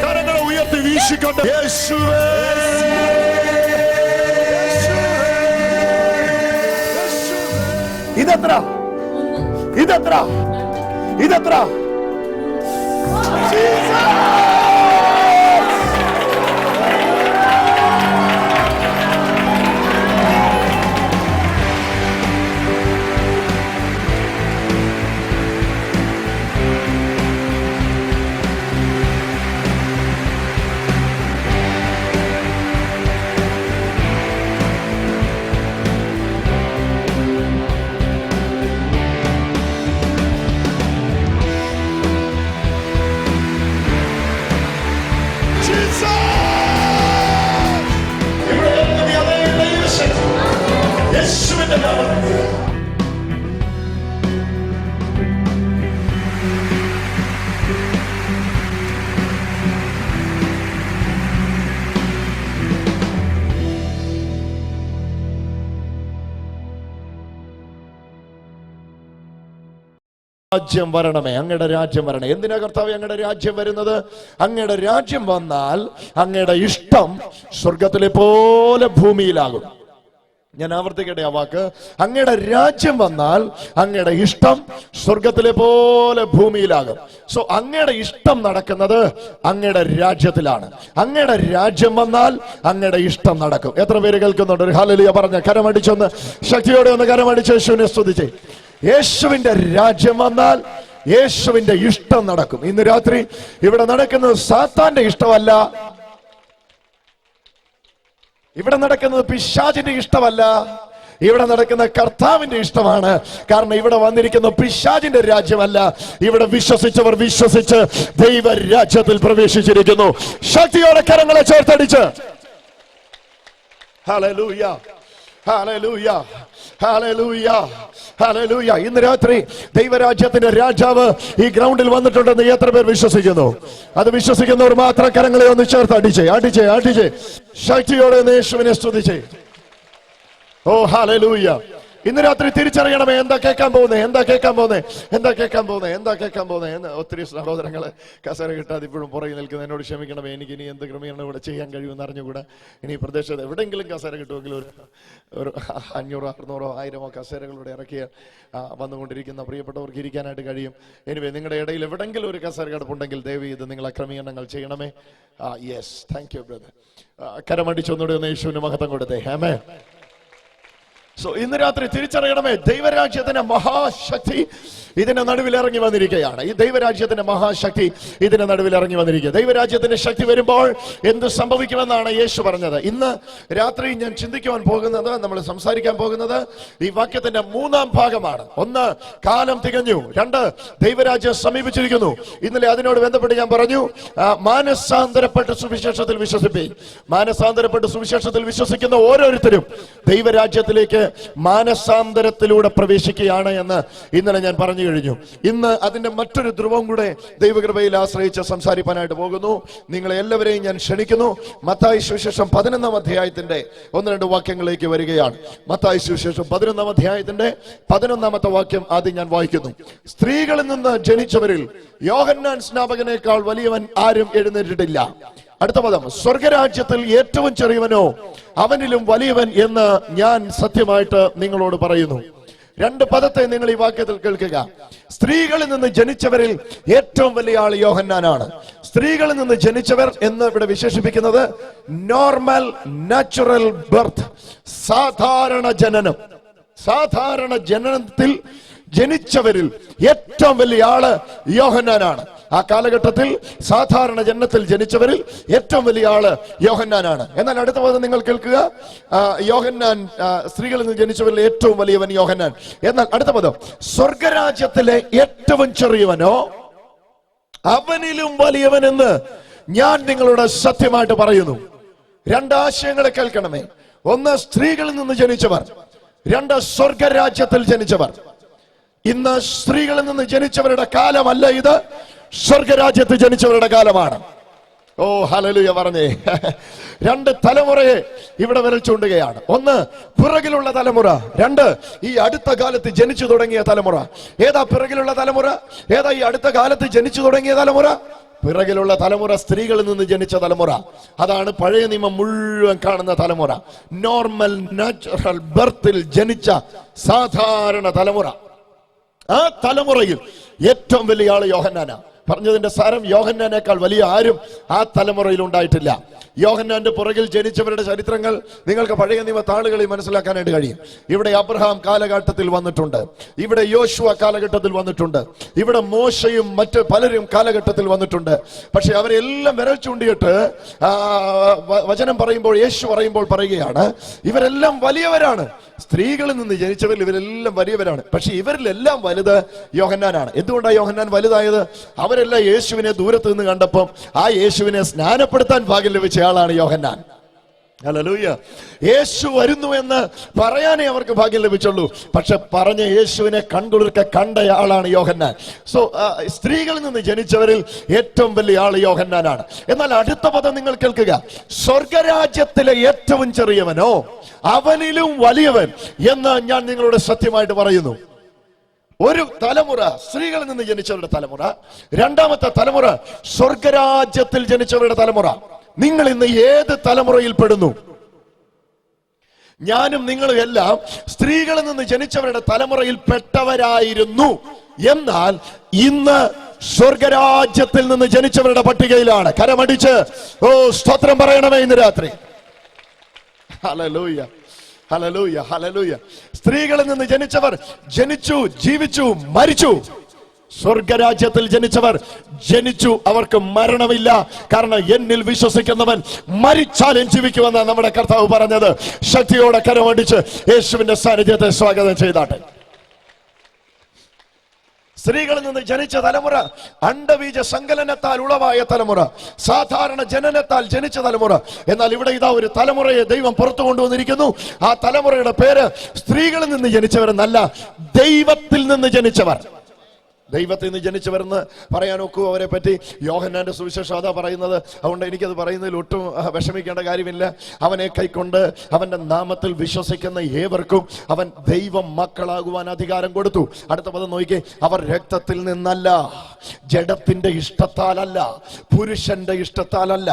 കരങ്ങളെ ഉയർത്തി വീശിക്കൊണ്ട് യേശുവേ, ഇതെത്ര ഇതെത്ര ഇതെത്ര രാജ്യം വരണമേ, അങ്ങയുടെ രാജ്യം വരണേ. എന്തിനാ കർത്താവേ അങ്ങയുടെ രാജ്യം വരുന്നത്? അങ്ങയുടെ രാജ്യം വന്നാൽ അങ്ങയുടെ ഇഷ്ടം സ്വർഗത്തിലെ പോലെ ഭൂമിയിലാകും. ഞാൻ ആവർത്തിക്കട്ടെ ആ വാക്ക്. അങ്ങയുടെ രാജ്യം വന്നാൽ അങ്ങയുടെ ഇഷ്ടം സ്വർഗത്തിലെ പോലെ ഭൂമിയിലാകും. സോ അങ്ങയുടെ ഇഷ്ടം നടക്കുന്നത് അങ്ങയുടെ രാജ്യത്തിലാണ്. അങ്ങയുടെ രാജ്യം വന്നാൽ അങ്ങയുടെ ഇഷ്ടം നടക്കും. എത്ര പേര് കേൾക്കുന്നുണ്ട്? ഒരു ഹല്ലേലൂയ പറഞ്ഞ കരമടിച്ചൊന്ന് ശക്തിയോടെ ഒന്ന് കരമടിച്ച് യേശുവിനെ സ്തുതിച്ചേ. യേശുവിന്റെ രാജ്യം വന്നാൽ യേശുവിന്റെ ഇഷ്ടം നടക്കും. ഇന്ന് രാത്രി ഇവിടെ നടക്കുന്നത് സാത്താന്റെ ഇഷ്ടമല്ല, ഇവിടെ നടക്കുന്നത് പിശാചിന്റെ ഇഷ്ടമല്ല, ഇവിടെ നടക്കുന്ന കർത്താവിന്റെ ഇഷ്ടമാണ്. കാരണം ഇവിടെ വന്നിരിക്കുന്ന പിശാചിന്റെ രാജ്യമല്ല, ഇവിടെ വിശ്വസിച്ചവർ വിശ്വസിച്ച് ദൈവരാജ്യത്തിൽ പ്രവേശിച്ചിരിക്കുന്നു. ശക്തിയോടെ കരങ്ങളെ ചേർത്തടിച്ച് ഹല്ലേലൂയ, ഹല്ലേലൂയ, ഹല്ലേലൂയ, ഹല്ലേലൂയ. ഇന്ന് രാത്രി ദൈവരാജ്യത്തിന്റെ രാജാവ് ഈ ഗ്രൗണ്ടിൽ വന്നിട്ടുണ്ടെന്ന് എത്ര പേർ വിശ്വസിക്കുന്നു? അത് വിശ്വസിക്കുന്നവർ മാത്രം കരങ്ങളെ ഒന്ന് ചേർത്ത് അടിച്ചേ, അടിച്ചേ, അടിച്ചേ. ശക്തിയോടെ യേശുവിനെ സ്തുതിച്ചേ. ഓ ഹല്ലേലൂയ. ഇന്ന് രാത്രി തിരിച്ചറിയണമേ എന്താ കേൾക്കാൻ പോകുന്നത്, എന്താ കേൾക്കാൻ പോകുന്നത്, എന്താ കേൾക്കാൻ പോകുന്നത്, എന്താ കേൾക്കാൻ പോകുന്നത് എന്ന്. ഒത്തിരി സഹോദരങ്ങളെ കസേര കിട്ടാതെ ഇപ്പോഴും പുറകെ നിൽക്കുന്നത് എന്നോട് ക്ഷമിക്കണമേ. എനിക്ക് ഇനി എന്ത് ക്രമീകരണം ഇവിടെ ചെയ്യാൻ കഴിയുമെന്ന് അറിഞ്ഞുകൂടാ. ഇനി പ്രദേശത്ത് എവിടെയെങ്കിലും കസേര കിട്ടുമെങ്കിൽ ഒരു 500, 600, 1000 കസേരകളുടെ ഇറക്കിയ വന്നുകൊണ്ടിരിക്കുന്ന പ്രിയപ്പെട്ടവർക്ക് ഇരിക്കാനായിട്ട് കഴിയും. എനിവേ നിങ്ങളുടെ ഇടയിൽ എവിടെയെങ്കിലും ഒരു കസേര കിടപ്പുണ്ടെങ്കിൽ ദയവ് ചെയ്ത് നിങ്ങൾ ക്രമീകരണങ്ങൾ ചെയ്യണമേ. Yes, thank you brother. കരമടിച്ചൊന്നുകൂടെ ഒന്ന് യേശുവിന് മഹത്വം കൊടുത്തേ. ആമേൻ. സോ ഇന്ന് രാത്രി തിരിച്ചറിയണമേ, ദൈവരാജ്യത്തിന്റെ മഹാശക്തി ഇതിന്റെ നടുവിൽ ഇറങ്ങി വന്നിരിക്കുകയാണ്. ഈ ദൈവരാജ്യത്തിന്റെ മഹാശക്തി ഇതിന്റെ നടുവിൽ ഇറങ്ങി വന്നിരിക്കുക. ദൈവരാജ്യത്തിന്റെ ശക്തി വരുമ്പോൾ എന്ത് സംഭവിക്കുമെന്നാണ് യേശു പറഞ്ഞത്. ഇന്ന് രാത്രി ഞാൻ ചിന്തിക്കുവാൻ പോകുന്നത്, നമ്മൾ സംസാരിക്കാൻ പോകുന്നത് ഈ വാക്യത്തിന്റെ 3-ാം ഭാഗമാണ്. 1, കാലം തികഞ്ഞു. 2, ദൈവരാജ്യം സമീപിച്ചിരിക്കുന്നു. ഇന്നലെ അതിനോട് ബന്ധപ്പെട്ട് ഞാൻ പറഞ്ഞു, മാനസാന്തരപ്പെട്ട് സുവിശേഷത്തിൽ വിശ്വസിപ്പീൻ. മാനസാന്തരപ്പെട്ട് സുവിശേഷത്തിൽ വിശ്വസിക്കുന്ന ഓരോരുത്തരും ദൈവരാജ്യത്തിലേക്ക് മാനസാന്തരത്തിലൂടെ പ്രവേശിക്കുകയാണ് എന്ന് ഇന്നലെ ഞാൻ പറഞ്ഞു കഴിഞ്ഞു. ഇന്ന് അതിന്റെ മറ്റൊരു ധ്രുവം കൂടെ ദൈവകൃപയിൽ ആശ്രയിച്ച് സംസാരിക്കാനായിട്ട് പോകുന്നു. നിങ്ങളെ എല്ലാവരെയും ഞാൻ ക്ഷണിക്കുന്നു. മത്തായി സുവിശേഷം 11-ാം അധ്യായത്തിന്റെ 1-2 വാക്യങ്ങളിലേക്ക് വരികയാണ്. മത്തായി സുവിശേഷം 11-ാം അധ്യായത്തിന്റെ 11-ാമത്തെ വാക്യം ആദ്യം ഞാൻ വായിക്കുന്നു. സ്ത്രീകളിൽ നിന്ന് ജനിച്ചവരിൽ യോഹന്നാൻ സ്നാപകനേക്കാൾ വലിയവൻ ആരും എഴുന്നേറ്റിട്ടില്ല. അടുത്ത പദം, സ്വർഗരാജ്യത്തിൽ ഏറ്റവും ചെറിയവനോ അവനിലും വലിയവൻ എന്ന് ഞാൻ സത്യമായിട്ട് നിങ്ങളോട് പറയുന്നു. 2 പദത്തെ നിങ്ങൾ ഈ വാക്യത്തിൽ കേൾക്കുക. സ്ത്രീകളിൽ നിന്ന് ജനിച്ചവരിൽ ഏറ്റവും വലിയ ആൾ യോഹന്നാനാണ്. സ്ത്രീകളിൽ നിന്ന് ജനിച്ചവർ എന്ന് ഇവിടെ വിശേഷിപ്പിക്കുന്നത് നോർമൽ നാച്ചുറൽ ബർത്ത്, സാധാരണ ജനനം. സാധാരണ ജനനത്തിൽ ജനിച്ചവരിൽ ഏറ്റവും വലിയ ആള് യോഹന്നാനാണ്. ആ കാലഘട്ടത്തിൽ സാധാരണ ജനനത്തിൽ ജനിച്ചവരിൽ ഏറ്റവും വലിയ ആള് യോഹന്നാനാണ്. എന്നാൽ അടുത്ത പദം നിങ്ങൾ കേൾക്കുക. യോഹന്നാൻ സ്ത്രീകളിൽ നിന്ന് ജനിച്ചവരിൽ ഏറ്റവും വലിയവൻ യോഹന്നാൻ. എന്നാൽ അടുത്ത പദം, സ്വർഗരാജ്യത്തിലെ ഏറ്റവും ചെറിയവനോ അവനിലും വലിയവനെന്ന് ഞാൻ നിങ്ങളോട് സത്യമായിട്ട് പറയുന്നു. 2 ആശയങ്ങളെ കേൾക്കണമേ. 1, സ്ത്രീകളിൽ നിന്ന് ജനിച്ചവർ. 2, സ്വർഗരാജ്യത്തിൽ ജനിച്ചവർ. ഇന്ന് സ്ത്രീകളിൽ നിന്ന് ജനിച്ചവരുടെ കാലമല്ല ഇത്, സ്വർഗരാജ്യത്തിൽ ജനിച്ചവരുടെ കാലമാണ്. ഓ ഹല്ലേലൂയ പറഞ്ഞേ. രണ്ട് തലമുറയെ ഇവിടെ വിരൽ ചൂണ്ടുകയാണ്. ഒന്ന് പിറകിലുള്ള തലമുറ, രണ്ട് ഈ അടുത്ത കാലത്ത് ജനിച്ചു തുടങ്ങിയ തലമുറ. ഏതാ പിറകിലുള്ള തലമുറ? ഏതാ ഈ അടുത്ത കാലത്ത് ജനിച്ചു തുടങ്ങിയ തലമുറ? പിറകിലുള്ള തലമുറ സ്ത്രീകളിൽ നിന്ന് ജനിച്ച തലമുറ. അതാണ് പഴയ നിയമം മുഴുവൻ കാണുന്ന തലമുറ. നോർമൽ നാച്ചുറൽ ബർത്തിൽ ജനിച്ച സാധാരണ തലമുറ. ആ തലമുറയിൽ ഏറ്റവും വലിയ ആള് യോഹന്നാനാ. പറഞ്ഞതിന്റെ സാരം, യോഹന്നാനേക്കാൾ വലിയ ആരും ആ തലമുറയിൽ ഉണ്ടായിട്ടില്ല. യോഹന്നാന്റെ പുറകിൽ ജനിച്ചവരുടെ ചരിത്രങ്ങൾ നിങ്ങൾക്ക് പഴയ നിയമ താളുകളിൽ മനസ്സിലാക്കാനായിട്ട് കഴിയും. ഇവിടെ അബ്രഹാം കാലഘട്ടത്തിൽ വന്നിട്ടുണ്ട്, ഇവിടെ യോശുവ കാലഘട്ടത്തിൽ വന്നിട്ടുണ്ട്, ഇവിടെ മോശയും മറ്റ് പലരും കാലഘട്ടത്തിൽ വന്നിട്ടുണ്ട്. പക്ഷെ അവരെല്ലാം വിരൽ ചൂണ്ടിയിട്ട് വചനം പറയുമ്പോൾ, യേശു പറയുമ്പോൾ പറയുകയാണ്, ഇവരെല്ലാം വലിയവരാണ്. സ്ത്രീകളിൽ നിന്ന് ജനിച്ചവരിൽ ഇവരെല്ലാം വലിയവരാണ്. പക്ഷെ ഇവരിലെല്ലാം വലുത് യോഹന്നാനാണ്. എന്തുകൊണ്ടാണ് യോഹന്നാൻ വലുതായത്? അവരെല്ലാം യേശുവിനെ ദൂരത്ത് നിന്ന് കണ്ടപ്പം ആ യേശുവിനെ സ്നാനപ്പെടുത്താൻ ഭാഗ്യം ലഭിച്ച ആളാണ് യോഹന്നാൻ. ഹല്ലേലൂയ. യേശു വരുന്നു എന്ന് പറയാനേ അവർക്ക് ഭാഗ്യം ലഭിച്ചുള്ളൂ. പക്ഷെ പറഞ്ഞ യേശുവിനെ കൺകുളിർക്കെ കണ്ട ആളാണ് യോഹന്നാൻ. സോ സ്ത്രീകളിൽ നിന്ന് ജനിച്ചവരിൽ ഏറ്റവും വലിയ ആൾ യോഹന്നാനാണ്. എന്നാൽ അടുത്ത പദം നിങ്ങൾ കേൾക്കുക. സ്വർഗരാജ്യത്തിലെ ഏറ്റവും ചെറിയവനോ അവനിലും വലിയവൻ എന്ന് ഞാൻ നിങ്ങളോട് സത്യമായിട്ട് പറയുന്നു. ഒരു തലമുറ സ്ത്രീകളിൽ നിന്ന് ജനിച്ചവരുടെ തലമുറ, രണ്ടാമത്തെ തലമുറ സ്വർഗരാജ്യത്തിൽ ജനിച്ചവരുടെ തലമുറ. നിങ്ങൾ ഇന്ന് ഏത് തലമുറയിൽ പെടുന്നു? ഞാനും നിങ്ങളും എല്ലാം സ്ത്രീകളിൽ നിന്ന് ജനിച്ചവരുടെ തലമുറയിൽ പെട്ടവരായിരുന്നു. എന്നാൽ ഇന്ന് സ്വർഗരാജ്യത്തിൽ നിന്ന് ജനിച്ചവരുടെ പട്ടികയിലാണ്. കരമടിച്ച് ഓ സ്തോത്രം പറയണമേ ഇന്ന് രാത്രി. Hallelujah, hallelujah, hallelujah. സ്ത്രീകളിൽ നിന്ന് ജനിച്ചവർ ജനിച്ചു, ജീവിച്ചു, മരിച്ചു. സ്വർഗരാജ്യത്തിൽ ജനിച്ചവർ ജനിച്ചു, അവർക്ക് മരണമില്ല. കാരണം എന്നിൽ വിശ്വസിക്കുന്നവൻ മരിച്ചാലും ജീവിക്കുമെന്നാണ് നമ്മുടെ കർത്താവ് പറഞ്ഞത്. ശക്തിയോടെ കരമടിച്ച് യേശുവിന്റെ സാന്നിധ്യത്തെ സ്വാഗതം ചെയ്താട്ടെ. സ്ത്രീകളിൽ നിന്ന് ജനിച്ച തലമുറ അണ്ഡബീജ സങ്കലനത്താൽ ഉളവായ തലമുറ, സാധാരണ ജനനത്താൽ ജനിച്ച തലമുറ. എന്നാൽ ഇവിടെ ഇതാ ഒരു തലമുറയെ ദൈവം പുറത്തു കൊണ്ടുവന്നിരിക്കുന്നു. ആ തലമുറയുടെ പേര് സ്ത്രീകളിൽ നിന്ന് ജനിച്ചവരെന്നല്ല, ദൈവത്തിൽ നിന്ന് ജനിച്ചവർ. ദൈവത്തിൽ നിന്ന് ജനിച്ചവരെന്ന് പറയാൻ ഒക്കൂ അവരെ പറ്റി? യോഹന്നാന്റെ സുവിശേഷം അതാ പറയുന്നത്. അതുകൊണ്ട് എനിക്കത് പറയുന്നതിൽ ഒട്ടും വിഷമിക്കേണ്ട കാര്യമില്ല. അവനെ കൈക്കൊണ്ട് അവന്റെ നാമത്തിൽ വിശ്വസിക്കുന്ന ഏവർക്കും അവൻ ദൈവം മക്കളാകുവാൻ അധികാരം കൊടുത്തു. അടുത്ത പദം നോക്കിക്കേ. അവർ രക്തത്തിൽ നിന്നല്ല, ജഡത്തിന്റെ ഇഷ്ടത്താലല്ല, പുരുഷന്റെ ഇഷ്ടത്താലല്ല.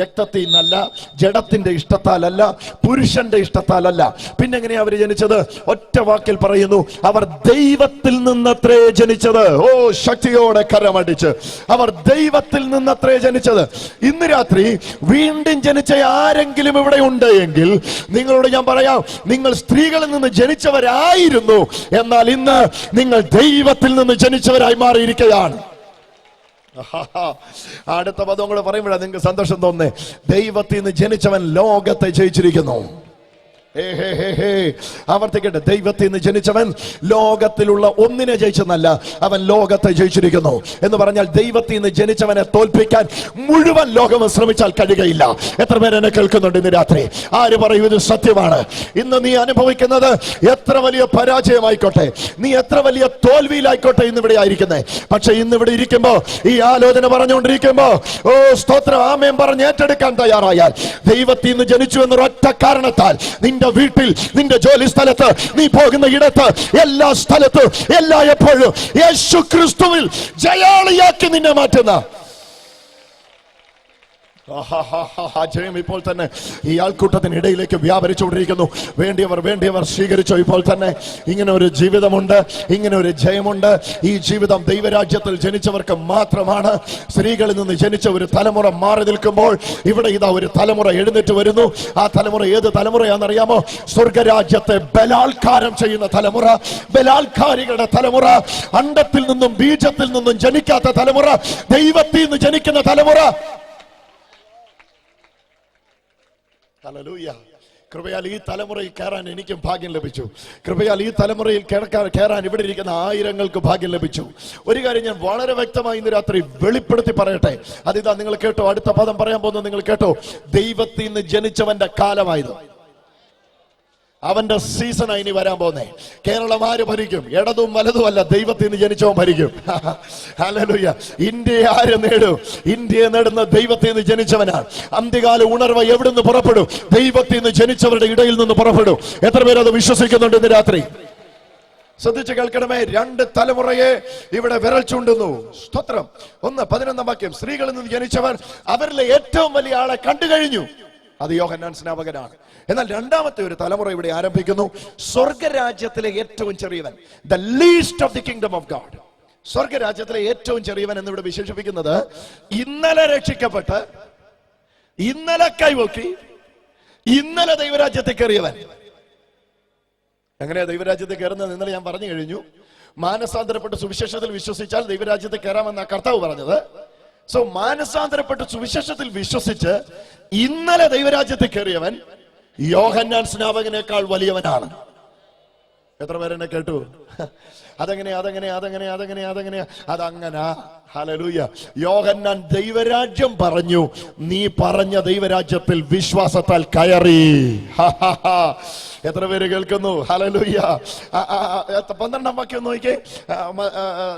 രക്തത്തിൽ നിന്നല്ല, ജഡത്തിന്റെ ഇഷ്ടത്താലല്ല, പുരുഷന്റെ ഇഷ്ടത്താലല്ല. പിന്നെ എങ്ങനെയാ അവർ ജനിച്ചത്? ഒറ്റ വാക്കിൽ പറയുന്നു, അവർ ദൈവത്തിൽ നിന്നത്രേ ജനിച്ചത്. ഓ ശക്തിയോടെ കരമടിച്ച് അവർ ദൈവത്തിൽ നിന്നത്രേ ജനിച്ചത്. ഇന്ന് രാത്രി വീണ്ടും ജനിച്ച ആരെങ്കിലും ഇവിടെ ഉണ്ട് എങ്കിൽ നിങ്ങളോട് ഞാൻ പറയാം, നിങ്ങൾ സ്ത്രീകളിൽ നിന്ന് ജനിച്ചവരായിരുന്നു. എന്നാൽ ഇന്ന് നിങ്ങൾ ദൈവത്തിൽ നിന്ന് ജനിച്ചവരായി മാറിയിരിക്കുകയാണ്. അടുത്ത പദം കൂടെ പറയുമ്പോഴാണ് നിങ്ങൾക്ക് സന്തോഷം തോന്നുന്നേ. ദൈവത്തിൽ നിന്ന് ജനിച്ചവൻ ലോകത്തെ ജയിച്ചിരിക്കുന്നു. ആവർത്തിക്കട്ടെ. ദൈവത്തിൽ നിന്ന് ജനിച്ചവൻ ലോകത്തിലുള്ള ഒന്നിനെ ജയിച്ചെന്നല്ല, അവൻ ലോകത്തെ ജയിച്ചിരിക്കുന്നു. എന്ന് പറഞ്ഞാൽ ദൈവത്തിൽ നിന്ന് ജനിച്ചവനെ തോൽപ്പിക്കാൻ മുഴുവൻ ലോകം ശ്രമിച്ചാൽ കഴിയുകയില്ല. എത്ര പേര് എന്നെ കേൾക്കുന്നുണ്ട് ഇന്ന് രാത്രി? ആര് പറയും ഇത് സത്യമാണ്? ഇന്ന് നീ അനുഭവിക്കുന്നത് എത്ര വലിയ പരാജയമായിക്കോട്ടെ, നീ എത്ര വലിയ തോൽവിയിലായിക്കോട്ടെ, ഇന്ന് ഇവിടെ ആയിരിക്കുന്നേ. പക്ഷെ ഇന്ന് ഇവിടെ ഇരിക്കുമ്പോ, ഈ ആലോചന പറഞ്ഞുകൊണ്ടിരിക്കുമ്പോ, ഓ സ്തോത്രം ആമേൻ പറഞ്ഞ് ഏറ്റെടുക്കാൻ തയ്യാറായാൽ, ദൈവത്തിൽ നിന്ന് ജനിച്ചു എന്നൊരൊറ്റ കാരണത്താൽ നിന്റെ വീട്ടിൽ, നിന്റെ ജോലി സ്ഥലത്ത്, നീ പോകുന്ന ഇടത്ത്, എല്ലാ സ്ഥലത്തും, എല്ലായ്പ്പോഴും യേശു ക്രിസ്തുവിൽ ജയാളിയാക്കി നിന്നെ മാറ്റുന്ന ജയം ഇപ്പോൾ തന്നെ ഈ ആൾക്കൂട്ടത്തിനിടയിലേക്ക് വ്യാപരിച്ചുകൊണ്ടിരിക്കുന്നു. വേണ്ടിയവർ സ്വീകരിച്ചോ. ഇപ്പോൾ തന്നെ ഇങ്ങനെ ഒരു ജീവിതമുണ്ട്, ഇങ്ങനെ ഒരു ജയമുണ്ട്. ഈ ജീവിതം ദൈവരാജ്യത്തിൽ ജനിച്ചവർക്ക് മാത്രമാണ്. സ്ത്രീകളിൽ നിന്ന് ജനിച്ച ഒരു തലമുറ മാറി നിൽക്കുമ്പോൾ ഇവിടെ ഇതാ ഒരു തലമുറ എഴുന്നേറ്റ് വരുന്നു. ആ തലമുറ ഏത് തലമുറയാണെന്നറിയാമോ? സ്വർഗരാജ്യത്തെ ബലാത്കാരം ചെയ്യുന്ന തലമുറ, ബലാത്കാരികളുടെ തലമുറ, അണ്ടത്തിൽ നിന്നും ബീജത്തിൽ നിന്നും ജനിക്കാത്ത തലമുറ, ദൈവത്തിൽ നിന്ന് ജനിക്കുന്ന തലമുറ. ഹല്ലേലൂയ. കൃപയാൽ ഈ തലമുറയിൽ കയറാൻ എനിക്കും ഭാഗ്യം ലഭിച്ചു. കൃപയാൽ ഈ തലമുറയിൽ കയറാൻ ഇവിടെ ഇരിക്കുന്ന ആയിരങ്ങൾക്ക് ഭാഗ്യം ലഭിച്ചു. ഒരു കാര്യം ഞാൻ വളരെ വ്യക്തമായി ഇന്ന് രാത്രി വെളിപ്പെടുത്തി പറയട്ടെ. അതിതാ നിങ്ങൾ കേട്ടോ. അടുത്ത പദം പറയാൻ പോകുന്നത് നിങ്ങൾ കേട്ടോ. ദൈവത്തിൽ നിന്ന് ജനിച്ചവന്റെ കാലമായത്. അവന്റെ സീസണാ ഇനി വരാൻ പോന്നേ. കേരളം ആര് ഭരിക്കും? ഇടതും വലതും അല്ല, ദൈവത്തിൽ നിന്ന് ജനിച്ചവൻ ഭരിക്കും. ഹല്ലേലൂയ. ഇന്ത്യ ആര് നേടും? ഇന്ത്യയെ നേടുന്ന ദൈവത്തിൽ നിന്ന് ജനിച്ചവനാണ്. അന്ത്യകാല ഉണർവ് എവിടുന്ന് പുറപ്പെടും? ദൈവത്തിൽ നിന്ന് ജനിച്ചവരുടെ ഇടയിൽ നിന്ന് പുറപ്പെടും. എത്ര പേര് അത് വിശ്വസിക്കുന്നുണ്ട് ഇന്ന് രാത്രി? ശ്രദ്ധിച്ച് കേൾക്കണമേ. 2 തലമുറയെ ഇവിടെ വിരൽ ചൂണ്ടുന്നു. സ്തോത്രം. 1:11 വാക്യം, സ്ത്രീകളിൽ നിന്ന് ജനിച്ചവൻ അവരിലെ ഏറ്റവും വലിയ ആളെ കണ്ടു കഴിഞ്ഞു. അത് യോഹന്നാൻ സ്നാപകനാണ്. എന്നാൽ രണ്ടാമത്തെ ഒരു തലമുറ ഇവിടെ ആരംഭിക്കുന്നു. സ്വർഗരാജ്യത്തിലെ ഏറ്റവും ചെറിയവൻ, the least of the kingdom of God. സ്വർഗരാജ്യത്തിലെ ഏറ്റവും ചെറിയവൻ എന്നിവിടെ വിശേഷിപ്പിക്കുന്നത് ഇന്നലെ രക്ഷിക്കപ്പെട്ട്, ഇന്നലെ കൈവക്കി, ഇന്നലെ ദൈവരാജ്യത്തിൽ കയറിയവൻ. എങ്ങനെയാ ദൈവരാജ്യത്തിൽ കയറുന്നത്? ഇന്നലെ ഞാൻ പറഞ്ഞു കഴിഞ്ഞു. മാനസാന്തരപ്പെട്ട് സുവിശേഷത്തിൽ വിശ്വസിച്ചാൽ ദൈവരാജ്യത്തിൽ കയറാമെന്ന കർത്താവ് പറഞ്ഞത്. സോ മാനസാന്തരപ്പെട്ട് സുവിശേഷത്തിൽ വിശ്വസിച്ച് ഇന്നലെ ദൈവരാജ്യത്തിൽ കയറിയവൻ യോഹന്നാൻ സ്നാപകനേക്കാൾ വലിയവനാണ്. എത്ര പേരെന്നെ കേട്ടു? അതങ്ങനാ. ഹല്ലേലൂയ. യോഹന്നാൻ ദൈവരാജ്യം പറഞ്ഞു. നീ പറഞ്ഞ ദൈവരാജ്യത്തിൽ വിശ്വാസത്താൽ കയറി. എത്ര പേര് കേൾക്കുന്നു? ഹല്ലേലൂയ. 12 വാക്യം നോക്കിക്കേ.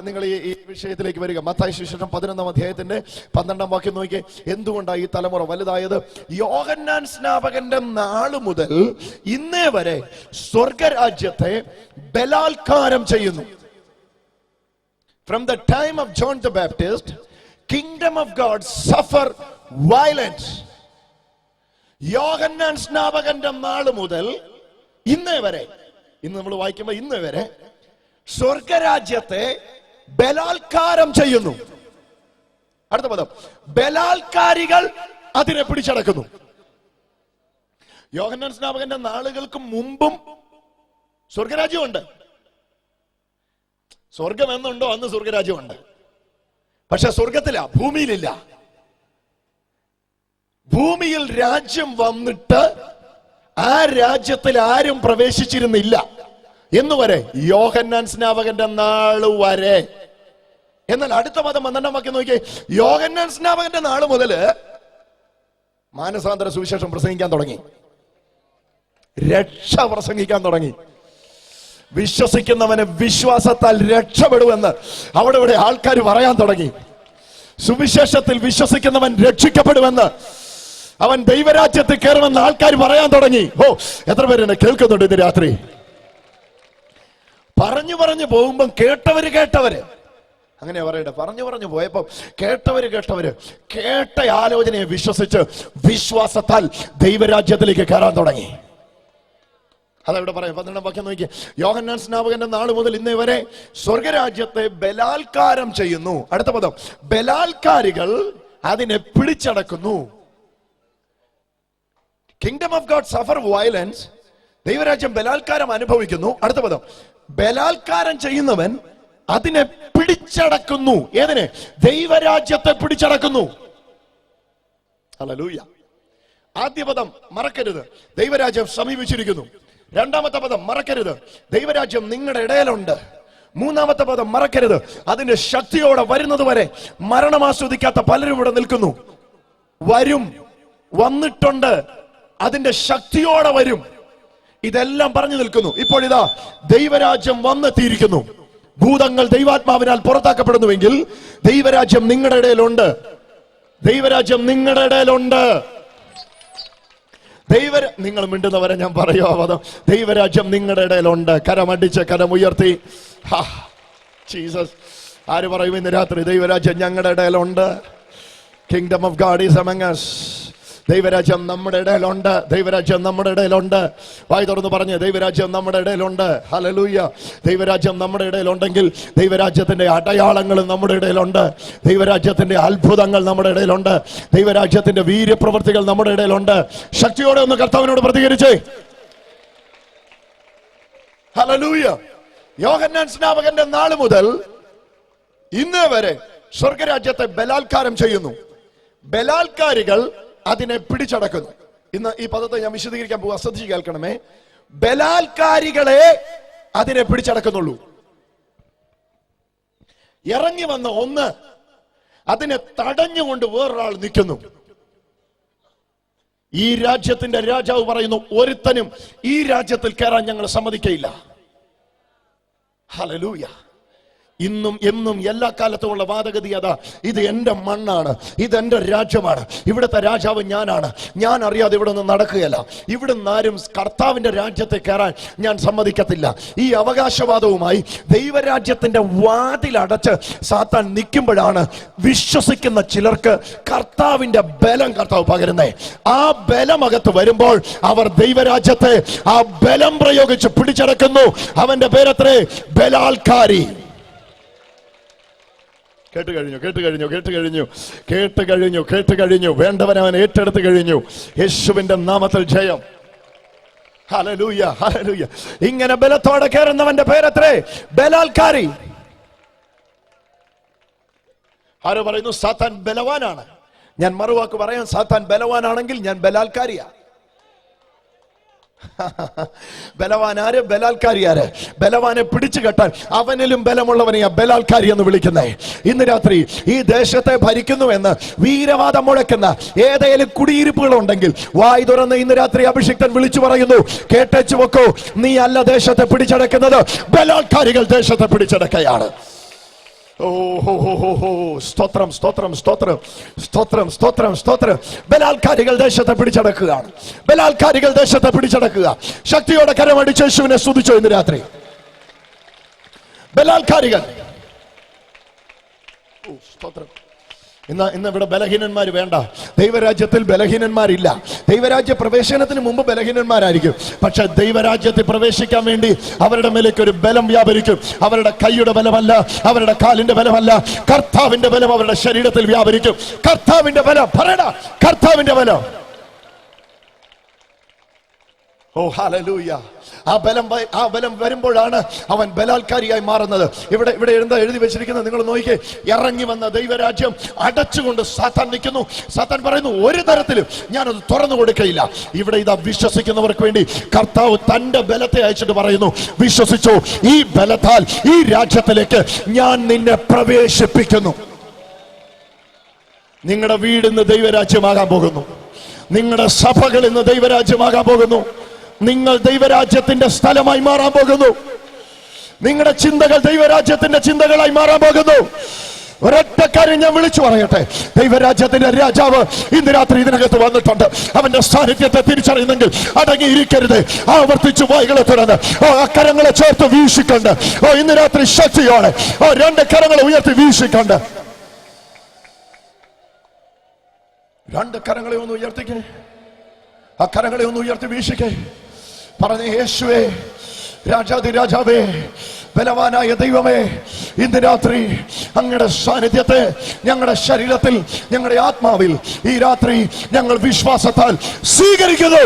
നിങ്ങൾ ഈ വിഷയത്തിലേക്ക് വരിക. മത്തായി സുവിശേഷം 11 അധ്യായത്തിന്റെ 12 വാക്യം നോക്കിക്കേ. എന്തുകൊണ്ടാണ് ഈ തലമുറ വലുതായത്? യോഹന്നാൻ സ്നാപകന്റെ നാള് മുതൽ ഇന്നേ വരെ സ്വർഗരാജ്യത്തെ ബലാത്കാരം ചെയ്യുന്നു. From the time of John the Baptist, kingdom of God suffer violence. യോഹന്നാൻ സ്നാപകന്റെ നാള് മുതൽ ഇന്നേ വരെ, ഇന്ന് നമ്മൾ വായിക്കുമ്പോൾ ഇന്നേ വരെ സ്വർഗരാജ്യത്തെ ബലാത്കാരം ചെയ്യുന്നു. അടുത്ത പദം, ബലാത്കാരികൾ അതിനെ പിടിച്ചടക്കുന്നു. യോഹന്നാൻ സ്നാപകന്റെ നാളുകൾക്ക് മുമ്പും സ്വർഗരാജ്യമുണ്ട്. സ്വർഗം എന്നുണ്ടോ അന്ന് സ്വർഗരാജ്യമുണ്ട്. പക്ഷെ സ്വർഗത്തില, ഭൂമിയിലില്ല. ഭൂമിയിൽ രാജ്യം വന്നിട്ട് ആ രാജ്യത്തിൽ ആരും പ്രവേശിച്ചിരുന്നില്ല എന്നുവരെ, യോഹന്നാൻ സ്നാപകന്റെ നാള് വരെ. എന്നാൽ അടുത്ത പദം 12 വാക്യം നോക്കിയേ. യോഹന്നാൻ സ്നാപകന്റെ നാള് മുതല് മാനസാന്തര സുവിശേഷം പ്രസംഗിക്കാൻ തുടങ്ങി, രക്ഷ പ്രസംഗിക്കാൻ തുടങ്ങി. വിശ്വസിക്കുന്നവന് വിശ്വാസത്താൽ രക്ഷപ്പെടുമെന്ന് അവിടെ ഇവിടെ ആൾക്കാർ പറയാൻ തുടങ്ങി. സുവിശേഷത്തിൽ വിശ്വസിക്കുന്നവൻ രക്ഷിക്കപ്പെടുമെന്ന്, അവൻ ദൈവരാജ്യത്തിൽ കയറുമെന്ന് ആൾക്കാർ പറയാൻ തുടങ്ങി. എത്ര പേര് എന്നെ കേൾക്കുന്നുണ്ട് ഇന്ന് രാത്രി? പറഞ്ഞു പോകുമ്പം കേട്ടവര് അങ്ങനെയാ പറയട്ടെ. പറഞ്ഞു പോയപ്പോ കേട്ടവര് കേട്ട ആലോചനയെ വിശ്വസിച്ച് വിശ്വാസത്താൽ ദൈവരാജ്യത്തിലേക്ക് കയറാൻ തുടങ്ങി. അതവിടെ പറയാം. 12 വാക്യം നോക്കിയേ. യോഹന്നാൻ സ്നാപകന്റെ നാള് മുതൽ ഇന്നേ വരെ സ്വർഗരാജ്യത്തെ ബലാത്കാരം ചെയ്യുന്നു. അടുത്ത പദം, ബലാത്കാരികൾ അതിനെ പിടിച്ചടക്കുന്നു. Kingdom of God suffer violence. ദൈവരാജ്യം ബലാത്കാരം അനുഭവിക്കുന്നു. അടുത്ത പദം, ബലാത്കാരം ചെയ്യുന്നവൻ അതിനെ പിടിച്ചടക്കുന്നു. ഏതിനെ? ദൈവരാജ്യത്തെ പിടിച്ചടക്കുന്നു. ഹല്ലേലൂയ. ആദ്യ പദം മറക്കരുത്, ദൈവരാജ്യം സമീപിച്ചിരിക്കുന്നു. രണ്ടാമത്തെ പദം മറക്കരുത്, ദൈവരാജ്യം നിങ്ങളുടെ ഇടയിലുണ്ട്. മൂന്നാമത്തെ പദം മറക്കരുത്, അതിന്റെ ശക്തിയോടെ വരുന്നത് വരെ മരണം ആസ്വദിക്കാത്ത പലരും ഇവിടെ നിൽക്കുന്നു. വന്നിട്ടുണ്ട്, അതിന്റെ ശക്തിയോടെ വരും. ഇതെല്ലാം പറഞ്ഞു നിൽക്കുന്നു. ഇപ്പോൾ ഇതാ ദൈവരാജ്യം വന്നെത്തിയിരിക്കുന്നു. ഭൂതങ്ങൾ ദൈവാത്മാവിനാൽ പുറത്താക്കപ്പെടുന്നുവെങ്കിൽ ദൈവരാജ്യം നിങ്ങളുടെ ഇടയിലുണ്ട്. ദൈവരാജ്യം നിങ്ങളുടെ ഇടയിലുണ്ട്. നിങ്ങൾ മിണ്ടുന്നവരെ ഞാൻ പറയുക പദം, ദൈവരാജ്യം നിങ്ങളുടെ ഇടയിലുണ്ട്. കരമടിച്ച് കരമുയർത്തി ജീസസ്. ആര് പറയും ഇന്ന് രാത്രി ദൈവരാജ്യം ഞങ്ങളുടെ ഇടയിലുണ്ട്? Kingdom of God is among us. ദൈവരാജ്യം നമ്മുടെ ഇടയിലുണ്ട്. ദൈവരാജ്യം നമ്മുടെ ഇടയിലുണ്ട്. വായി തുറന്ന് പറഞ്ഞ്, ദൈവരാജ്യം നമ്മുടെ ഇടയിലുണ്ട്. ഹല്ലേലൂയ. ദൈവരാജ്യം നമ്മുടെ ഇടയിലുണ്ടെങ്കിൽ ദൈവരാജ്യത്തിന്റെ അടയാളങ്ങൾ നമ്മുടെ ഇടയിലുണ്ട്. ദൈവരാജ്യത്തിന്റെ അത്ഭുതങ്ങൾ നമ്മുടെ ഇടയിലുണ്ട്. ദൈവരാജ്യത്തിന്റെ വീര്യപ്രവൃത്തികൾ നമ്മുടെ ഇടയിലുണ്ട്. ശക്തിയോടെ ഒന്ന് കർത്താവിനോട് പ്രതികരിച്ചേ. ഹല്ലേലൂയ. യോഹന്നാൻ സ്നാപകന്റെ നാള് മുതൽ ഇന്നേ വരെ സ്വർഗരാജ്യത്തെ ബലാത്കാരം ചെയ്യുന്നു. ബലാത്കാരികൾ അതിനെ പിടിച്ചടക്കുന്നു. ഇന്ന് ഈ പദത്തെ ഞാൻ വിശദീകരിക്കാൻ പോവാ, ശ്രദ്ധിച്ച് കേൾക്കണമേ. ബലാത്കാരികളെ അതിനെ പിടിച്ചടക്കുന്നുള്ളൂ. ഇറങ്ങി വന്ന ഒന്ന് അതിനെ തടഞ്ഞുകൊണ്ട് വേറൊരാൾ നിൽക്കുന്നു. ഈ രാജ്യത്തിന്റെ രാജാവ് പറയുന്നു, ഒരുത്തനും ഈ രാജ്യത്തിൽ കയറാൻ ഞങ്ങൾ സമ്മതിക്കയില്ല. ഹല്ലേലൂയ. ഇന്നും എന്നും എല്ലാ കാലത്തുമുള്ള വാദഗതി അതാ, ഇത് എന്റെ മണ്ണാണ്, ഇതെന്റെ രാജ്യമാണ്, ഇവിടുത്തെ രാജാവ് ഞാനാണ്, ഞാൻ അറിയാതെ ഇവിടെ നിന്ന് നടക്കുകയല്ല, ഇവിടുന്ന് ആരും കർത്താവിന്റെ രാജ്യത്തെ കയറാൻ ഞാൻ സമ്മതിക്കത്തില്ല. ഈ അവകാശവാദവുമായി ദൈവരാജ്യത്തിന്റെ വാതിലടച്ച് സാത്താൻ നിൽക്കുമ്പോഴാണ് വിശ്വസിക്കുന്ന ചിലർക്ക് കർത്താവിന്റെ ബലം കർത്താവ് പകരുന്നേ. ആ ബലമകത്ത് വരുമ്പോൾ അവർ ദൈവരാജ്യത്തെ ആ ബലം പ്രയോഗിച്ച് പിടിച്ചടക്കുന്നു. അവന്റെ പേരത്രേ ബലാൽക്കാരി. കേട്ടുകഴിഞ്ഞു. വേണ്ടവൻ അവൻ ഏറ്റെടുത്ത് കഴിഞ്ഞു. യേശുവിന്റെ നാമത്തിൽ ജയം. Hallelujah, hallelujah. ഇങ്ങനെ ബലത്തോടെ കയറുന്നവന്റെ പേരത്രേ ബലാൽക്കാരി. ആരോ പറയുന്നു സാത്താൻ ബലവാനാണ്. ഞാൻ മറുവാക്ക് പറയാൻ, സാത്താൻ ബലവാനാണെങ്കിൽ ഞാൻ ബലാൽക്കാരിയാ. ബലവാൻ ആര്? ബലാൽക്കാരി ആര്? ബലവാനെ പിടിച്ചു കെട്ടാൻ അവനിലും ബലമുള്ളവനെയാ ബലാൽക്കാരി എന്ന് വിളിക്കുന്നേ. ഇന്ന് രാത്രി ഈ ദേശത്തെ ഭരിക്കുന്നുവെന്ന് വീരവാദം മുഴക്കുന്ന ഏതെങ്കിലും കുടിയിരിപ്പുകളുണ്ടെങ്കിൽ വായി തുറന്ന് ഇന്ന് രാത്രി അഭിഷിക്തൻ വിളിച്ചു പറയുന്നു, കേട്ടേച്ചു വെക്കോ, നീ അല്ല ദേശത്തെ പിടിച്ചടക്കുന്നത്, ബലാൽക്കാരികൾ ദേശത്തെ പിടിച്ചടക്കുകയാണ്. സ്തോത്രം, സ്തോത്രം, സ്തോത്രം, സ്തോത്രം, സ്തോത്രം, സ്തോത്രം. ബലാൽക്കാരികൾ ദേശത്തെ പിടിച്ചടക്കുകയാണ്. ബലാൽക്കാരികൾ ദേശത്തെ പിടിച്ചടക്കുക. ശക്തിയോടെ കരമടിച്ച് യേശുവിനെ സ്തുതിച്ചോ ഇന്ന് രാത്രി. ബലാൽക്കാരികൾ. സ്തോത്രം. ഇന്ന് ഇവിടെ ബലഹീനന്മാർ വേണ്ട. ദൈവരാജ്യത്തിൽ ബലഹീനന്മാരില്ല. ദൈവരാജ്യ പ്രവേശനത്തിന് മുമ്പ് ബലഹീനന്മാരായിരിക്കും. പക്ഷെ ദൈവരാജ്യത്തിൽ പ്രവേശിക്കാൻ വേണ്ടി അവരുടെ മേലേക്ക് ഒരു ബലം വ്യാപരിക്കും. അവരുടെ കൈയുടെ ബലമല്ല, അവരുടെ കാലിന്റെ ബലമല്ല, കർത്താവിന്റെ ബലം അവരുടെ ശരീരത്തിൽ വ്യാപരിക്കും. കർത്താവിന്റെ ബലം പറയടാ, കർത്താവിന്റെ ബലം. ഓ ഹല്ലേലൂയ. ആ ബലം വരുമ്പോഴാണ് അവൻ ബലാൽക്കാരിയായി മാറുന്നത്. ഇവിടെ എന്താ എഴുതി വെച്ചിരിക്കുന്നത് നിങ്ങൾ നോക്കിക്കേ. ഇറങ്ങി വന്ന ദൈവരാജ്യം അടച്ചുകൊണ്ട് സാത്താൻ നിൽക്കുന്നു. സാത്താൻ പറയുന്നു, ഒരു തരത്തിലും ഞാനത് തുറന്നു കൊടുക്കയില്ല. ഇവിടെ ഇതാ വിശ്വസിക്കുന്നവർക്ക് വേണ്ടി കർത്താവ് തന്റെ ബലത്തെ അയച്ചിട്ട് പറയുന്നു, വിശ്വസിച്ചോ, ഈ ബലത്താൽ ഈ രാജ്യത്തിലേക്ക് ഞാൻ നിന്നെ പ്രവേശിപ്പിക്കുന്നു. നിങ്ങളുടെ വീട് ഇന്ന് ദൈവരാജ്യമാകാൻ പോകുന്നു. നിങ്ങളുടെ സഭകൾ ഇന്ന് ദൈവരാജ്യമാകാൻ പോകുന്നു. നിങ്ങൾ ദൈവരാജ്യത്തിന്റെ സ്ഥലമായി മാറാൻ പോകുന്നു. നിങ്ങളുടെ ചിന്തകൾ ദൈവരാജ്യത്തിന്റെ ചിന്തകളായി മാറാൻ പോകുന്നു. ഒരൊറ്റ കാര്യം ഞാൻ വിളിച്ചു പറയട്ടെ, ദൈവരാജ്യത്തിന്റെ രാജാവ് ഇന്ന് രാത്രി ഇതിനകത്ത് വന്നിട്ടുണ്ട്. അവന്റെ സാന്നിധ്യത്തെ തിരിച്ചറിയുന്നെങ്കിൽ അടങ്ങിയിരിക്കരുത്. ആവർത്തിച്ചു വായികളെ തുറന്ന് കരങ്ങളെ ചേർത്ത് വീശിക്കൊണ്ട് ഇന്ന് രാത്രി ശക്തിയോടെ രണ്ട് കരങ്ങളെ ഉയർത്തി വീശിക്കൊണ്ട്, രണ്ട് കരങ്ങളെ ഒന്ന് ഉയർത്തിക്കേ. ആ കരങ്ങളെ ഒന്ന് ഉയർത്തി വീശിക്കേ. പറഞ്ഞ യേശുവേ, രാജാതി രാജാവേ, ബലവാനായ ദൈവമേ, ഇന്ന് രാത്രി അങ്ങയുടെ സാന്നിധ്യത്തെ ഞങ്ങളുടെ ശരീരത്തിൽ, ഞങ്ങളുടെ ആത്മാവിൽ ഈ രാത്രി ഞങ്ങൾ വിശ്വാസത്താൽ സ്വീകരിക്കുന്നു.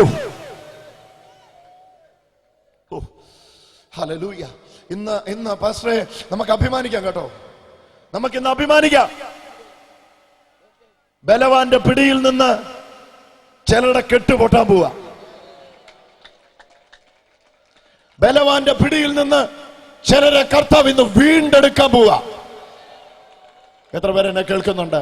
ഹല്ലേലൂയ. ഇന്ന് പാസ്റ്ററെ നമുക്ക് അഭിമാനിക്കാം കേട്ടോ. നമുക്കിന്ന് അഭിമാനിക്കാം. ബലവാന്റെ പിടിയിൽ നിന്ന് ചിലരുടെ കെട്ടുപൊട്ടാൻ പോവാ. ബലവാന്റെ പിടിയിൽ നിന്ന് ചിലരെ കർത്താവ് ഇന്ന് വീണ്ടെടുക്കാൻ പോവാ. എത്ര പേര് എന്നെ കേൾക്കുന്നുണ്ട്?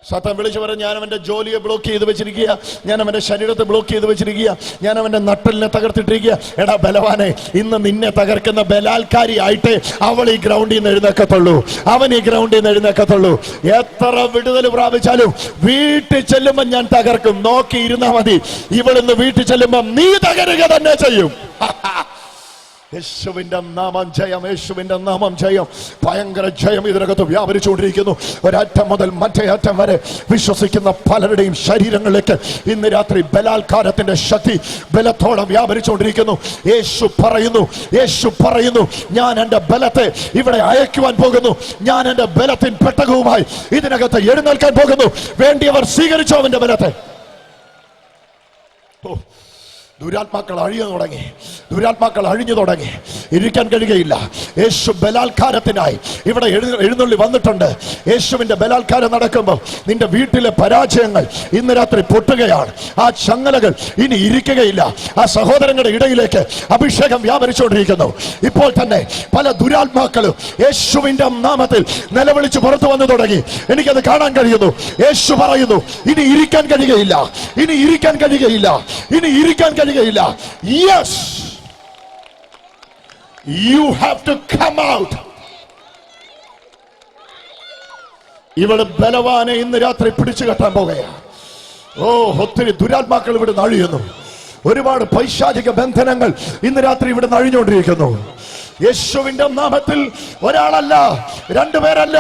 സാത്താൻ വിളിച്ചു പറയും, ഞാൻ അവന്റെ ജോലിയെ ബ്ലോക്ക് ചെയ്ത് വെച്ചിരിക്കുക, ഞാൻ അവന്റെ ശരീരത്തെ ബ്ലോക്ക് ചെയ്ത് വെച്ചിരിക്കുക, ഞാൻ അവന്റെ നട്ടലിനെ തകർത്തിട്ടിരിക്കുക. എടാ ബലവാനെ, ഇന്ന് നിന്നെ തകർക്കുന്ന ബലാൽക്കാരി ആയിട്ട് അവൾ ഈ ഗ്രൗണ്ടിൽ നിന്ന് എഴുന്നേക്കത്തുള്ളൂ, അവൻ ഈ ഗ്രൗണ്ടിൽ നിന്ന് എഴുന്നേക്കത്തുള്ളൂ. എത്ര വിടുതൽ പ്രാപിച്ചാലും വീട്ടിൽ ചെല്ലുമ്പോൾ ഞാൻ തകർക്കും. നോക്കിയിരുന്നാ മതി. ഇവളിന്ന് വീട്ടിൽ ചെല്ലുമ്പോൾ നീ തകരുക തന്നെ ചെയ്യും. യേശുവിന്റെ നാമം ജയം, യേശുവിന്റെ നാമം ജയം. ഭയങ്കര ജയം ഇതിനകത്ത് വ്യാപരിച്ചുകൊണ്ടിരിക്കുന്നു. ഒരറ്റം മുതൽ മറ്റേ അറ്റം വരെ വിശ്വസിക്കുന്ന പലരുടെയും ശരീരങ്ങളിലേക്ക് ഇന്ന് രാത്രി ബലാൽക്കാരത്തിന്റെ ശക്തി ബലത്തോടെ വ്യാപരിച്ചുകൊണ്ടിരിക്കുന്നു. യേശു പറയുന്നു, ഞാൻ എന്റെ ബലത്തെ ഇവിടെ അയക്കുവാൻ പോകുന്നു. ഞാൻ എന്റെ ബലത്തിൻ പെട്ടകവുമായി ഇതിനകത്ത് എഴുന്നേൽക്കാൻ പോകുന്നു. വേണ്ടിയവർ സ്വീകരിച്ചോ അവന്റെ ബലത്തെ. ദുരാത്മാക്കൾ അഴിഞ്ഞു തുടങ്ങി, ദുരാത്മാക്കൾ അഴിഞ്ഞു തുടങ്ങി. ഇരിക്കാൻ കഴിയുകയില്ല. യേശു ബലാത്കാരത്തിനായി ഇവിടെ എഴുന്നള്ളി വന്നിട്ടുണ്ട്. യേശുവിന്റെ ബലാത്കാരം നടക്കുമ്പോൾ നിന്റെ വീട്ടിലെ പരാജയങ്ങൾ ഇന്ന് രാത്രി പൊട്ടുകയാണ്. ആ ചങ്ങലകൾ ഇനി ഇരിക്കുകയില്ല. ആ സഹോദരങ്ങളുടെ ഇടയിലേക്ക് അഭിഷേകം വ്യാപരിച്ചുകൊണ്ടിരിക്കുന്നു. ഇപ്പോൾ തന്നെ പല ദുരാത്മാക്കളും യേശുവിന്റെ നാമത്തിൽ നിലവിളിച്ച് പുറത്തു വന്നു തുടങ്ങി. എനിക്കത് കാണാൻ കഴിയുന്നു. യേശു പറയുന്നു, ഇനി ഇരിക്കാൻ കഴിയുകയില്ല, ഇനി ഇരിക്കാൻ കഴിയുകയില്ല, ഇനി ഇരിക്കാൻ കഴിയുകയില്ല. Yes, you have to come out. ഇവിടെ ബലവാനെ ഇന്ന് രാത്രി പിടിച്ചു കെട്ടാൻ പോകുകയാണ്. ഓ, ഒത്തിരി ദുരാത്മാക്കൾ ഇവിടെ അഴിയുന്നു. ഒരുപാട് പൈശാചിക ബന്ധനങ്ങൾ ഇന്ന് രാത്രി ഇവിടെ അഴിഞ്ഞുകൊണ്ടിരിക്കുന്നു. യേശുവിന്റെ നാമത്തിൽ ഒരാളല്ല, രണ്ടുപേരല്ല,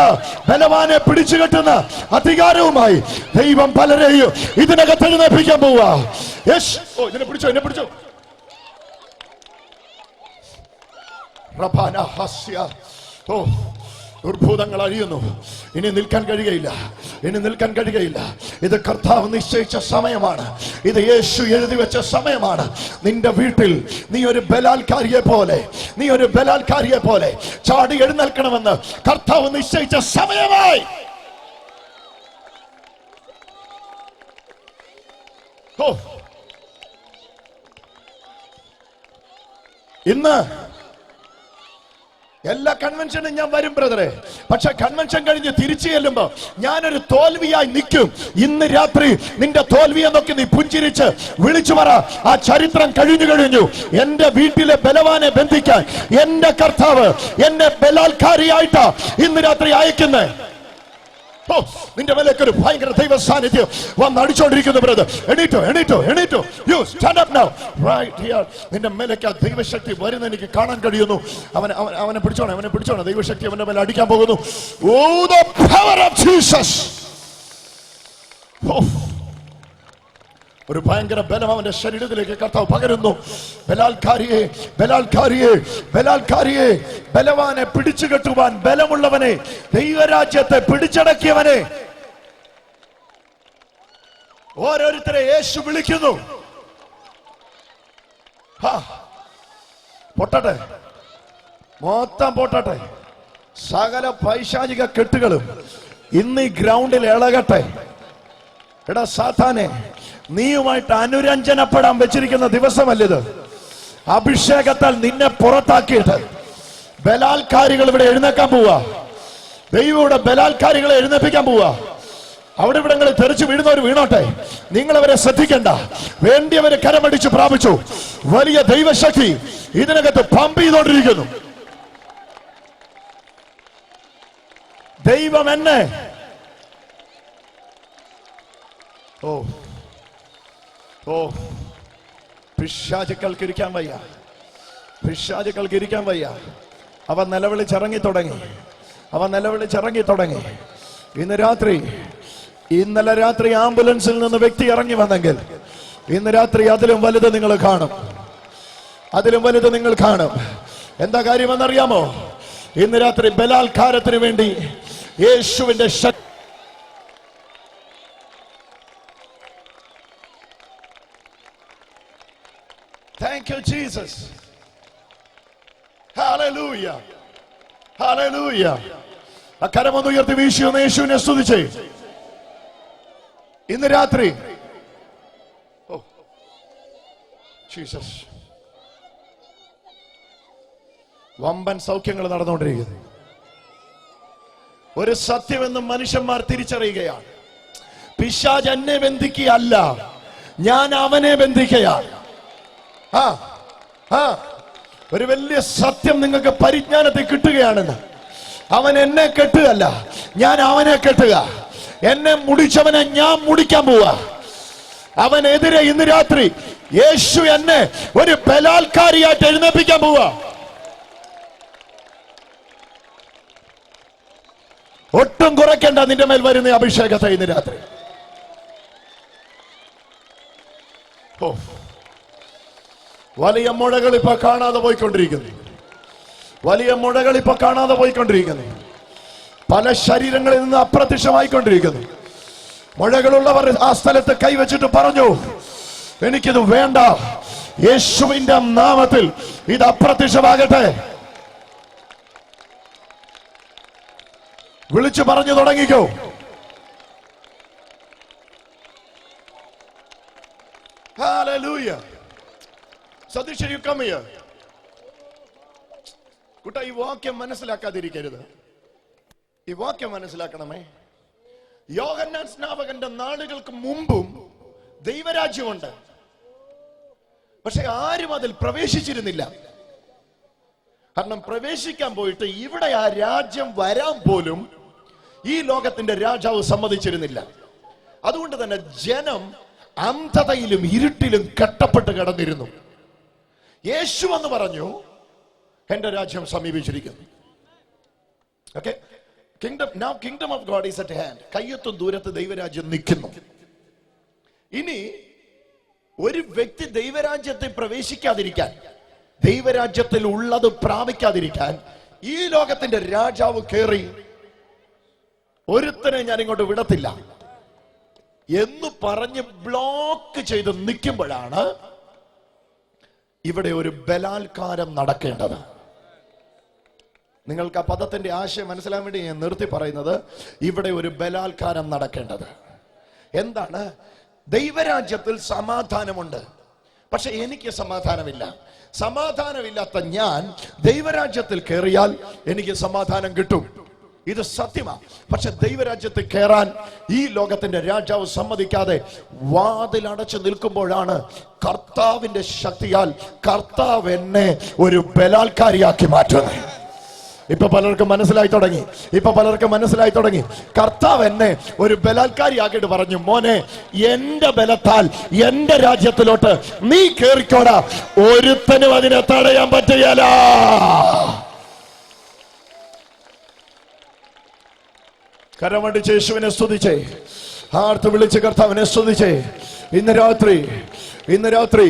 ബലവാനെ പിടിച്ചു കെട്ടുന്ന അധികാരവുമായി ദൈവം പലരെയും ഇതിനകത്ത് എഴുന്നേൽപ്പിക്കാൻ പോവാ. ഇതിനെ പിടിച്ചോ, എന്നെ പിടിച്ചോ. ഓ, ദുർഭൂതങ്ങൾ അഴിയുന്നു. ഇനി നിൽക്കാൻ കഴിയുകയില്ല, ഇനി നിൽക്കാൻ കഴിയുകയില്ല. ഇത് കർത്താവ് നിശ്ചയിച്ച സമയമാണ്. ഇത് യേശു എഴുതി വെച്ച സമയമാണ്. നിന്റെ വീട്ടിൽ നീ ഒരു ബലാത്കാരിയെ പോലെ, നീ ഒരു ബലാത്കാരിയെ പോലെ ചാടി എഴുന്നേൽക്കണമെന്ന് കർത്താവ് നിശ്ചയിച്ച സമയമായി. ഓ, ഇന്ന് എല്ലാ കൺവെൻഷനും ഞാൻ വരും ബ്രദറെ. പക്ഷെ കൺവെൻഷൻ കഴിഞ്ഞ് തിരിച്ചു ചെല്ലുമ്പോ ഞാനൊരു തോൽവിയായി നിൽക്കും. ഇന്ന് രാത്രി നിന്റെ തോൽവിയെ നോക്കി നീ പുഞ്ചിരിച്ച് വിളിച്ചു പറ, ആ ചരിത്രം കഴിഞ്ഞു. എന്റെ വീട്ടിലെ ബലവാനെ ബന്ധിക്കാൻ എന്റെ കർത്താവ് എന്നെ ബലാത്കാരിയായിട്ടാ ഇന്ന് രാത്രി അയക്കുന്നേ. നിന്റെ മേലേക്ക് ഒരു ഭയങ്കര ദൈവ സാന്നിധ്യം വന്ന് അടിച്ചോണ്ടിരിക്കുന്നു ബ്രദർ. എണീറ്റോ, എണീറ്റോ, എണീറ്റോ. You stand up now right here. നിന്റെ മേലേക്ക് ആ ദൈവശക്തി വരുന്ന എനിക്ക് കാണാൻ കഴിയുന്നു. അവനെ പിടിച്ചോണേ, അവനെ പിടിച്ചോണേ. ദൈവശക്തി അവന്റെ മേലെ അടിക്കാൻ പോകുന്നു. ഓ, ദ പവർ ഓഫ് ജീസസ്. ഒരു ഭയങ്കര ബലം അവന്റെ ശരീരത്തിലേക്ക് കർത്താവ് പകരുന്നു. ബലാത്കാരിയെ, ബലാത്കാരിയെ, ബലാത്കാരിയെ, ബലവാനെ പിടിച്ചു കെട്ടുവാൻ ബലമുള്ളവനെ, ദൈവരാജ്യത്തെ പിടിച്ചടക്കിയവനെ ഓരോരുത്തരെ യേശു വിളിക്കുന്നു. പൊട്ടട്ടെ, മൊത്തം പൊട്ടട്ടെ. സകല പൈശാചിക കെട്ടുകളും ഇന്ന് ഈ ഗ്രൗണ്ടിൽ ഇളകട്ടെ. എടാ സാത്താനെ, നീയുമായിട്ട് അനുരഞ്ജനപ്പെടാൻ വെച്ചിരിക്കുന്ന ദിവസമല്ലിത്. അഭിഷേകത്താൽ നിന്നെ പുറത്താക്കിയിട്ട് ബലാത്കാരികൾ ഇവിടെ എഴുന്നേക്കാൻ പോവാ. ദൈവം ഇവിടെ ബലാത്കാരികളെ എഴുന്നേൽപ്പിക്കാൻ പോവാ. അവിടെ ഇവിടങ്ങളിൽ തെറിച്ചു വീഴുന്നവർ വീണോട്ടെ, നിങ്ങളവരെ ശ്രദ്ധിക്കണ്ട. വേണ്ടിയവരെ കരമടിച്ച് പ്രാപിച്ചു. വലിയ ദൈവശക്തി ഇതിനകത്ത് പമ്പ് ചെയ്തോണ്ടിരിക്കുന്നു. ദൈവം എന്നെ പിശാചുക്കൾക്ക് ഇരിക്കാൻ വയ്യ, പിശാചുക്കൾക്ക് ഇരിക്കാൻ വയ്യ. അവൻ നിലവിളിച്ചിറങ്ങി തുടങ്ങി, അവൻ നിലവിളിച്ചിറങ്ങി തുടങ്ങി. ഇന്നലെ രാത്രി ആംബുലൻസിൽ നിന്ന് വ്യക്തി ഇറങ്ങി വന്നെങ്കിൽ ഇന്ന് രാത്രി അതിലും വലുത് നിങ്ങൾ കാണും, അതിലും വലുത് നിങ്ങൾ കാണും. എന്താ കാര്യമെന്നറിയാമോ? ഇന്ന് രാത്രി ബലാത്കാരത്തിന് വേണ്ടി യേശുവിന്റെ ശക്തി. Thank you, Jesus. Hallelujah. Hallelujah. ആ കരമൊന്ന് ഉയർത്തി വീശിയൊന്ന് യേശുവിനെ സ്തുതിച്ചേ. ഇന്ന് രാത്രി ജീസസ് വമ്പൻ സൗഖ്യങ്ങൾ നടന്നുകൊണ്ടിരിക്കുന്നു. ഒരു സത്യമെന്നും മനുഷ്യന്മാർ തിരിച്ചറിയുകയാണ്. പിശാച് എന്നെ ബന്ധിക്കുകയല്ല, ഞാൻ അവനെ ബന്ധിക്കുകയാണ്. ഒരു വലിയ സത്യം നിങ്ങൾക്ക് പരിജ്ഞാനത്തിൽ കിട്ടുകയാണെന്ന്. അവൻ എന്നെ കെട്ടുകയല്ല, ഞാൻ അവനെ കെട്ടുക. എന്നെ മുടിച്ചവനെ ഞാൻ മുടിക്കാൻ പോവാ. അവനെതിരെ ഇന്ന് രാത്രി യേശു എന്നെ ഒരു ബലാത്കാരിയായിട്ട് എഴുന്നേൽപ്പിക്കാൻ പോവാ. ഒട്ടും കുറയ്ക്കേണ്ട നിന്റെ മേൽ വരുന്ന അഭിഷേകത്തെ ഇന്ന് രാത്രി. വലിയ മുഴകൾ ഇപ്പൊ കാണാതെ പോയിക്കൊണ്ടിരിക്കുന്നു, വലിയ മുഴകൾ ഇപ്പൊ കാണാതെ പോയിക്കൊണ്ടിരിക്കുന്നു. പല ശരീരങ്ങളിൽ നിന്ന് അപ്രത്യക്ഷമായിക്കൊണ്ടിരിക്കുന്നു. മുഴകളുള്ളവർ ആ സ്ഥലത്ത് കൈവച്ചിട്ട് പറഞ്ഞു, എനിക്കിത് വേണ്ട, യേശുവിന്റെ നാമത്തിൽ ഇത് അപ്രത്യക്ഷമാകട്ടെ. വിളിച്ചു പറഞ്ഞു തുടങ്ങിക്കോ. Hallelujah. Satheesh, you come here. കുട്ടാ, ഈ വാക്യം മനസ്സിലാക്കാതിരിക്കരുത്. ഈ വാക്യം മനസ്സിലാക്കണമേ. യോഹന്നാൻ സ്നാപകന്റെ നാളുകൾക്ക് മുമ്പും ദൈവരാജ്യമുണ്ട്. പക്ഷെ ആരും അതിൽ പ്രവേശിച്ചിരുന്നില്ല. കാരണം പ്രവേശിക്കാൻ പോയിട്ട് ഇവിടെ ആ രാജ്യം വരാൻ പോലും ഈ ലോകത്തിന്റെ രാജാവ് സമ്മതിച്ചിരുന്നില്ല. അതുകൊണ്ട് തന്നെ ജനം അന്ധതയിലും ഇരുട്ടിലും കെട്ടപ്പെട്ട് കിടന്നിരുന്നു. യേശു എന്ന് പറഞ്ഞു, എന്റെ രാജ്യം സമീപിച്ചിരിക്കുന്നു. Okay, kingdom of God is at hand. കയ്യെത്തും ദൂരത്ത് ദൈവരാജ്യം നിൽക്കുന്നു. ഇനി ഒരു വ്യക്തി ദൈവരാജ്യത്തെ പ്രവേശിക്കാതിരിക്കാൻ, ദൈവരാജ്യത്തിൽ ഉള്ളത് പ്രാപിക്കാതിരിക്കാൻ ഈ ലോകത്തിന്റെ രാജാവ് കേറി ഒരുത്തനെ ഞാൻ ഇങ്ങോട്ട് വിടത്തില്ല എന്ന് പറഞ്ഞ് ബ്ലോക്ക് ചെയ്ത് നിൽക്കുമ്പോഴാണ് ഇവിടെ ഒരു ബലാത്കാരം നടക്കേണ്ടത്. നിങ്ങൾക്ക് ആ പദത്തിന്റെ ആശയം മനസ്സിലാൻ വേണ്ടി ഞാൻ നിർത്തി പറയുന്നത്, ഇവിടെ ഒരു ബലാത്കാരം നടക്കേണ്ടത്. എന്താണ്? ദൈവരാജ്യത്തിൽ സമാധാനമുണ്ട്, പക്ഷെ എനിക്ക് സമാധാനമില്ല. സമാധാനമില്ലാത്ത ഞാൻ ദൈവരാജ്യത്തിൽ കയറിയാൽ എനിക്ക് സമാധാനം കിട്ടും. ഇത് സത്യമാണ്. പക്ഷെ ദൈവരാജ്യത്തിൽ കയറാൻ ഈ ലോകത്തിന്റെ രാജാവ് സമ്മതിക്കാതെ വാതിലടച്ചു നിൽക്കുമ്പോഴാണ് കർത്താവിന്റെ ശക്തിയാൽ കർത്താവ് എന്നെ ഒരു ബലാത്കാരിയാക്കി മാറ്റുന്നത്. ഇപ്പൊ പലർക്കും മനസ്സിലായി തുടങ്ങി. കർത്താവ് എന്നെ ഒരു ബലാത്കാരിയാക്കിയിട്ട് പറഞ്ഞു, മോനെ, എന്റെ ബലത്താൽ എന്റെ രാജ്യത്തിലോട്ട് നീ കേറിക്കോടാ, ഒരുത്തനും അതിനെ തടയാൻ പറ്റുകയില്ല. കരമടിച്ച് യേശുവിനെ സ്തുതിച്ചേ, ആർത്ത് വിളിച്ച് കർത്താവിനെ സ്തുതിച്ചേ. ഇന്ന് രാത്രി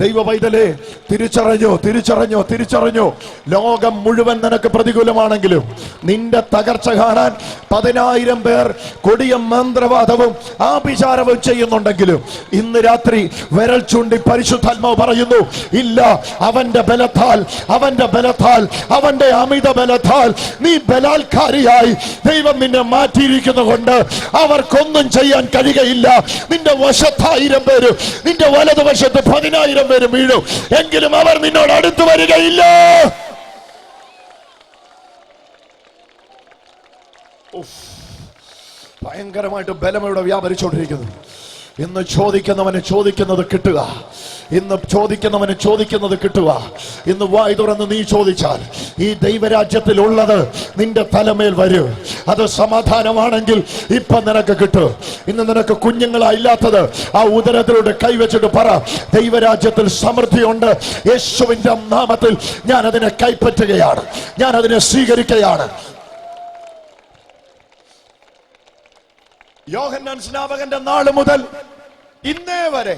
ദൈവ പൈതലേ, തിരിച്ചറിഞ്ഞു. ലോകം മുഴുവൻ നിനക്ക് പ്രതികൂലമാണെങ്കിലും നിന്റെ തകർച്ച കാണാൻ 10,000 പേർ കൊടിയ മന്ത്രവാദവും ആഭിചാരവും ചെയ്യുന്നുണ്ടെങ്കിലും ഇന്ന് രാത്രി വിരൽ ചൂണ്ടി പരിശുദ്ധാത്മാവ് പറയുന്നു, ഇല്ല, അവന്റെ ബലത്താൽ, അവന്റെ അമിത ബലത്താൽ നീ ബലാത്കാരിയായി ദൈവം നിന്നെ മാറ്റിയിരിക്കുന്നത് കൊണ്ട് അവർക്കൊന്നും ചെയ്യാൻ കഴിയുകയില്ല. നിന്റെ വശത്ത് 1000 പേരും നിന്റെ വലതുവശത്ത് 10,000 പേരും വീഴും, എങ്കിലും അവർ നിന്നോട് അടുത്തു വരികയില്ല. ഭയങ്കരമായിട്ട് ബലം ഇവിടെ വ്യാപരിച്ചുകൊണ്ടിരിക്കുന്നു. ഇന്ന് ചോദിക്കുന്നവന് കിട്ടുക. ഇന്ന് വായ് തുറന്ന് നീ ചോദിച്ചാൽ ഈ ദൈവരാജ്യത്തിൽ ഉള്ളത് നിന്റെ തലമേൽ വരും. അത് സമാധാനമാണെങ്കിൽ ഇപ്പൊ നിനക്ക് കിട്ടും. ഇന്ന് നിനക്ക് കുഞ്ഞുങ്ങളായില്ലാത്തത് ആ ഉദരത്തിലൂടെ കൈവച്ചിട്ട് പറ, ദൈവരാജ്യത്തിൽ സമൃദ്ധിയുണ്ട്. യേശുവിന്റെ നാമത്തിൽ ഞാൻ അതിനെ കൈപ്പറ്റുകയാണ്, ഞാൻ അതിനെ സ്വീകരിക്കുകയാണ്. യോഹന്നാൻ സ്നാപകന്റെ നാള് മുതൽ ഇന്നേ വരെ,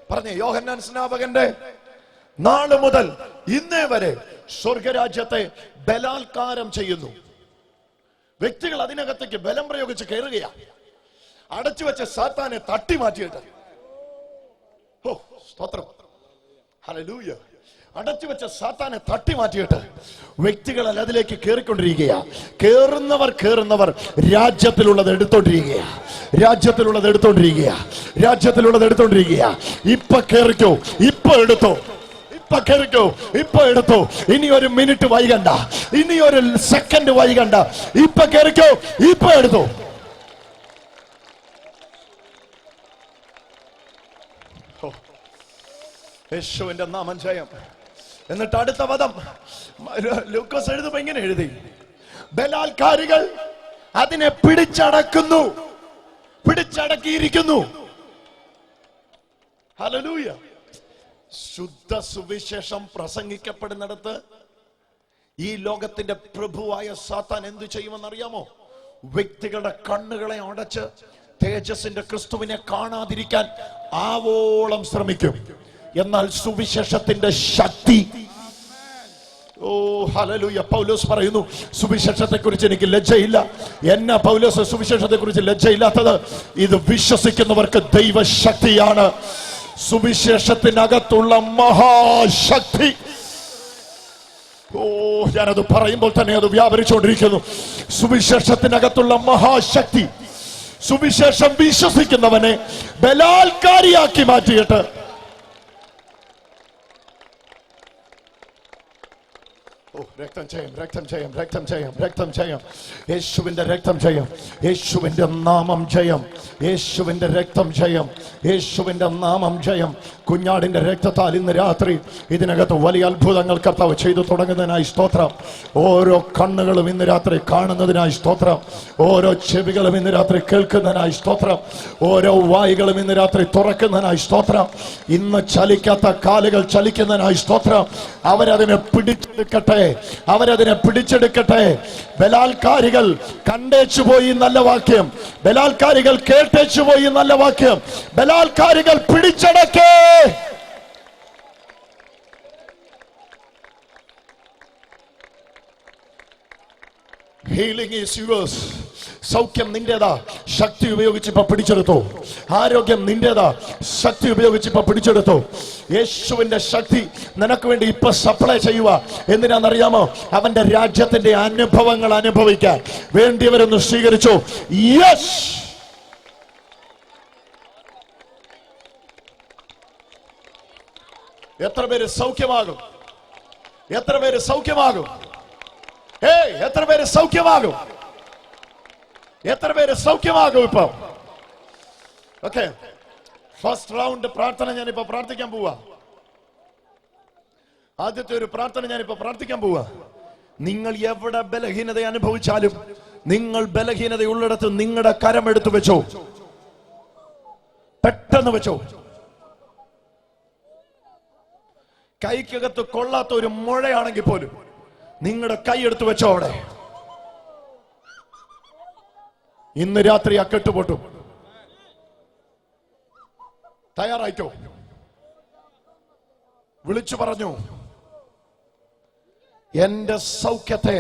പറഞ്ഞേ, യോഹന്നാൻ സ്നാപകന്റെ നാള് മുതൽ ഇന്നേ വരെ സ്വർഗരാജ്യത്തെ ബലാത്കാരം ചെയ്യുന്നു. വ്യക്തികൾ അതിനകത്തേക്ക് ബലം പ്രയോഗിച്ച് കയറുകയാണ്. അടച്ചു വെച്ച സാത്താനെ തട്ടി മാറ്റിയിട്ട്, ഓ സ്തോത്രം, ഹല്ലേലൂയ, അടച്ചു വെച്ച സാത്താനെ തട്ടി മാറ്റിയിട്ട് വ്യക്തികൾ അതിലേക്ക് കയറിക്കൊണ്ടിരിക്കുകയാ. കേറുന്നവർ രാജ്യത്തിലുള്ളത് എടുത്തോണ്ടിരിക്കുക. ഇപ്പൊ കേറിക്കോ, ഇപ്പൊ എടുത്തോ. ഇനി ഒരു മിനിറ്റ് വൈകണ്ട, ഇനി ഒരു സെക്കൻഡ് വൈകണ്ട. ഇപ്പൊ കേറിക്കോ, ഇപ്പൊ എടുത്തോ. യേശുവിന്റെ നാമം ജയം. എന്നിട്ട് അടുത്ത പദം ലൂക്കോസ് എഴുതുമ്പോ ഇങ്ങനെ എഴുതി, ബലാത്കാരികൾ അതിനെ പിടിച്ചടക്കിയിരിക്കുന്നു. ഹല്ലേലൂയ. ശുദ്ധ സുവിശേഷം പ്രസംഗിക്കപ്പെടുന്നിടത്ത് ഈ ലോകത്തിന്റെ പ്രഭുവായ സാത്താൻ എന്തു ചെയ്യുമെന്നറിയാമോ? വ്യക്തികളുടെ കണ്ണുകളെ അടച്ച് തേജസ്സിന്റെ ക്രിസ്തുവിനെ കാണാതിരിക്കാൻ ആവോളം ശ്രമിക്കും. എന്നാൽ സുവിശേഷത്തിന്റെ ശക്തി, ഓ ഹല്ലേലൂയ, പൗലോസ് പറയുന്നു, സുവിശേഷത്തെ കുറിച്ച് എനിക്ക് ലജ്ജയില്ല. എന്നാ പൗലോസ് സുവിശേഷത്തെ കുറിച്ച് ലജ്ജയില്ലാത്തത്? ഇത് വിശ്വസിക്കുന്നവർക്ക് ദൈവശക്തിയാണ്. സുവിശേഷത്തിനകത്തുള്ള മഹാശക്തി. ഓ, ഞാനത് പറയുമ്പോൾ തന്നെ അത് വ്യാപരിച്ചുകൊണ്ടിരിക്കുന്നു. സുവിശേഷത്തിനകത്തുള്ള മഹാശക്തി സുവിശേഷം വിശ്വസിക്കുന്നവനെ ബലാത്കാരിയാക്കി മാറ്റിയിട്ട് രക്തം ചെയ്യും, രക്തം ചെയ്യും, രക്തം ചെയ്യും, രക്തം ചെയ്യും. യേശുവിന്റെ രക്തം ചെയ്യും, യേശുവിന്റെ നാമം ജയം, യേശുവിന്റെ രക്തം ജയം, യേശുവിന്റെ നാമം ജയം. കുഞ്ഞാടിന്റെ രക്തത്താൽ ഇന്ന് രാത്രി ഇതിനകത്ത് വലിയ അത്ഭുതങ്ങൾ കർത്താവ് ചെയ്തു തുടങ്ങുന്നതിനായി സ്തോത്രം. ഓരോ കണ്ണുകളും ഇന്ന് രാത്രി കാണുന്നതിനായി സ്തോത്രം. ഓരോ ചെവികളും ഇന്ന് രാത്രി കേൾക്കുന്നതിനായി സ്തോത്രം. ഓരോ വായികളും ഇന്ന് രാത്രി തുറക്കുന്നതിനായി സ്തോത്രം. ഇന്ന് ചലിക്കാത്ത കാലുകൾ ചലിക്കുന്നതിനായി സ്തോത്രം. അവരതിനെ പിടിച്ചെടുക്കട്ടെ, അവരതിനെ പിടിച്ചെടുക്കട്ടെ. ബലാത്കാരികൾ കണ്ടേച്ചുപോയി നല്ല വാക്യം, ബലാത്കാരികൾ കേട്ടേച്ചുപോയി നല്ല വാക്യം, ബലാത്കാരികൾ പിടിച്ചടക്കേ. Healing is yours. സൗഖ്യം നിന്റേതാ, ശക്തി ഉപയോഗിച്ച് ഇപ്പൊ പിടിച്ചെടുത്തു. ആരോഗ്യം നിന്റേതാ, ശക്തി ഉപയോഗിച്ച് ഇപ്പൊ പിടിച്ചെടുത്തു. യേശുവിന്റെ ശക്തി നിനക്ക് വേണ്ടി ഇപ്പൊ സപ്ലൈ ചെയ്യുക. എന്തിനാണെന്നറിയാമോ? അവന്റെ രാജ്യത്തിന്റെ അനുഭവങ്ങൾ അനുഭവിക്കാൻ വേണ്ടിയവരൊന്ന് സ്വീകരിച്ചു. യെസ്, എത്ര പേര് സൗഖ്യമാകും? എത്ര പേര് സൗഖ്യമാകും? എത്ര പേര് സൗഖ്യമാകും? എത്ര പേര് സൗഖ്യമാകും ഇപ്പൊ? ഓക്കെ, ഫസ്റ്റ് റൗണ്ട് പ്രാർത്ഥന ഞാനിപ്പോ പ്രാർത്ഥിക്കാൻ പോവാ. ആദ്യത്തെ ഒരു പ്രാർത്ഥന ഞാനിപ്പോ പ്രാർത്ഥിക്കാൻ പോവാ. നിങ്ങൾ എവിടെ ബലഹീനത അനുഭവിച്ചാലും, നിങ്ങൾ ബലഹീനതയുള്ളിടത്ത് നിങ്ങളുടെ കരമെടുത്തു വെച്ചോ, പെട്ടെന്ന് വെച്ചോ. കൈക്കകത്ത് കൊള്ളാത്ത ഒരു മുഴയാണെങ്കിൽ പോലും നിങ്ങളുടെ കൈ എടുത്തു വെച്ചോ അവിടെ. ഇന്ന് രാത്രി ആ കെട്ടുപൊട്ടും. തയ്യാറായിക്കോ? വിളിച്ചു പറഞ്ഞു, എന്റെ സൗഖ്യത്തെ,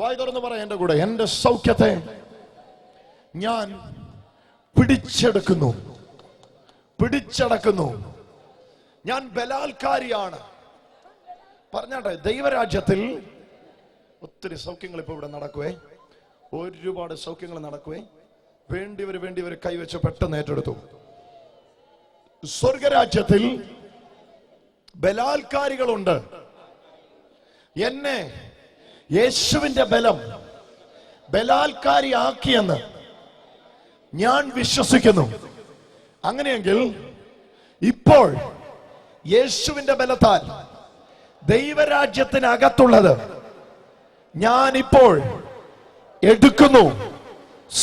വായി തുറന്ന് പറ എന്റെ കൂടെ, എന്റെ സൗഖ്യത്തെ ഞാൻ പിടിച്ചെടുക്കുന്നു, പിടിച്ചടക്കുന്നു. ഞാൻ ബലാത്കാരിയാണ്. പറഞ്ഞാട്ടെ, ദൈവരാജ്യത്തിൽ ഒത്തിരി സൗഖ്യങ്ങൾ ഇപ്പൊ ഇവിടെ നടക്കുവേ, ഒരുപാട് സൗഖ്യങ്ങൾ നടക്കുവേ. വേണ്ടിയവർ കൈവച്ച് പെട്ടെന്ന് ഏറ്റെടുത്തു. സ്വർഗരാജ്യത്തിൽ ബലാത്കാരികളുണ്ട്. എന്നെ യേശുവിന്റെ ബലം ബലാത്കാരിയാക്കിയെന്ന് ഞാൻ വിശ്വസിക്കുന്നു. അങ്ങനെയെങ്കിൽ ഇപ്പോൾ യേശുവിന്റെ ബലത്താൽ ദൈവരാജ്യത്തിനകത്തുള്ളത് ഞാനിപ്പോൾ എടുക്കുന്നു,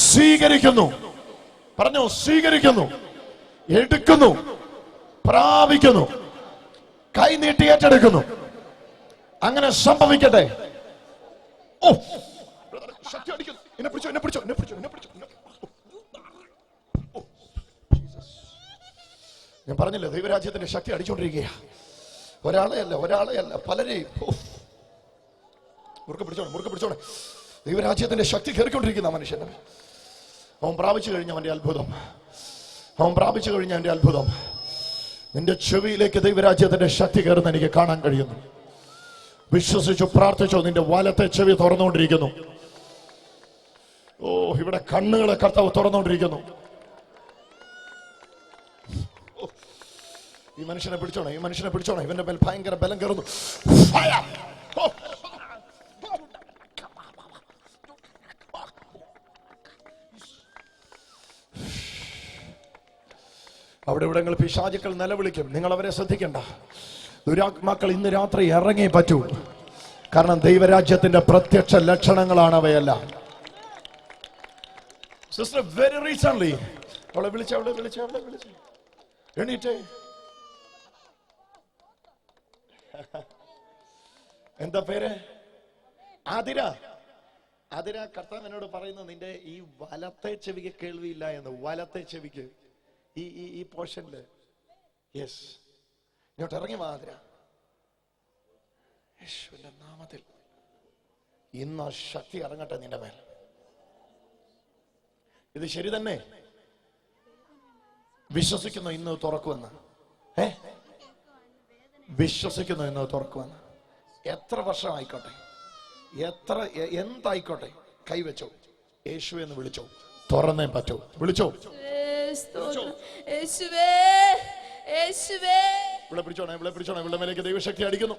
സ്വീകരിക്കുന്നു. പറഞ്ഞോ, സ്വീകരിക്കുന്നു, എടുക്കുന്നു, പ്രാപിക്കുന്നു, കൈനീട്ടി ഏറ്റെടുക്കുന്നു. അങ്ങനെ സംഭവിക്കട്ടെ. ഓ, ശക്തി അടിക്കുന്നു. എന്നെ പിടിച്ചോ, എന്നെ പിടിച്ചോ, എന്നെ പിടിച്ചോ, എന്നെ പിടിച്ചോ. ഞാൻ പറഞ്ഞില്ലേ, ദൈവരാജ്യത്തിന്റെ ശക്തി അടിച്ചോണ്ടിരിക്കുക. ഒരാളെ അല്ല പലരെയും. മുറുക്കെ പിടിച്ചോണേ. ദൈവരാജ്യത്തിന്റെ ശക്തി കയറിക്കൊണ്ടിരിക്കുന്ന മനുഷ്യന്റെ. അവൻ പ്രാപിച്ചു കഴിഞ്ഞ അവന്റെ അത്ഭുതം, അവൻ പ്രാപിച്ചു കഴിഞ്ഞ അവന്റെ അത്ഭുതം. നിന്റെ ചെവിയിലേക്ക് ദൈവരാജ്യത്തിന്റെ ശക്തി കയറുന്ന എനിക്ക് കാണാൻ കഴിയുന്നു. വിശ്വസിച്ചു പ്രാർത്ഥിച്ചോ. നിന്റെ വലത്തെ ചെവി തുറന്നുകൊണ്ടിരിക്കുന്നു. ഓ, ഇവിടെ കണ്ണുകളെ കർത്താവ് തുറന്നുകൊണ്ടിരിക്കുന്നു. ഈ മനുഷ്യനെ പിടിച്ചോണേ, ഇവന്റെ മേൽ ഭയങ്കര ബലം കയറുന്നു. അവിടെ ഇവിടങ്ങളിൽ പിശാചുക്കൾ നിലവിളിക്കും. നിങ്ങൾ അവരെ ശ്രദ്ധിക്കണ്ട. ദുരാത്മാക്കൾ ഇന്ന് രാത്രി ഇറങ്ങി പറ്റൂ. കാരണം ദൈവരാജ്യത്തിന്റെ പ്രത്യക്ഷ ലക്ഷണങ്ങളാണ് അവയെല്ലാം. സിസ്റ്റർ, വെരി റീസെന്റ് അവളെ വിളിച്ച എണീറ്റേ. എന്താ പേര്? ആതിര. കർത്താവ് എന്നോട് പറയുന്നു, നിന്റെ ഈ വലത്തെ ചെവിക്ക് കേൾവിയില്ല എന്ന്. വലത്തെ ചെവിക്ക് ഈ പോർഷനില്. യെസ്, ഇങ്ങോട്ട് ഇറങ്ങി വാ ആതിര. യേശുവിന്റെ നാമത്തിൽ ഇന്ന് ശക്തി ഇറങ്ങട്ടെ നിന്റെ മേൽ. ഇത് ശരി തന്നെ. വിശ്വസിക്കുന്നു ഇന്ന് തുറക്കുമെന്ന്. വിശ്വസിക്കുന്നു ഇന്ന് തുറക്കുമെന്ന്. എത്ര വർഷം ആയിക്കോട്ടെ, എന്തായിക്കോട്ടെ, കൈവച്ചോ, യേശു എന്ന് വിളിച്ചോ, തുറന്നേ പറ്റൂ. വിളിച്ചോ, ഇവിടെ പിടിച്ചോണേ, ഇവിടെ പിടിച്ചോണേ. ഇവിടെ മേലേക്ക് ദൈവശക്തി അടിക്കുന്നു.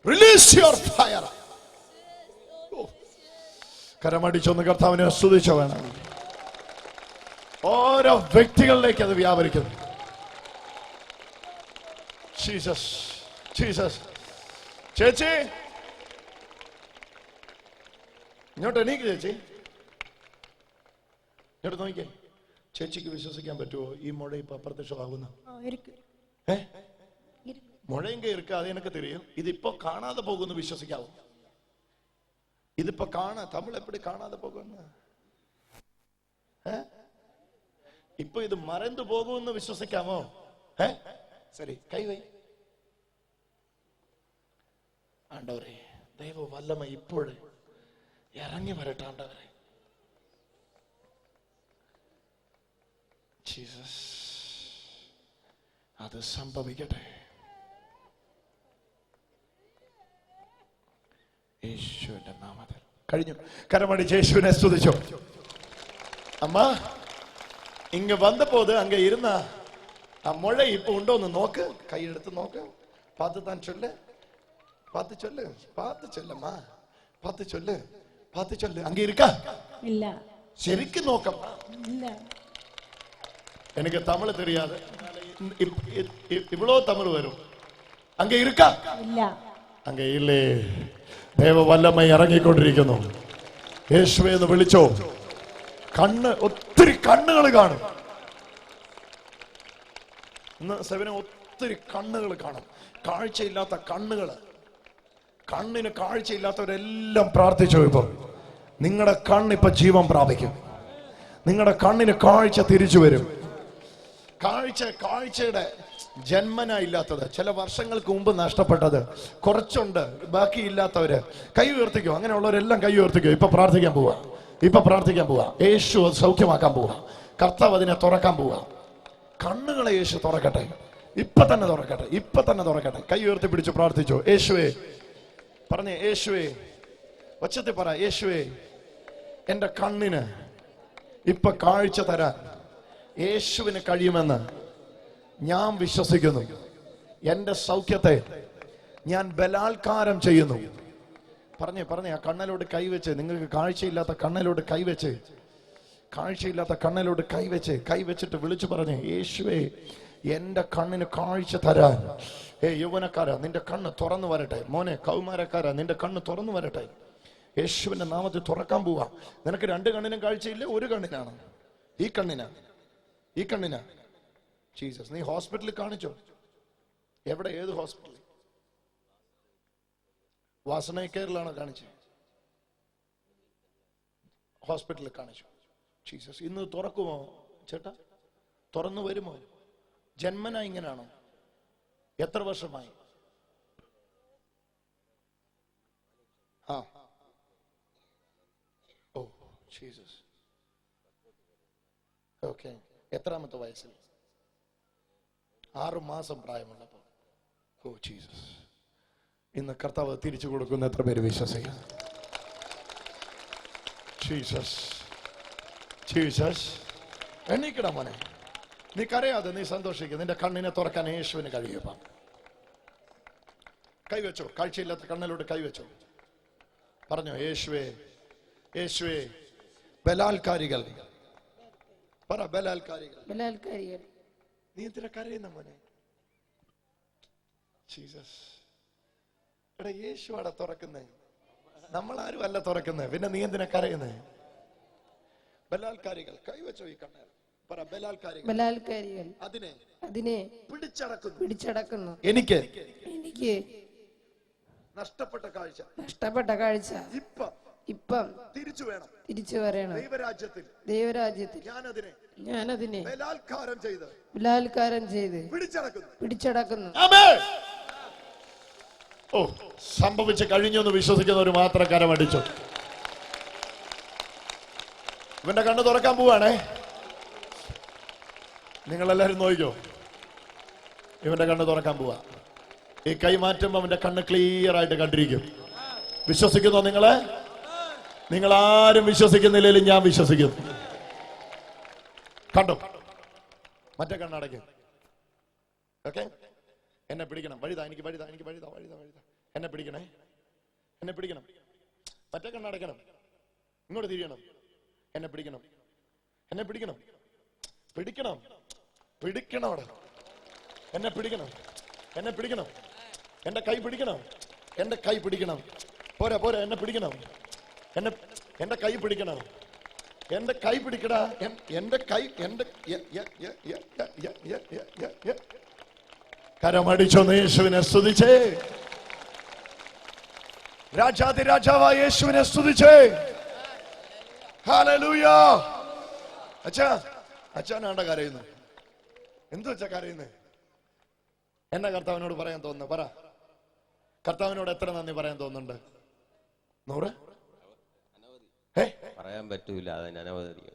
Release your fire. കരമടിച്ചൊന്ന് കർത്താവിനെ ആസ്വദിച്ചോ വേണം. ഓരോ വ്യക്തികളിലേക്ക് അത് വ്യാപരിക്കുന്നു. Jesus, Jesus. ചേച്ചി ഇങ്ങോട്ട് എണീക്ക്. ചേച്ചി ഇങ്ങോട്ട് നോക്കിക്കേ. ചേച്ചിക്ക് വിശ്വസിക്കാൻ പറ്റുമോ ഈ മുഴ ഇപ്പൊ അപ്രത്യക്ഷമാകുന്ന? മുഴയും ഇருக்கு, അത് എനിക്ക് തെരിയും. ഇതിപ്പോ കാണാതെ പോകുന്നു, വിശ്വസിക്കാവോ? ഇതിപ്പോ തമിഴ് എപ്പടി കാണാതെ പോകുന്നു? ഇപ്പൊ ഇത് മറന്നു പോകുമെന്ന് വിശ്വസിക്കാമോ? ശരി, കൈവൈ. ആണ്ടവരെ, ദൈവ വല്ലമ ഇപ്പോഴേ ഇറങ്ങി വരട്ടെ. ആണ്ടവരെ, ജീസസ്, അത് സംഭവിക്കട്ടെ. യേശുവിന്റെ നാമത്തിൽ കഴിഞ്ഞു. കരമടിച്ച് യേശുവിനെ സ്തുതിച്ചോ. അമ്മ ഇങ്ങ വന്നപ്പോത് അങ്ങ ഇരുന്ന ആ മുഴ ഇപ്പൊ ഉണ്ടോന്ന് നോക്ക്. കൈയെടുത്ത് നോക്ക്. പാത്ത് താൻ ചൊല്ല്, പാത്ത് ചൊല്ല്, പാത്ത് ചൊല്ലമ്മ, പാത്ത് ചൊല്ല്, പാത്ത് ചൊല്ല്. അങ്ങ ഇരിക്ക ഇല്ല, ശരിക്കും നോക്കം. എനിക്ക് തമിഴ് தெரியாது, ഇവളോ തമിഴ് വരും. അങ്ങ ഇരിക്ക ഇല്ല, അങ്ങ ഇല്ലേ. ദേവ വല്ലമ ഇറങ്ങിക്കൊണ്ടിരിക്കുന്നു. യേശുവേ എന്ന് വിളിച്ചോ. ഒത്തിരി കണ്ണുകൾ കാണും. ഇന്ന് സെവന് ഒത്തിരി കണ്ണുകൾ കാണും. കാഴ്ചയില്ലാത്ത കണ്ണുകൾ. കണ്ണിന് കാഴ്ചയില്ലാത്തവരെല്ലാം പ്രാർത്ഥിച്ചു. ഇപ്പൊ നിങ്ങളുടെ കണ്ണിപ്പൊ ജീവൻ പ്രാപിക്കും. നിങ്ങളുടെ കണ്ണിന് കാഴ്ച തിരിച്ചു വരും. കാഴ്ചയുടെ ജന്മന ഇല്ലാത്തത്, ചില വർഷങ്ങൾക്ക് മുമ്പ് നഷ്ടപ്പെട്ടത് കുറച്ചുണ്ട്, ബാക്കിയില്ലാത്തവര് കൈ ഉയർത്തിക്കോ. അങ്ങനെയുള്ളവരെല്ലാം കൈ ഉയർത്തിക്കോ. ഇപ്പൊ പ്രാർത്ഥിക്കാൻ പോവാ, ഇപ്പൊ പ്രാർത്ഥിക്കാൻ പോവാ. യേശു അത് സൗഖ്യമാക്കാൻ പോവാ. കർത്താവ് അതിനെ തുറക്കാൻ പോവാ. കണ്ണുകളെ യേശു തുറക്കട്ടെ. ഇപ്പൊ തന്നെ തുറക്കട്ടെ, ഇപ്പൊ തന്നെ തുറക്കട്ടെ. കൈ ഉയർത്തി പിടിച്ച് പ്രാർത്ഥിച്ചോ. യേശുവേ പറഞ്ഞേ, യേശുവേ ഒച്ചത്തിൽ പറ. യേശുവേ, എന്റെ കണ്ണിന് ഇപ്പൊ കാഴ്ച തരാൻ യേശുവിന് കഴിയുമെന്ന് ഞാൻ വിശ്വസിക്കുന്നു. എന്റെ സൗഖ്യത്തെ ഞാൻ ബലാത്കാരം ചെയ്യുന്നു. പറഞ്ഞേ, ആ കണ്ണലോട് കൈവച്ച്, നിങ്ങൾക്ക് കാഴ്ചയില്ലാത്ത കണ്ണലോട് കൈവച്ച്, കാഴ്ചയില്ലാത്ത കണ്ണലോട് കൈവച്ചിട്ട് വിളിച്ചു പറഞ്ഞേ, യേശുവേ എന്റെ കണ്ണിന് കാഴ്ച തരാൻ. യൗവനക്കാരാ, നിന്റെ കണ്ണ് തുറന്നു വരട്ടെ. മോനെ കൗമാരക്കാരാ, നിന്റെ കണ്ണ് തുറന്നു വരട്ടെ. യേശുവിന്റെ നാമത്തിൽ തുറക്കാൻ പോവാ. നിനക്ക് രണ്ട് കണ്ണിനും കാഴ്ചയില്ല, ഒരു കണ്ണിനാണ്. ഈ കണ്ണിനാ. ജീസസ്, നീ ഹോസ്പിറ്റലിൽ കാണിച്ചോ? എവിടെ, ഏത് ഹോസ്പിറ്റൽ? വാസന കെയറിലാണോ കാണിച്ചത്? ഹോസ്പിറ്റലിൽ കാണിച്ചു. ജീസസ്, ഇന്ന് തുറക്കുമോ ചേട്ടാ? തുറന്നു വരുമോ? ജന്മന ഇങ്ങനാണോ? എത്ര വർഷമായി? Oh Jesus, okay. എത്രാമത്തെ വയസ്സിൽ? 6 മാസം പ്രായമുള്ളപ്പോൾ. ഓ ജീസസ്, ഇന്ന് കർത്താവ് തിരിച്ചു കൊടുക്കുന്ന എത്ര പേര് വിശ്വസിക്കും? Jesus, Jesus. എണീക്കടാ മോനെ, നീ കരയാതെ, നീ സന്തോഷിക്കുക. നിന്റെ കണ്ണിനെ തുറക്കാൻ യേശുവിന് കഴിയുക. കൈവച്ചോ, കാഴ്ചയില്ലാത്ത കണ്ണിലോട്ട് കൈവച്ചോ. പറഞ്ഞോ, യേശുവേ, യേശുവേ, ബലാത്കാരികൾ പറ, ബലാത്കാരികൾ. നീ എന്തിനാ കരയുന്ന മോനെ? ജീസസ്, എടാ യേശു അവിടെ തുറക്കുന്നേ, നമ്മളാരും അല്ല തുറക്കുന്നേ. പിന്നെ നീ എന്തിനാ കരയുന്നേ? ബലാത്കാരികൾ കൈവച്ചോ ഈ കണ്ണേൽ. പറ, ബലാത്കാരികൾ അതിനെ പിടിച്ചടക്കുന്നു. എനിക്ക് നഷ്ടപ്പെട്ട കാഴ്ച ഇപ്പം തിരിച്ചു വരണം. ദൈവരാജ്യത്തിൽ ഞാനതിനെ ബലാത്കാരം ചെയ്ത് പിടിച്ചടക്കുന്നു. ഓ, സംഭവിച്ച് കഴിഞ്ഞെന്ന് വിശ്വസിക്കുന്നവർ മാത്രം കരമടിച്ചു. ഇവന്റെ കണ്ണ് തുറക്കാൻ പോവാണേ. നിങ്ങളെല്ലാരും നോക്കിക്കോ, ഇവന്റെ കണ്ണ് തുറക്കാൻ പോവാ. ഈ കൈ മാറ്റുമ്പോ അവന്റെ കണ്ണ് ക്ലിയർ ആയിട്ട് കണ്ടിരിക്കും. വിശ്വസിക്കുന്നോ നിങ്ങളെ? നിങ്ങൾ ആരും വിശ്വസിക്കുന്നില്ലെങ്കിലും ഞാൻ വിശ്വസിക്കുന്നു. കണ്ടോ? മറ്റേ കണ്ണടയ്ക്കും. ഓക്കെ, എന്നെ പിടിക്കണം. വഴിതാ, എനിക്ക് വഴിതാ, എനിക്ക് വഴിതാ, വഴിതാ, വഴിതാ. എന്നെ പിടിക്കണേ, എന്നെ പിടിക്കണം. മറ്റേ കണ്ണടയ്ക്കണം. ഇങ്ങോട്ട് തിരിയണം. എന്നെ പിടിക്കണം, എന്നെ പിടിക്കണം, പിടിക്കണം, പിടിക്കണം. അവിടെ എന്നെ പിടിക്കണം, എന്നെ പിടിക്കണം. എന്റെ കൈ പിടിക്കണം, എന്റെ കൈ പിടിക്കണം. പോരാ പോരാ, എന്നെ പിടിക്കണം. എന്റെ കൈ പിടിക്കണം, എന്റെ കൈ പിടിക്കടാ. എന്റെ കൈ, എന്റെ കരമടിച്ചൊന്ന് യേശുവിനെ സ്തുതിച്ചേ. രാജാതി രാജാവായ യേശുവിനെ സ്തുതിച്ചേ. ഹല്ലേലൂയ. അച്ഛനാണ്ട കരയുന്നു. എന്തു വെച്ചാ കരയുന്നത്? എന്നാ കർത്താവിനോട് പറയാൻ തോന്നുന്നു? പറ. കർത്താവിനോട് എത്ര നന്ദി പറയാൻ തോന്നുന്നുണ്ട്? 100? പറയാൻ പറ്റൂല, അതിനവധി.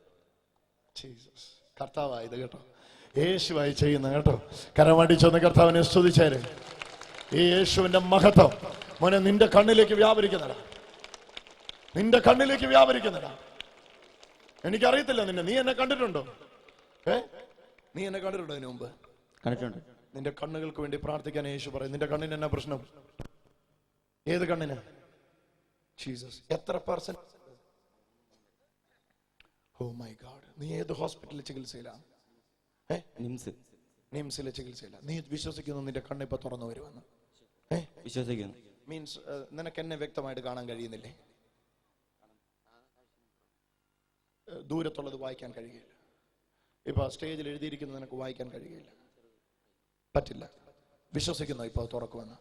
കർത്താവായത് കേട്ടോ, യേശുവായി ചെയ്യുന്ന കേട്ടോ. കരമടിച്ചൊന്ന് കർത്താവിനെ സ്തുതിച്ചേരെ. ഈ യേശുവിന്റെ മഹത്വം മോനെ നിന്റെ കണ്ണിലേക്ക് വ്യാപരിക്കുന്നടാ, നിന്റെ കണ്ണിലേക്ക് വ്യാപരിക്കുന്നടാ. എനിക്കറിയത്തില്ല നിന്നെ, നീ എന്നെ കണ്ടിട്ടുണ്ടോ? നീ എന്നെ കണ്ടിട്ടുണ്ടോ ഇതിനു മുമ്പ്? കണ്ടിട്ടുണ്ട്. നിന്റെ കണ്ണുകൾക്ക് വേണ്ടി പ്രാർത്ഥിക്കാൻ യേശു പറയും. നിന്റെ കണ്ണിന് എന്നാ പ്രശ്നം? ഏത് കണ്ണിന്? ജീസസ്. എത്ര %? Oh my God. നീ ഏത് ഹോസ്പിറ്റലിൽ ചികിത്സയിലാണ്? നിംസിലെ ചികിത്സയില്ല. നീ വിശ്വസിക്കുന്നു നിന്റെ കണ്ണ് ഇപ്പൊ തുറന്നു വരുമെന്ന്? വിശ്വസിക്കുന്നു. മീൻസ് നിനക്ക് എന്നെ വ്യക്തമായിട്ട് കാണാൻ കഴിയുന്നില്ലേ? ദൂരത്തുള്ളത് വായിക്കാൻ കഴിയില്ല. ഇപ്പൊ സ്റ്റേജിൽ എഴുതിയിരിക്കുന്നത് നിനക്ക് വായിക്കാൻ കഴിയില്ല, പറ്റില്ല. വിശ്വസിക്കുന്നു ഇപ്പൊ തുറക്കുമെന്ന്?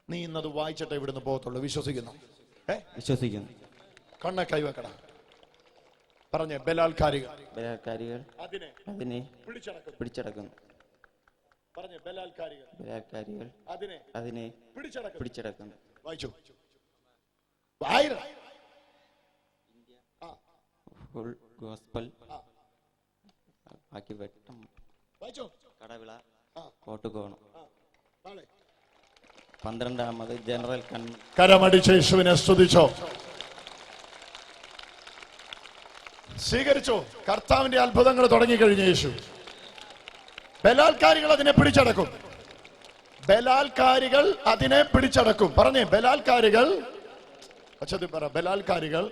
നീ ഇന്നത് വായിച്ചിട്ട് ഇവിടുന്ന് പോകത്തുള്ളൂ. വിശ്വസിക്കുന്നു? വിശ്വസിക്കുന്നു. കണ്ണെ കൈവെക്കട. പറഞ്ഞേ, ബലാൽക്കാരികൾ അതിനെ പിടിച്ചടക്കുന്നു. പറഞ്ഞേ, ബലാൽക്കാരികൾ അതിനെ പിടിച്ചടക്കുന്നു. വായിച്ചു. ഫുൾ ഗോസ്പൽ ബാക്കി വെട്ടം കടവിള കോട്ടുകോണം 12ാമത് ജനറൽ കരമടിച്ച് യേശുവിനെ സ്തുതിച്ചോ, സ്വീകരിച്ചോ. കർത്താവിന്റെ അത്ഭുതങ്ങൾ തുടങ്ങിക്കഴിഞ്ഞ യേശു. ബലാൽക്കാരികൾ അതിനെ പിടിച്ചടക്കും. ബലാൽക്കാരികൾ അതിനെ പിടിച്ചടക്കും. പറഞ്ഞേ, ബലാൽക്കാരികൾ. അച്ഛതി പറ. ബലാൽക്കാരികൾ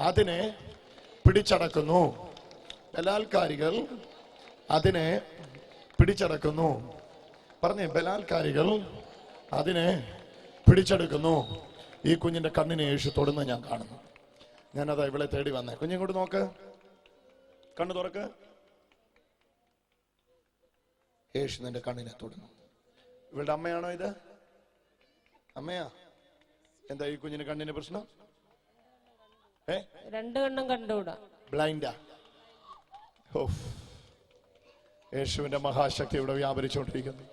അതിനെ പിടിച്ചടക്കുന്നു. ബലാൽക്കാരികൾ അതിനെ പിടിച്ചടക്കുന്നു. പറഞ്ഞേ, ബലാൽക്കാരികൾ അതിനെ പിടിച്ചെടുക്കുന്നു. ഈ കുഞ്ഞിന്റെ കണ്ണിനെ യേശു തൊടുന്ന ഞാൻ കാണുന്നു. ഞാനതാ ഇവളെ തേടി വന്നേ. കുഞ്ഞിങ്ങോട്ട് നോക്ക്, കണ്ണു തുറക്ക്. യേശു നിന്റെ കണ്ണിനെ തൊടുന്നു. ഇവളുടെ അമ്മയാണോ ഇത്? അമ്മയാ? എന്താ ഈ കുഞ്ഞിന് കണ്ണിന് പ്രശ്നം? രണ്ട് കണ്ണും കണ്ടുകൂടാ, ബ്ലൈൻഡാ. യേശുവിന്റെ മഹാശക്തി ഇവിടെ വ്യാപരിച്ചുകൊണ്ടിരിക്കുന്നു.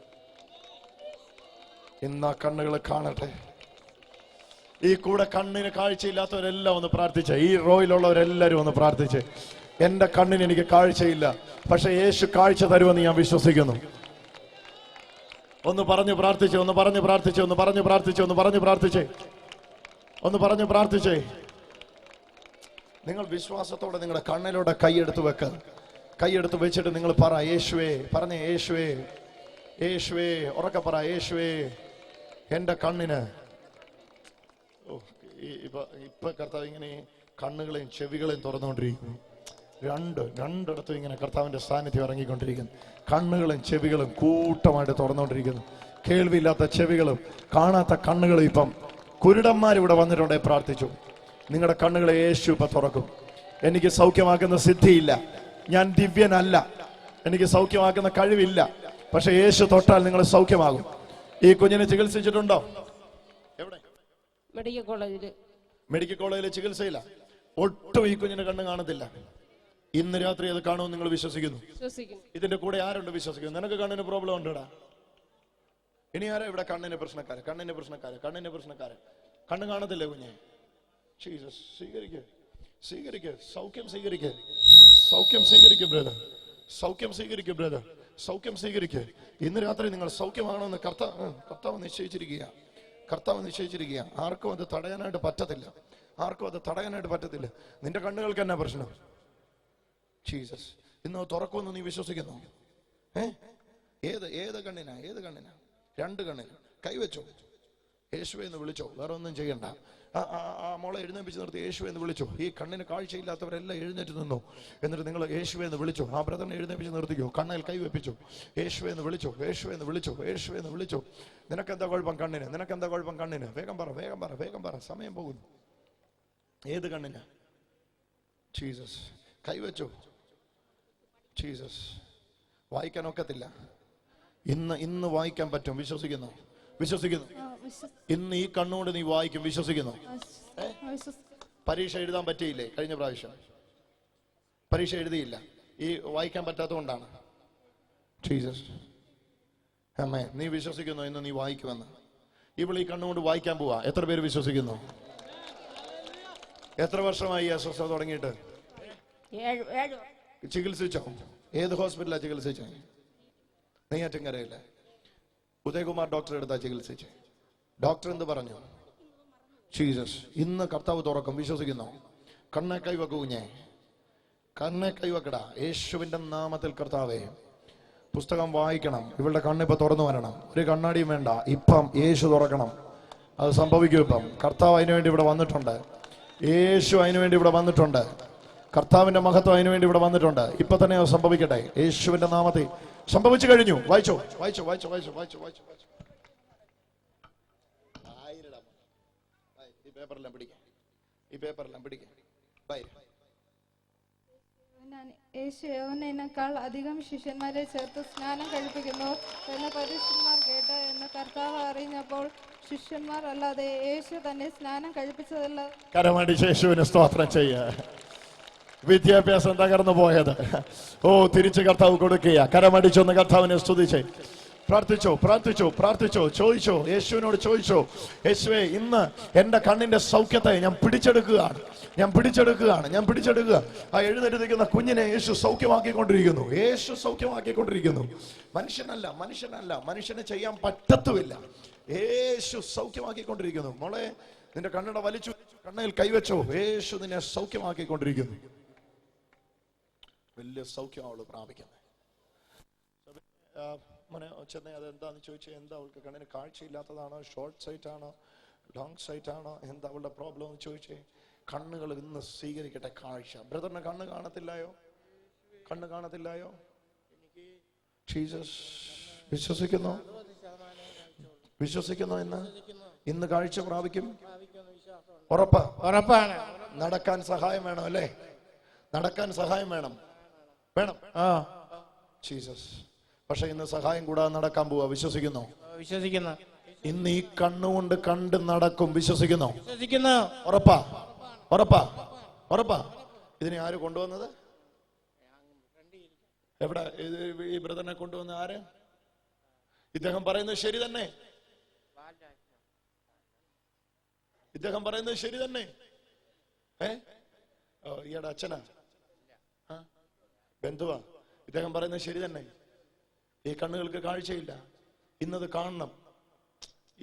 ഇന്ന് ആ കണ്ണുകൾ കാണട്ടെ. ഈ കൂടെ കണ്ണിന് കാഴ്ചയില്ലാത്തവരെല്ലാം ഒന്ന് പ്രാർത്ഥിച്ചേ. ഈ റോയിലുള്ളവരെല്ലാരും ഒന്ന് പ്രാർത്ഥിച്ചേ. എന്റെ കണ്ണിന് എനിക്ക് കാഴ്ചയില്ല, പക്ഷെ യേശു കാഴ്ച തരുമെന്ന് ഞാൻ വിശ്വസിക്കുന്നു. ഒന്ന് പറഞ്ഞു പ്രാർത്ഥിച്ചേ, ഒന്ന് പറഞ്ഞു പ്രാർത്ഥിച്ചേ, ഒന്ന് പറഞ്ഞു പ്രാർത്ഥിച്ചേ, ഒന്ന് പറഞ്ഞു പ്രാർത്ഥിച്ചേ, ഒന്ന് പറഞ്ഞു പ്രാർത്ഥിച്ചേ. നിങ്ങൾ വിശ്വാസത്തോടെ നിങ്ങളുടെ കണ്ണിലൂടെ കൈയെടുത്ത് വെക്ക. കൈയെടുത്ത് വെച്ചിട്ട് നിങ്ങൾ പറ, യേശുവേ. പറഞ്ഞേ, യേശുവേ, യേശുവേ. ഉറക്കെ പറ, യേശുവേ, എന്റെ കണ്ണിന്. ഇപ്പൊ കർത്താവ് ഇങ്ങനെ കണ്ണുകളെയും ചെവികളെയും തുറന്നുകൊണ്ടിരിക്കുന്നു. രണ്ടിടത്തും ഇങ്ങനെ കർത്താവിന്റെ സാന്നിധ്യം ഇറങ്ങിക്കൊണ്ടിരിക്കുന്നു. കണ്ണുകളും ചെവികളും കൂട്ടമായിട്ട് തുറന്നുകൊണ്ടിരിക്കുന്നു. കേൾവിയില്ലാത്ത ചെവികളും കാണാത്ത കണ്ണുകളും. ഇപ്പം കുരുടന്മാരിവിടെ വന്നിട്ടുണ്ടെ പ്രാർത്ഥിച്ചു. നിങ്ങളുടെ കണ്ണുകളെ യേശു ഇപ്പൊ തുറക്കും. എനിക്ക് സൗഖ്യമാക്കുന്ന സിദ്ധിയില്ല, ഞാൻ ദിവ്യനല്ല, എനിക്ക് സൗഖ്യമാക്കുന്ന കഴിവില്ല, പക്ഷെ യേശു തൊട്ടാൽ നിങ്ങൾ സൗഖ്യമാകും. ഈ കുഞ്ഞിനെ ചികിത്സിച്ചിട്ടുണ്ടോ? എവിടെ? മെഡിക്കൽ കോളേജിലെ ചികിത്സയില്ല. ഒട്ടും ഈ കുഞ്ഞിന് കണ്ണ് കാണത്തില്ല. ഇന്ന് രാത്രി അത് കാണുമെന്ന് നിങ്ങൾ വിശ്വസിക്കുന്നു? ഇതിന്റെ കൂടെ ആരുണ്ട് വിശ്വസിക്കുന്നു? നിനക്ക് കണ്ണിന് പ്രോബ്ലം ഉണ്ടോടാ? ഇനി ആരാ ഇവിടെ കണ്ണിന് പ്രശ്നക്കാര്? കണ്ണ് കാണത്തില്ലേ കുഞ്ഞെ? സ്വീകരിക്കുക, സൗഖ്യം സ്വീകരിക്കുക, സൗഖ്യം സ്വീകരിക്കുക ബ്രദർ. സൗഖ്യം സ്വീകരിക്കും ബ്രദർ, സൗഖ്യം സ്വീകരിക്കുക. ഇന്ന് രാത്രി നിങ്ങൾ സൗഖ്യമാണെന്ന് കർത്താവ് നിശ്ചയിച്ചിരിക്കുക. കർത്താവ് നിശ്ചയിച്ചിരിക്കുക. ആർക്കും അത് തടയാനായിട്ട് പറ്റത്തില്ല. ആർക്കും അത് തടയാനായിട്ട് പറ്റത്തില്ല. നിന്റെ കണ്ണുകൾക്ക് എന്നാ പ്രശ്നം? ജീസസ് ഇന്ന് തുറക്കുമെന്ന് നീ വിശ്വസിക്കുന്നു? ഏത് കണ്ണിനാ? ഏത് കണ്ണിനാ? 2 കണ്ണിന് കൈവച്ചോ, യേശുവെ എന്ന് വിളിച്ചോ. വേറെ ഒന്നും ചെയ്യണ്ട. ആ മോളെ എഴുന്നേപ്പിച്ച് നിർത്തി യേശുവെ എന്ന് വിളിച്ചോ. ഈ കണ്ണിന് കാഴ്ചയില്ലാത്തവരെല്ലാം എഴുന്നേറ്റ് നിന്നു. എന്നിട്ട് നിങ്ങൾ യേശുവെ എന്ന് വിളിച്ചോ. ആ ബ്രദറിനെ എഴുന്നേപ്പിച്ച് നിർത്തിക്കോ, കണ്ണിൽ കൈവെപ്പിച്ചോ. യേശുവെ എന്ന് വിളിച്ചോ, യേശുവെ എന്ന് വിളിച്ചോ, യേശുവെ എന്ന് വിളിച്ചോ. നിനക്കെന്താ കുഴപ്പം കണ്ണിന്? നിനക്കെന്താ കുഴപ്പം കണ്ണിന്? വേഗം പറ, വേഗം പറ, വേഗം പറ, സമയം പോകുന്നു. ഏത് കണ്ണിനാ? ജീസസ് കൈവച്ചോ. ജീസസ് വായിക്കാൻ ഒക്കത്തില്ല. ഇന്ന് വായിക്കാൻ പറ്റും. വിശ്വസിക്കുന്നു? വിശ്വസിക്കുന്നു? ഇന്ന് ഈ കണ്ണുകൊണ്ട് നീ വായിക്കും. വിശ്വസിക്കുന്നു? പരീക്ഷ എഴുതാൻ പറ്റിയില്ലേ? കഴിഞ്ഞ പ്രാവശ്യം പരീക്ഷ എഴുതിയില്ല. ഈ വായിക്കാൻ പറ്റാത്തതുകൊണ്ടാണ്. ജീസസ് അമ്മേ, നീ വിശ്വസിക്കുന്നു ഇന്ന് നീ വായിക്കുമെന്ന്? ഇപ്പോൾ ഈ കണ്ണുകൊണ്ട് വായിക്കാൻ പോവാ. എത്ര പേര് വിശ്വസിക്കുന്നു? എത്ര വർഷമായി അസ്വസ്ഥത തുടങ്ങിയിട്ട്? 7 ചികിത്സിച്ചോ? ഏത് ഹോസ്പിറ്റലാണ് ചികിത്സിച്ചേ? നെയ്യാറ്റിൻകരയില്ലേ? ഉദയകുമാർ ഡോക്ടർ എടുത്താ ചികിത്സിച്ചേ. ഡോക്ടർ എന്ത് പറഞ്ഞു? ജീസസ് ഇന്ന് കർത്താവ് തുറക്കും. വിശ്വസിക്കുന്നു? കണ്ണെ കൈവെക്കൂ. കണ്ണെ കൈവെക്കടാ. യേശുവിന്റെ നാമത്തിൽ കർത്താവേ, പുസ്തകം വായിക്കണം. ഇവളുടെ കണ്ണിപ്പോ തുറന്നു വരണം. ഒരു കണ്ണാടിയും വേണ്ട. ഇപ്പം യേശു തുറക്കണം. അത് സംഭവിക്കും. ഇപ്പം കർത്താവ് അതിനുവേണ്ടി ഇവിടെ വന്നിട്ടുണ്ട്. യേശു അതിനുവേണ്ടി ഇവിടെ വന്നിട്ടുണ്ട്. കർത്താവിന്റെ മഹത്വം അതിനുവേണ്ടി ഇവിടെ വന്നിട്ടുണ്ട്. ഇപ്പൊ തന്നെ അത് സംഭവിക്കട്ടെ യേശുവിന്റെ നാമത്തിൽ. സംഭവിച്ചു കഴിഞ്ഞു. വായിച്ചോ, വായിച്ചോ, വായിച്ചോ, വായിച്ചോ, വായിച്ചോ, വായിച്ചോ, വായിച്ചോ. ഈ പേപ്പറെല്ലാം പിടിക്കാം, ഈ പേപ്പറെല്ലാം പിടിക്കാം. യേശു യോഹന്നാനേക്കാൾ അധികം ശിഷ്യന്മാരെ ചേർത്ത് സ്നാനം കഴിപ്പിക്കുന്നു എന്ന് പരീക്ഷന്മാർ കേട്ട് എന്ന് കർത്താവ് അറിഞ്ഞപ്പോൾ ശിഷ്യന്മാർ അല്ലാതെ യേശു തന്നെ സ്നാനം കഴിപ്പിച്ചതല്ല. കരമടിച്ച് യേശുവിന് സ്തോത്രം ചെയ്യുക. വിദ്യാഭ്യാസം തകർന്നു പോയത് തിരിച്ച് കർത്താവ് കൊടുക്കുക. കരമടിച്ചൊന്ന് കർത്താവിനെ സ്തുതിച്ചേ. പ്രാർത്ഥിച്ചോ, പ്രാർത്ഥിച്ചോ, പ്രാർത്ഥിച്ചോ. ചോദിച്ചോ, യേശുവിനോട് ചോദിച്ചോ. യേശുവേ, ഇന്ന് എന്റെ കണ്ണിന്റെ സൗഖ്യത്തെ ഞാൻ പിടിച്ചെടുക്കുകയാണ്. ഞാൻ പിടിച്ചെടുക്കുകയാണ്. ഞാൻ പിടിച്ചെടുക്കുക. ആ എഴുന്നേറ്റിരിക്കുന്ന കുഞ്ഞിനെ യേശു സൗഖ്യമാക്കിക്കൊണ്ടിരിക്കുന്നു. യേശു സൗഖ്യമാക്കിക്കൊണ്ടിരിക്കുന്നു. മനുഷ്യനല്ല, മനുഷ്യനല്ല, മനുഷ്യനെ ചെയ്യാൻ പറ്റത്തുമില്ല. യേശു സൗഖ്യമാക്കിക്കൊണ്ടിരിക്കുന്നു. മോളെ, നിന്റെ കണ്ണട വലിച്ചു, കണ്ണയിൽ കൈവച്ചോ. യേശു നിന്നെ സൗഖ്യമാക്കിക്കൊണ്ടിരിക്കുന്നു. വലിയ സൗഖ്യം അവള് പ്രാപിക്കുന്നത്. മോനെ ചെന്നൈ, അതെന്താന്ന് ചോദിച്ചാൽ എന്താ അവൾക്ക് കണ്ണിന് കാഴ്ചയില്ലാത്തതാണോ, ഷോർട്ട് സൈറ്റ് ആണോ, ലോങ് സൈറ്റ് ആണോ, എന്താ അവളുടെ പ്രോബ്ലം എന്ന് ചോദിച്ചേ. കണ്ണുകൾ ഇന്ന് സ്വീകരിക്കട്ടെ കാഴ്ച. ബ്രദറിന് കണ്ണ് കാണത്തില്ലായോ? കണ്ണ് കാണത്തില്ലായോ? ജീസസ് വിശ്വസിക്കുന്നു? വിശ്വസിക്കുന്നു? ഇന്ന് കാഴ്ച പ്രാപിക്കും. ഉറപ്പാണ്. നടക്കാൻ സഹായം വേണം അല്ലേ? നടക്കാൻ സഹായം വേണം. വേണം. ജീസസ് പക്ഷെ ഇന്ന് സഹായം കൂടാതെ നടക്കാൻ പോവാ. വിശ്വസിക്കുന്നു? വിശ്വസിക്കുന്നു. ഇന്ന് ഈ കണ്ണുകൊണ്ട് കണ്ട് നടക്കും. വിശ്വസിക്കുന്നു? വിശ്വസിക്കുന്നു. ഉറപ്പാ? ഉറപ്പാ? ഉറപ്പാ? ഇതിനെ ആര് കൊണ്ടുവന്നത്? എവിടെ ഈ ബ്രദറിനെ കൊണ്ടുവന്ന ആര്? ഇദ്ദേഹം പറയുന്നത് ശരി തന്നെ. ഇദ്ദേഹം പറയുന്നത് ശരി തന്നെ. ഇയാളുടെ അച്ഛനാ? ബന്ധുവാ? ഇദ്ദേഹം പറയുന്നത് ശരി തന്നെ. ഈ കണ്ണുകൾക്ക് കാഴ്ചയില്ല, ഇന്നത് കാണണം.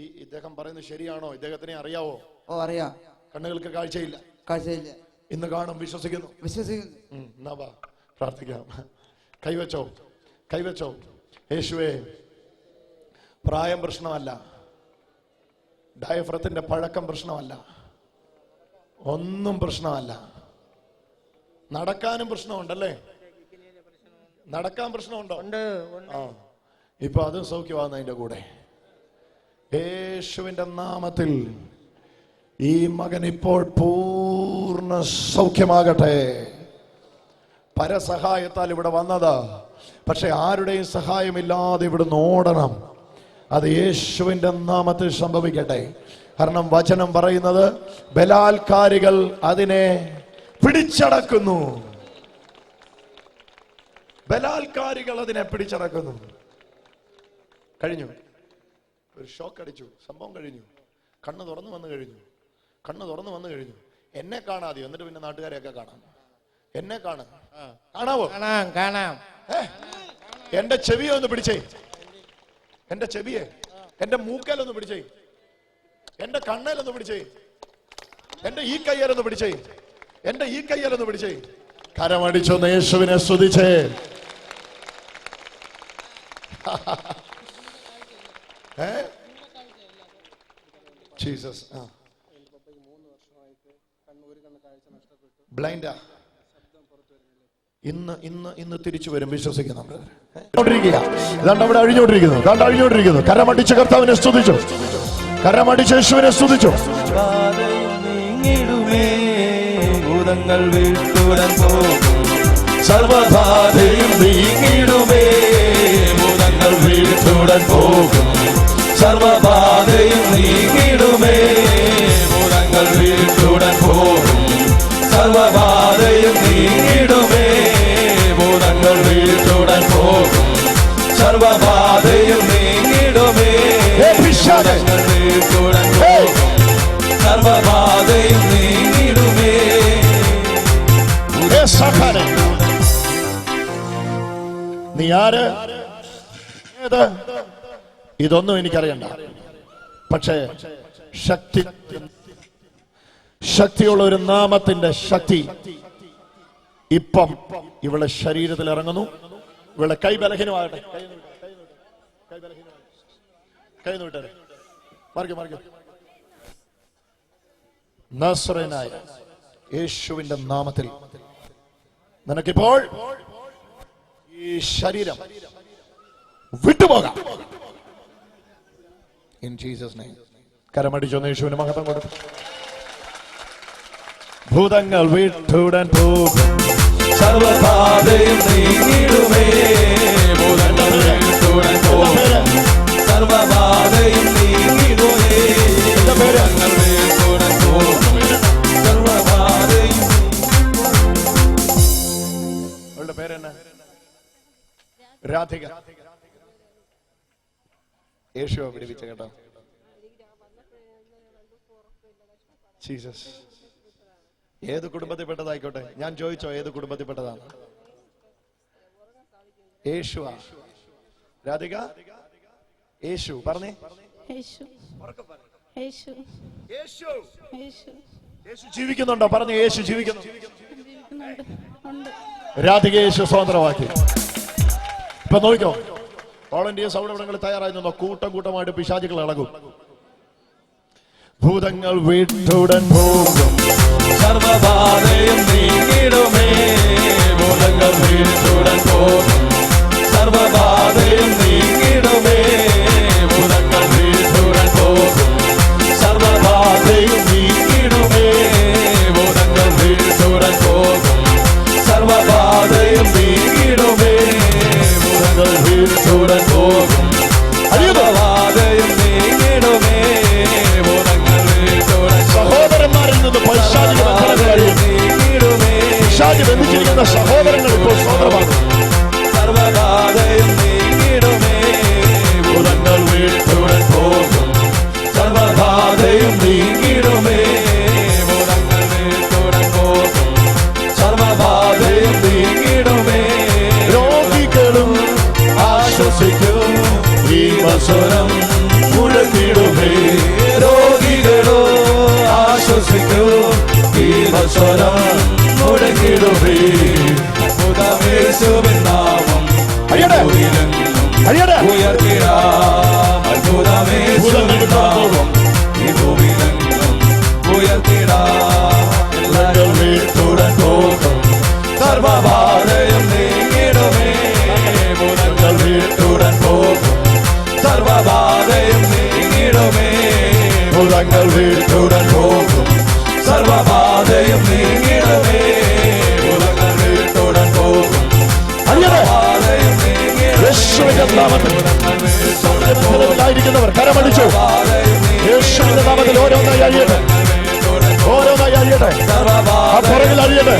ഈ ഇദ്ദേഹം പറയുന്നത് ശരിയാണോ? ഇദ്ദേഹത്തിനെ അറിയാവോ? അറിയാം. കണ്ണുകൾക്ക് കാഴ്ചയില്ല, കാഴ്ചയില്ല, ഇന്ന് കാണും. വിശ്വസിക്കുന്നു? വിശ്വസിക്കുന്നു. എന്നാ വാ പ്രാർത്ഥിക്കാം. കൈവച്ചോ, കൈവച്ചോ. യേശുവേ, പ്രായം പ്രശ്നമല്ല, ഡയഫ്രത്തിന്റെ പഴക്കം പ്രശ്നമല്ല, ഒന്നും പ്രശ്നമല്ല. നടക്കാനും പ്രശ്നമുണ്ടല്ലേ? നടക്കാൻ പ്രശ്നമുണ്ടോ? ഇപ്പൊ അതും സൗഖ്യമാകുന്ന അതിന്റെ കൂടെ. യേശുവിന്റെ നാമത്തിൽ ഈ മകൻ ഇപ്പോൾ പൂർണ്ണ സൗഖ്യമാകട്ടെ. പരസഹായത്താൽ ഇവിടെ വന്നത്, പക്ഷെ ആരുടെയും സഹായമില്ലാതെ ഇവിടുന്ന് ഓടണം. അത് യേശുവിന്റെ നാമത്തിൽ സംഭവിക്കട്ടെ. കാരണം വചനം പറയുന്നത് ബലാത്കാരികൾ അതിനെ പിടിച്ചടക്കുന്നു. ബലാത്കാരികൾ അതിനെ പിടിച്ചടക്കുന്നു. കഴിഞ്ഞു. ഒരു ഷോക്ക് അടിച്ചു. സംഭവം കഴിഞ്ഞു. കണ്ണ് തുറന്നു വന്നു കഴിഞ്ഞു. കണ്ണ് തുറന്നു വന്നു കഴിഞ്ഞു. എന്നെ കാണാതെയോ? എന്നിട്ട് പിന്നെ നാട്ടുകാരെയൊക്കെ കാണാം. എന്നെ കാണാവോ? കാണാം കാണാം. എന്റെ ചെവിയെ ഒന്ന് പിടിച്ചേ, എന്റെ ചെവിയെ, എന്റെ മൂക്കലൊന്ന് പിടിച്ചേ, എന്റെ കണ്ണയിലൊന്ന് പിടിച്ചേ, എന്റെ ഈ കയ്യാലൊന്ന് പിടിച്ചേ, എന്റെ ഈ കയ്യാലൊന്ന് പിടിച്ചേ. കരമടിച്ചൊന്ന് യേശുവിനെ സ്തുതിച്ചേ. ജീസസ്. ബ്ലൈൻഡാ. ഇന്ന് തിരിച്ചു വരും, വിശ്വസിക്കുന്നു. ഇതാണ്ട് അവിടെ അഴിഞ്ഞുകൊണ്ടിരിക്കുന്നു. കരമടിച്ച് കർത്താവിനെ സ്തുതിച്ചു, കരമടിച്ച് യേശുവിനെ സ്തുതിച്ചു. ഭൂതങ്ങൾ വീട്ടുടൻ പോകും, സർവബാധയും നീങ്ങിടുമേ. ഭൂതങ്ങൾ വീട്ടുടൻ പോകും, സർവബാധയും നീങ്ങിടുമേ. ഭൂതങ്ങൾ വീട്ടുടൻ പോകും, സർവബാധയും നീങ്ങിടുമേ. ഭൂതങ്ങൾ വീട്ടുടൻ പോകും, സർവബാധയും നീങ്ങിടുമേ. ഭൂതങ്ങൾ വീട്ടുടൻ പോകും, സർവബാധയും നീങ്ങിടുമേ. നീ ആര്, ഏത്, ഇതൊന്നും എനിക്കറിയണ്ട. പക്ഷേ ശക്തിയുള്ള ഒരു നാമത്തിന്റെ ശക്തി ഇപ്പം ഇവളെ ശരീരത്തിൽ ഇറങ്ങുന്നു. ഇവളെ കൈ ബലഹീനമാകട്ടെ. കൈ വിട്ടേ, മാറിക്കോ. നസ്രയനായ യേശുവിന്റെ നാമത്തിൽ നിനക്കിപ്പോൾ ഈ ശരീരം വിട്ടുപോകാം. In Jesus name. കരമടിച്ചൊന്ന് യേശുവിന് മഹത്വം കൊടുത്തു. ഭൂതങ്ങൾ വിട്ടുടൻ പോകും, സർവബാധയും നീങ്ങിടുമേ. ഭൂതങ്ങൾ വീട്ടുടൻ പോകും, സർവബാധയും നീങ്ങിടുമേ. ഭൂതങ്ങൾ വീട്ടുടൻ പോകും, സർവബാധയും. അവളുടെ പേരെന്നാ? രാധിക. യേശുവ പിടിപ്പിച്ച കേട്ടോ. ജീസസ്. ഏത് കുടുംബത്തിൽപ്പെട്ടതായിക്കോട്ടെ, ഞാൻ ചോദിച്ചോ ഏത് കുടുംബത്തിൽപ്പെട്ടതാണ്? യേശുവ. രാധിക, യേശു പറഞ്ഞേ. യേശു ജീവിക്കുന്നുണ്ടോ? പറഞ്ഞു. യേശു ജീവിക്കുന്നു. രാധിക യേശു സ്വതന്ത്രമാക്കി. ഇപ്പൊ നോക്കിക്കോ, വോളണ്ടിയേഴ്സ് അവിടെ ഇവിടെ തയ്യാറായി നിന്നോ. കൂട്ടമായിട്ട് പിശാചുകൾ ഇളകും. ഭൂതങ്ങൾ വീട്ടുടൻ പോകും, സർവബാധയും നീങ്ങിടുമേ. ഭൂതങ്ങൾ വീട്ടുടൻ പോകും, സർവബാധയും നീങ്ങിടുമേ. ഭൂതങ്ങൾ വീട്ടുടൻ പോകും, സർവബാധയും നീങ്ങിടുമേ. ഭൂതങ്ങൾ വീട്ടുടൻ പോകും, സർവബാധയും നീങ്ങിടുമേ. ഭൂതങ്ങൾ വീട്ടുടൻ പോകും, സർവബാധയും നീങ്ങിടുമേ. ഭൂതങ്ങൾ വീട്ടുടൻ. സഹോദരന്മാരിൽ നിന്ന് പൈശാചിക ബന്ധിച്ചിരിക്കുന്ന സഹോദരങ്ങൾ ഇപ്പോൾ സ്വതന്ത്രമാകും. സർവബാധയും നീങ്ങിടുമേ. ഭൂതങ്ങൾ വീട്ടുടൻ പോകും, സർവബാധയും നീങ്ങിടുമേ. ഭൂതങ്ങൾ വീട്ടുടൻ പോകും, സർവബാധയും നീങ്ങിടുമേ. രോഗികളും ആശ്വസിക്കും, ജീവസ്വരം മുഴങ്ങിടുമേ. രോഗികളോ ആശ്വസിക്കും, ജീവസ്വരം മുഴങ്ങിടുമേ. അത്ഭുതമേശുവിൻ നാമം ഉയർത്തിടാം. അത്ഭുതമേശുവിൻ നാമം ഭൂമിയിലെങ്ങും ഉയർത്തിടാം. എല്ലാവരും വീട്ടുടൻ പോകും, സർവബാധയും നീങ്ങിടുമേ. ഭൂതങ്ങൾ വീട്ടുടൻ പോകും, സർവബാധയും നീങ്ങിടുമേ. ഭൂതങ്ങൾ വീട്ടുടൻ പോകും, സർവബാധയും നീങ്ങിടുമേ. ഭൂതങ്ങൾ വീട്ടുടൻ പോകും, സർവബാധയും നീങ്ങിടുമേ. യേശുവിന്റെ നാമത്തിൽ ആയിരിക്കുന്നവർ കരമടിച്ചു. യേശുവിന്റെ നാമത്തിൽ ഓരോന്നായി അഴിയട്ടെ, ഓരോന്നായി അഴിയട്ടെ. അപ്പുറകിൽ അഴിയട്ടെ,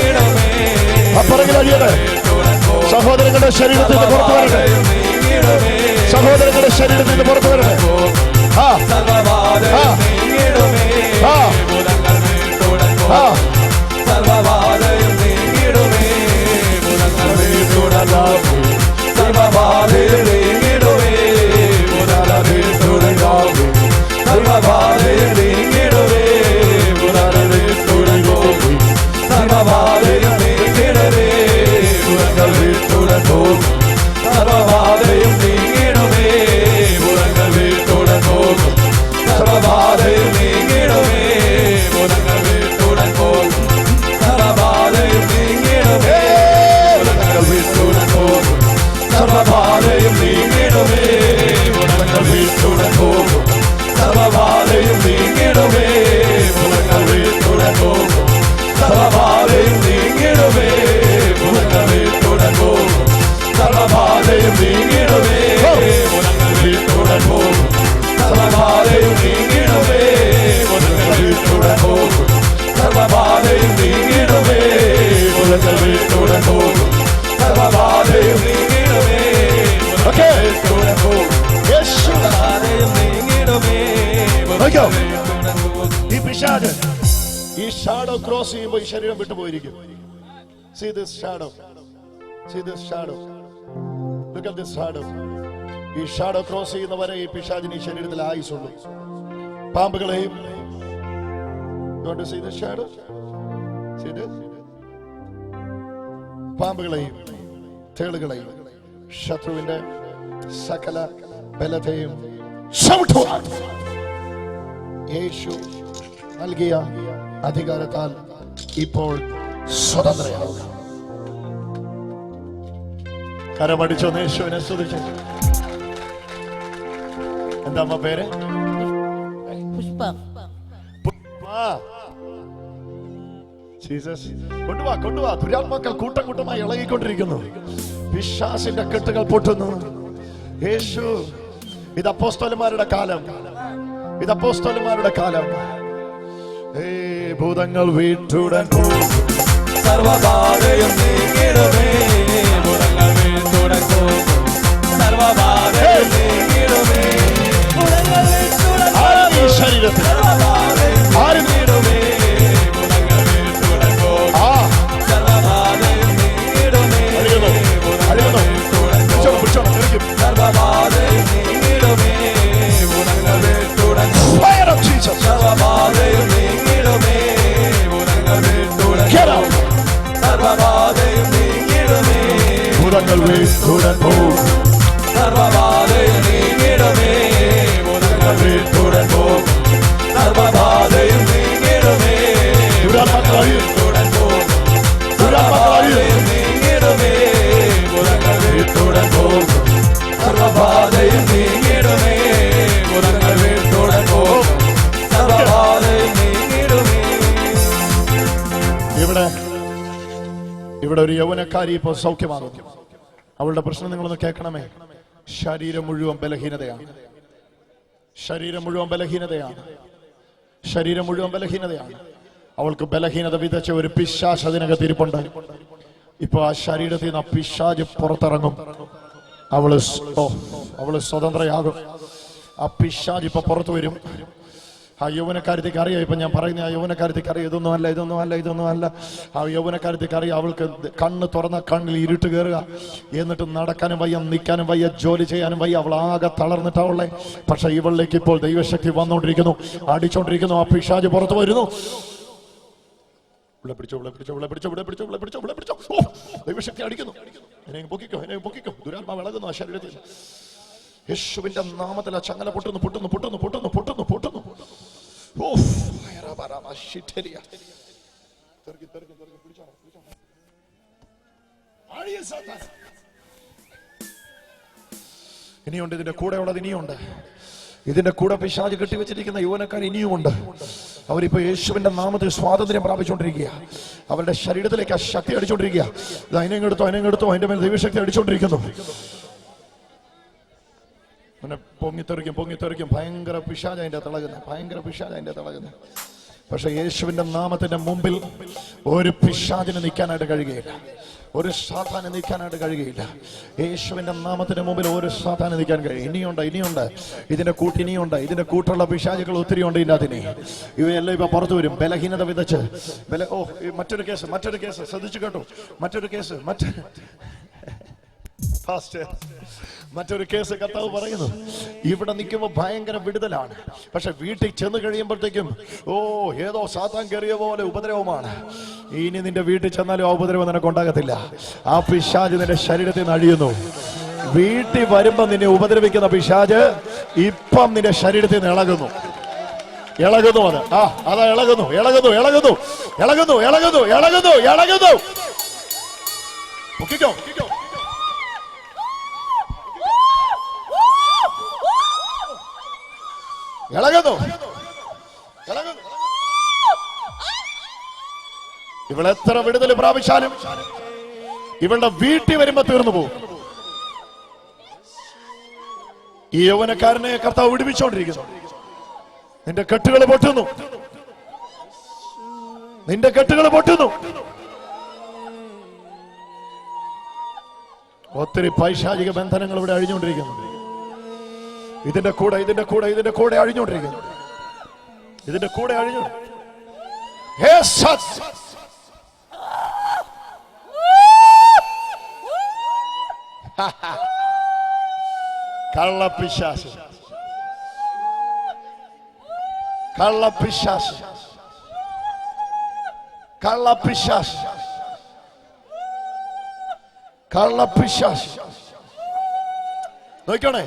അപ്പുറകിൽ അഴിയട്ടെ. സഹോദരങ്ങളുടെ ശരീരത്തിൽ നിന്ന് പുറത്തു വരട്ടെ, സഹോദരങ്ങളുടെ ശരീരത്തിൽ നിന്ന് പുറത്തു വരട്ടെ. സർവബാധയും നീങ്ങിടുമേ. മുതങ്ങൾ വീട്ടുടൻ പോകും. സർവബാധയും നീങ്ങിടുമേ. Okay. വീട്ടുടൻ പോകും. യേശു. സർവബാധയും നീങ്ങിടുമേ. നോക്കിയോ? വീട്ടുടൻ പോകും. ഈ പിശാച് ഈ ഷാഡോ ക്രോസ് ചെയ്യുമ്പോൾ ഈ ശരീരം വിട്ടുപോയിരിക്കും. See this shadow. See this shadow. Look at this shadow. ഈ ഷാഡോ ക്രോസ് ചെയ്യുന്നവരെ ഈ പിശാചിന് ഈ ശരീരത്തിൽ ആയുസുള്ളൂ. പാമ്പുകളെയും You want to see this shadow? See this? പാമ്പുകളെയും തേളുകളെയും ശത്രുവിന്റെ സകല ബലത്തെയും ചവിട്ടുവാൻ യേശു നൽകിയ അധികാരത്താൽ ഇപ്പോൾ സ്വതന്ത്രയാവുക. കരമടിച്ചോ യേശുവിനെ സ്തുതിച്ചു. എന്താ അമ്മ പേര്? പുഷ്പ. ജീസസ്. കൊണ്ടുവാ കൊണ്ടുവാ. ദുരാത്മാക്കൾ കൂട്ടം കൂട്ടമായി ഇളകിക്കൊണ്ടിരിക്കുന്നു. പിശാചിന്റെ കെട്ടുകൾ പൊട്ടുന്നു. യേശു. ഇത് അപ്പോസ്തലന്മാരുടെ കാലം. ഇത് അപ്പോസ്തലന്മാരുടെ കാലം. ഭൂതങ്ങൾ വീട്ടുടൻ പോകും. സർവബാധയും നീങ്ങിടുമേ. ഭൂതങ്ങൾ വീട്ടുടൻ പോകും. സർവബാധയും നീങ്ങിടുമേ. ഭൂതങ്ങൾ വീട്ടുടൻ ആരും ഈ ശരീരത്തിൽ ആരും നീങ്ങിടുമേ. ഭൂതങ്ങൾ വീട്ടുടൻ പോകും. സർവബാധയും നീങ്ങിടുമേ. ഭൂതങ്ങൾ വീട്ടുടൻ പോകും. സർവബാധയും നീങ്ങിടുമേ. ഭൂതങ്ങൾ വീട്ടുടൻ പോകും. സർവബാധയും നീങ്ങിടുമേ. ഭൂതങ്ങൾ വീട്ടുടൻ പോകും. സർവബാധയും നീങ്ങിടുമേ. ഭൂതങ്ങൾ വീട്ടുടൻ പോകും. സർവബാധയും നീങ്ങിടുമേ. ഭൂതങ്ങൾ വീട്ടുടൻ പോകും. സർവബാധയും നീങ്ങിടുമേ. ദുരാത്മാക്കൾ വീട്ടുടൻ പോകും. സർവബാധയും നീങ്ങിടുമേ. ഭൂതങ്ങൾ വീട്ടുടൻ പോകും. സർവബാധയും നീങ്ങിടുമേ. ഭൂതങ്ങൾ വീട്ടുടൻ പോകും. സർവബാധയും നീങ്ങിടുമേ. ഇവിടെ ഒരു യൗവനക്കാരി ഇപ്പോൾ സൗഖ്യമാകുന്നു. അവളുടെ പ്രശ്നം നിങ്ങളൊന്ന് കേൾക്കണമേ. ശരീരം മുഴുവൻ ബലഹീനതയാണ്. ശരീരം മുഴുവൻ ബലഹീനതയാണ്. ശരീരം മുഴുവൻ ബലഹീനതയാണ്. അവൾക്ക് ബലഹീനത വിതച്ച ഒരു പിശാച് അതിനകത്ത് ഇരിപ്പുണ്ട്. ഇപ്പൊ ആ ശരീരത്തിൽ നിന്ന് ആ പിശാച് പുറത്തിറങ്ങും. അവള് സ്വതന്ത്രയാകും. ആ പിശാച് ഇപ്പൊ പുറത്തു വരും. ആ യൗവനക്കാരത്തേക്ക് അറിയാം. ഇപ്പൊ ഞാൻ പറയുന്ന ആ യൗവനക്കാരത്തേക്ക് അറിയാം. ഇതൊന്നും അല്ല. ആ യൗവനക്കാരത്തേക്ക് അറിയാം. അവൾക്ക് കണ്ണ് തുറന്ന കണ്ണിൽ ഇരുട്ട് കയറുക. എന്നിട്ട് നടക്കാനും വയ്യ, നിൽക്കാനും വയ്യ, ജോലി ചെയ്യാനും വയ്യ. അവൾ ആകെ തളർന്നിട്ടാവുള്ളേ. പക്ഷെ ഇവളിലേക്ക് ഇപ്പോൾ ദൈവശക്തി വന്നുകൊണ്ടിരിക്കുന്നു, അടിച്ചോണ്ടിരിക്കുന്നു. ആ പിശാച് പുറത്തു വരുന്നു. ദൈവശക്തി അടിക്കുന്നു. എന്നെ പൊക്കിക്കോ. ദുരാത്മാവ് ഇളകുന്നു ആ ശരീരത്തിൽ. യേശുവിന്റെ നാമത്തിൽ ആ ചങ്ങല പൊട്ടുന്നു. ഇനിയുണ്ട്. ഇതിന്റെ കൂടെ ഉള്ളത് ഇനിയുണ്ട്. ഇതിന്റെ കൂടെ പിശാച് കെട്ടിവെച്ചിരിക്കുന്ന യൗവനക്കാർ ഇനിയുമുണ്ട്. അവരിപ്പോ യേശുവിന്റെ നാമത്തിൽ സ്വാതന്ത്ര്യം പ്രാപിച്ചുകൊണ്ടിരിക്കുക. അവരുടെ ശരീരത്തിലേക്ക് ആ ശക്തി അടിച്ചുകൊണ്ടിരിക്കുക. അതിനെടുത്തോ അതിന്റെ മേൽ ദൈവശക്തി അടിച്ചുകൊണ്ടിരിക്കുന്നു. പൊങ്ങിത്തെറിക്കും. ഭയങ്കര പിശാച് അതിന്റെ തിളകുന്നത്. പക്ഷെ യേശുവിന്റെ നാമത്തിന്റെ മുമ്പിൽ ഒരു പിശാചിന് നിൽക്കാനായിട്ട് കഴിയുകയില്ല. ഒരു സാത്താന് നിൽക്കാനായിട്ട് കഴിയുകയില്ല. യേശുവിന്റെ നാമത്തിന്റെ മുമ്പിൽ ഒരു സാത്താന് നിൽക്കാൻ കഴിയും. ഇനിയുണ്ട്. ഇതിന്റെ കൂട്ടുള്ള പിശാചുകൾ ഒത്തിരി ഉണ്ട്. ഇതിന്റെ അതിനെ ഇവയെല്ലാം ഇപ്പൊ പുറത്തു വരും. ബലഹീനത വിതച്ച് മറ്റൊരു കേസ് ശ്രദ്ധിച്ചു കേട്ടോ. മറ്റൊരു കേസ് കർത്താവ് പറയുന്നു. ഇവിടെ നിൽക്കുമ്പോൾ ഭയങ്കര വിടുതലാണ്. പക്ഷെ വീട്ടിൽ ചെന്ന് കഴിയുമ്പോഴത്തേക്കും ഏതോ സാത്താൻ കയറിയ പോലെ ഉപദ്രവമാണ്. ഇനി നിന്റെ വീട്ടിൽ ചെന്നാലും ആ ഉപദ്രവം നിനക്ക് ഉണ്ടാകത്തില്ല. ആ പിശാച് നിന്റെ ശരീരത്തിൽ നിന്ന് അഴിയുന്നു. വീട്ടിൽ വരുമ്പോ നിന്നെ ഉപദ്രവിക്കുന്ന പിശാച് ഇപ്പം നിന്റെ ശരീരത്തിൽ നിന്ന് ഇളകുന്നു. അതാ ഇളകുന്നു. പൊക്കിക്കോ. ഇളകുന്നു. ഇവളെത്ര വിടുതൽ പ്രാപിച്ചാലും ഇവളുടെ വീട്ടിൽ വരുമ്പോ തീർന്നു പോകും. ഈ യൗവനക്കാരനെ കർത്താവ് വിടുവിച്ചോണ്ടിരിക്കുന്നു. നിന്റെ കെട്ടുകൾ പൊട്ടുന്നു. ഒത്തിരി പൈശാചിക ബന്ധനങ്ങൾ ഇവിടെ അഴിഞ്ഞുകൊണ്ടിരിക്കുന്നു. ഇതിന്റെ കൂടെ അഴിഞ്ഞുകൊണ്ടിരിക്കുന്നു. ഇതിന്റെ കൂടെ അഴിഞ്ഞു. കള്ളപ്പിശാച്, കള്ളപ്പിശാച്, കള്ളപ്പിശാച്, കള്ളപ്പിശാച്. നോക്കണേ,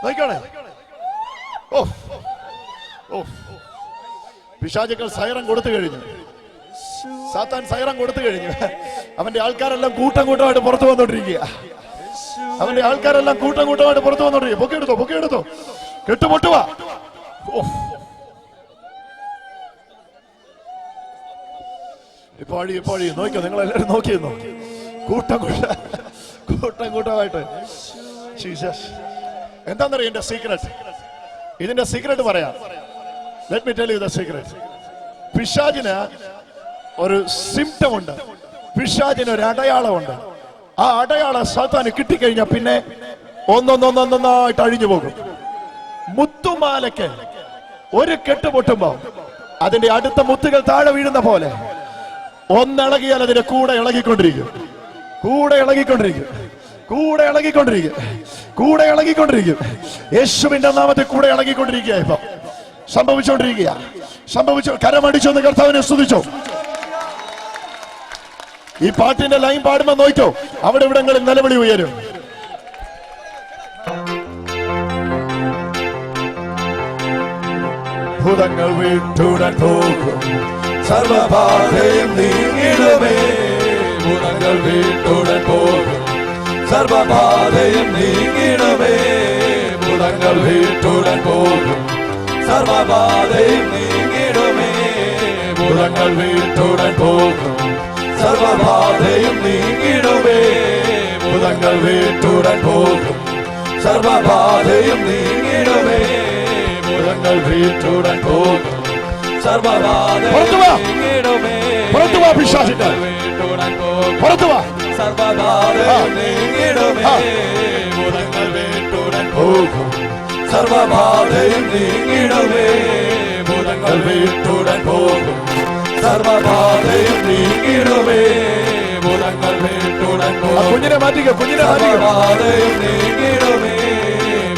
നോക്കണേ. ഓ ഓ, പിശാചുക്കൾ സൈറൻ കൊടുത്തു കഴിഞ്ഞു. സാത്താൻ സൈറൻ കൊടുത്തു കഴിഞ്ഞു. അവന്റെ ആൾക്കാരെല്ലാം കൂട്ടം കൂട്ടമായിട്ട് പുറത്തു വന്നോണ്ടിരിക്കുക. അവന്റെ ആൾക്കാരെല്ലാം കൂട്ടം കൂട്ടമായിട്ട് പുറത്തു വന്നോണ്ടിരിക്കുക. പൊക്കിയെടുത്തോ, പൊക്കിയെടുത്തോ, കെട്ടുപൊട്ടുക. ഇപ്പോഴി നോക്കിയോ, നിങ്ങൾ എല്ലാവരും നോക്കിയെന്നോ? കൂട്ടം കൂട്ടമായിട്ട്. ജീസസ്, എന്താണെന്നറിയോ എന്റെ സീക്രട്ട്? ഇതിന്റെ സീക്രട്ട് പറയാം. Let me tell you the secret. പിശാചിന് ഒരു സിംപ്റ്റം ഉണ്ട്, പിശാചിന് ഒരു അടയാളമുണ്ട്. ആ അടയാളം സാത്താന് കിട്ടിക്കഴിഞ്ഞാൽ പിന്നെ ഒന്നൊന്നൊന്നൊന്നായിട്ട് അഴിഞ്ഞു പോകും. മുത്തുമാലയ്ക്ക് ഒരു കെട്ട് പൊട്ടുമ്പോ അതിന്റെ അടുത്ത മുത്തുകൾ താഴെ വീഴുന്ന പോലെ ഒന്നിളകിയാൽ അതിന്റെ കൂടെ ഇളകിക്കൊണ്ടിരിക്കും, കൂടെ ഇളകിക്കൊണ്ടിരിക്കും, കൂടെ ഇളകിക്കൊണ്ടിരിക്കും, കൂടെ ഇളകിക്കൊണ്ടിരിക്കും. യേശുവിന്റെ നാമത്തിൽ കൂടെ ഇളകിക്കൊണ്ടിരിക്കുക. ഇപ്പൊ സംഭവിച്ചുകൊണ്ടിരിക്കുക. കരമടിച്ചൊന്ന് കർത്താവിനെ സ്തുതിച്ചോ. ഈ പാട്ടിന്റെ ലൈൻ പാടുമ്പോ നോക്കോ, അവിടെ ഇവിടങ്ങളിൽ നിലവിളി ഉയരും. ഭൂതങ്ങൾ വീട്ടുടൻ പോകും, സർവബാധയും നീങ്ങിടുമേ. ഭൂതങ്ങൾ വീട്ടുടൻ പോകും, സർവബാധയും നീങ്ങിടുമേ. ഭൂതങ്ങൾ വീട്ടുടൻ പോകും, സർവബാധയും നീങ്ങിടുമേ. ഭൂതങ്ങൾ വീട്ടുടൻ പോകും, സർവബാധയും നീങ്ങിടുമേ. ഭൂതങ്ങൾ വീട്ടുടൻ പോകും, സർവബാധയും നീങ്ങിടുമേ. ഭൂതങ്ങൾ വീട്ടുടൻ പോകും, സർവബാധയും നീങ്ങിടുമേ. പിശാചിന്റെ വീട്ടുടൻ പോകും, പുറത്തുവാ, സർവബാധയും നീങ്ങിടുമേ. ഭൂതങ്ങൾ വീട്ടുടൻ പോകും, സർവബാധയും നീങ്ങിടുമേ. ഭൂതങ്ങൾ വീട്ടുടൻ പോകും, സർവബാധയും നീങ്ങിടുമേ. ഭൂതങ്ങൾ വീട്ടുടൻ പോകും, കുഞ്ഞിനെ മാറ്റിക്കോ, കുഞ്ഞിനെ മാറ്റിക്കോ. സർവബാധയും നീങ്ങിടുമേ.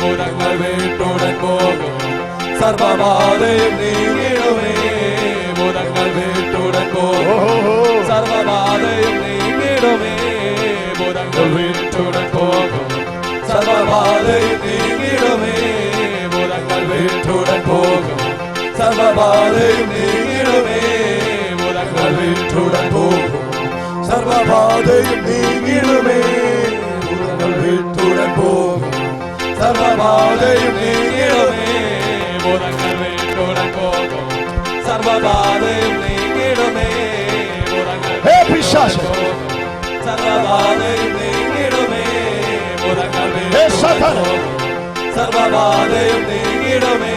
ഭൂതങ്ങൾ വീട്ടുടൻ പോകും, സർവബാധയും നീങ്ങിടുമേ. ഭൂതങ്ങൾ വീട്ടുടൻ പോകും, സർവബാധയും നീങ്ങിടുമേ. ഭൂതങ്ങൾ വീട്ടുടൻ പോകും, സർവബാധയും നീങ്ങിടുമേ. ഭൂതങ്ങൾ വീട്ടുടൻ പോകും, സർവബാധയും നീങ്ങിടുമേ. ഭൂതങ്ങൾ വീട്ടുടൻ പോകും, സർവബാധയും നീങ്ങിടുമേ. ഭൂതങ്ങൾ വീട്ടുടൻ പോകും, സർവബാധയും നീങ്ങിടുമേ. ഭൂതങ്ങൾ വീട്ടുടൻ പോകും, സർവബാധയും നീങ്ങിടുമേ. ഭൂതങ്ങൾ പോകും, സർവബാധയും നീങ്ങിടുമേ. ഭൂതങ്ങൾ വീട്ടുടൻ പോകും, സർവബാധയും നീങ്ങിടുമേ.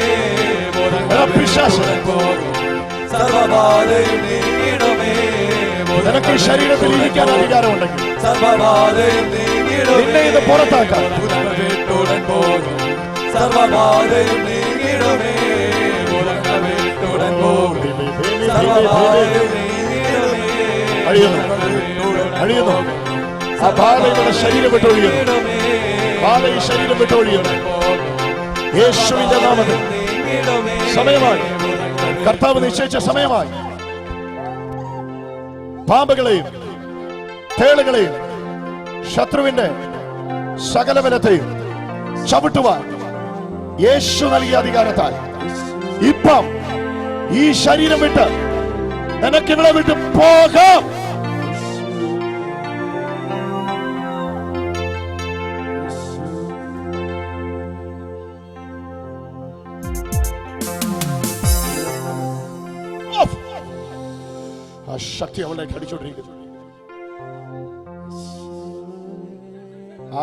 ഭൂതങ്ങൾ വീട്ടുടൻ പോകും, സർവബാധയും നീങ്ങിടുമേ. നിനക്ക് ഈ ശരീരത്തിൽ ഇരിക്കാൻ അധികാരമുണ്ടെങ്കിൽ സർവബാധയും നീങ്ങിടുമേ. നിന്നെ ഇത് പുറത്താക്കാം. ഭൂതങ്ങൾ വീട്ടുടൻ പോകും, സർവബാധയും നീങ്ങിടുമേ. ഭൂതങ്ങൾ വീട്ടുടൻ പോകും, സർവബാധയും നീങ്ങിടുമേ. അഴിയുന്നു, അഴിയുന്നു. ആ ബാധ ഇവിടെ ശരീരം വിട്ടൊഴിയുന്നു. ബാധ ഈ ശരീരം വിട്ടൊഴിയുന്നു. യേശുവിന്റെ നാമത്തിൽ സമയമായി, കർത്താവ് നിശ്ചയിച്ച സമയമായി. പാമ്പുകളെയും തേളുകളെയും ശത്രുവിന്റെ സകലബലത്തെയും ചവിട്ടുവാൻ യേശു നൽകിയ അധികാരത്താൽ ഇപ്പം ഈ ശരീരം വിട്ട് നിനക്ക് ഇവിടെ വിട്ട് പോകാം. ആ ശക്തി അവളെ കടിച്ചോണ്ടിരിക്കുന്നു.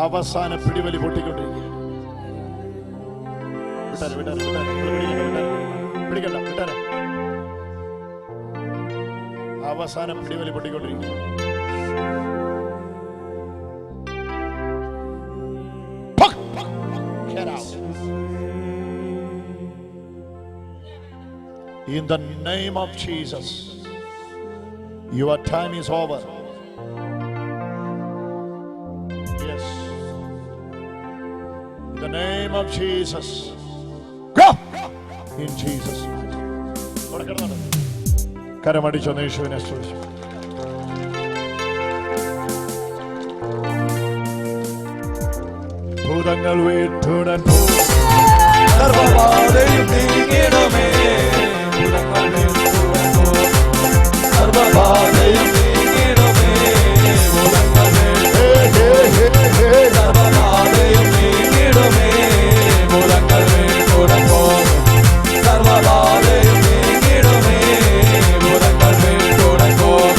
അവസാന പിടിവലി പൊട്ടിക്കൊണ്ടിരിക്കുക. പിടിക്കണ്ട, വിട്ടാരെ. അവസാന പിടിവലി പൊട്ടിക്കൊണ്ടിരിക്കുക. In the name of Jesus, your time is over. Yes. In the name of Jesus. Go! In Jesus. കരമടിച്ചോ യേശുവിനെ സ്തുതിച്ചു. ഭൂതങ്ങൾ വീട്ടുടൻ സർവബാധയും നീങ്ങിടമേ. ഭൂതങ്ങൾ വീട്ടുടൻ പോകും. സർവബാധയും നീങ്ങിടമേ. ഭൂതങ്ങൾ സർവബാധയും നീങ്ങിടമേ. ഭൂതങ്ങൾ വീട്ടുടൻ പോകും. സർവബാധയും നീങ്ങിടമേ. ഭൂതങ്ങൾ വീട്ടുടൻ പോകും.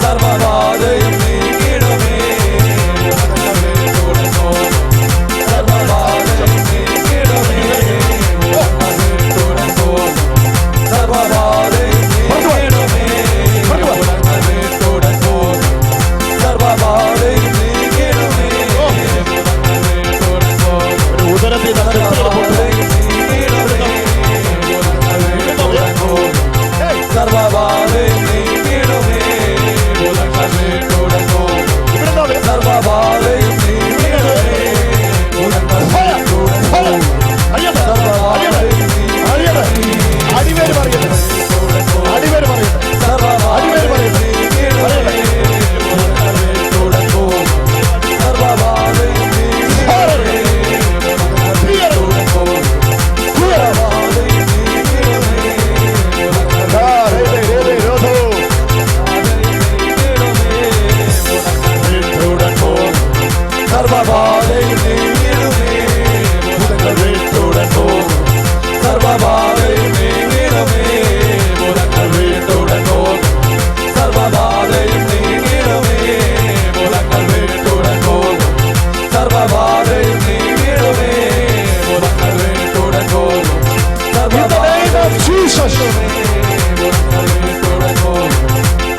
സർവബാധയും നീങ്ങിടമേ. ഭൂതങ്ങൾ വീട്ടുടൻ പോകും. സർവബാധയും നീങ്ങിടമേ. ഭൂതങ്ങൾ വീട്ടുടൻ പോകും. സർവബാധയും നീങ്ങിടമേ. ഭൂതങ്ങൾ വീട്ടുടൻ പോകും. സർവബാധയും നീങ്ങിടമേ. ഭൂതങ്ങൾ വീട്ടുടൻ പോകും. ഉദരത്തിൽ സർവബാധയും നീങ്ങിടമേ. ഭൂതങ്ങൾ വീട്ടുടൻ പോകും. സർവബാധയും നീങ്ങിടമേ. ഭൂതങ്ങൾ വീട്ടുടൻ പോകും. സർവബാധയും നീങ്ങിടമേ. ഭൂതങ്ങൾ വീട്ടുടൻ പോകും. സർവബാധയും അടിവേര് പറയുന്നത് അടിവേര് പറയുന്നത് സർവബാധയും നീങ്ങിടമേ. ഭൂതങ്ങൾ വീട്ടുടൻ പോകും. സർവബാധയും നീങ്ങിടമേ. ഭൂതങ്ങൾ വീട്ടുടൻ പോകും. സർവബാധയും നീങ്ങിടമേ. സർവബാധയും നീങ്ങിടമേ. ഭൂതങ്ങൾ വീട്ടുടൻ പോകും. സർവബാധയും നീങ്ങിടമേ. ഭൂതങ്ങൾ വീട്ടുടൻ പോകും. സർവബാധയും നീങ്ങിടമേ. ഭൂതങ്ങൾ വീട്ടുടൻ പോകും. സർവബാധയും നീങ്ങിടമേ. ഭൂതങ്ങൾ വീട്ടുടൻ പോകും. സർവബാധയും Jesus. ഭൂതങ്ങൾ വീട്ടുടൻ പോകും.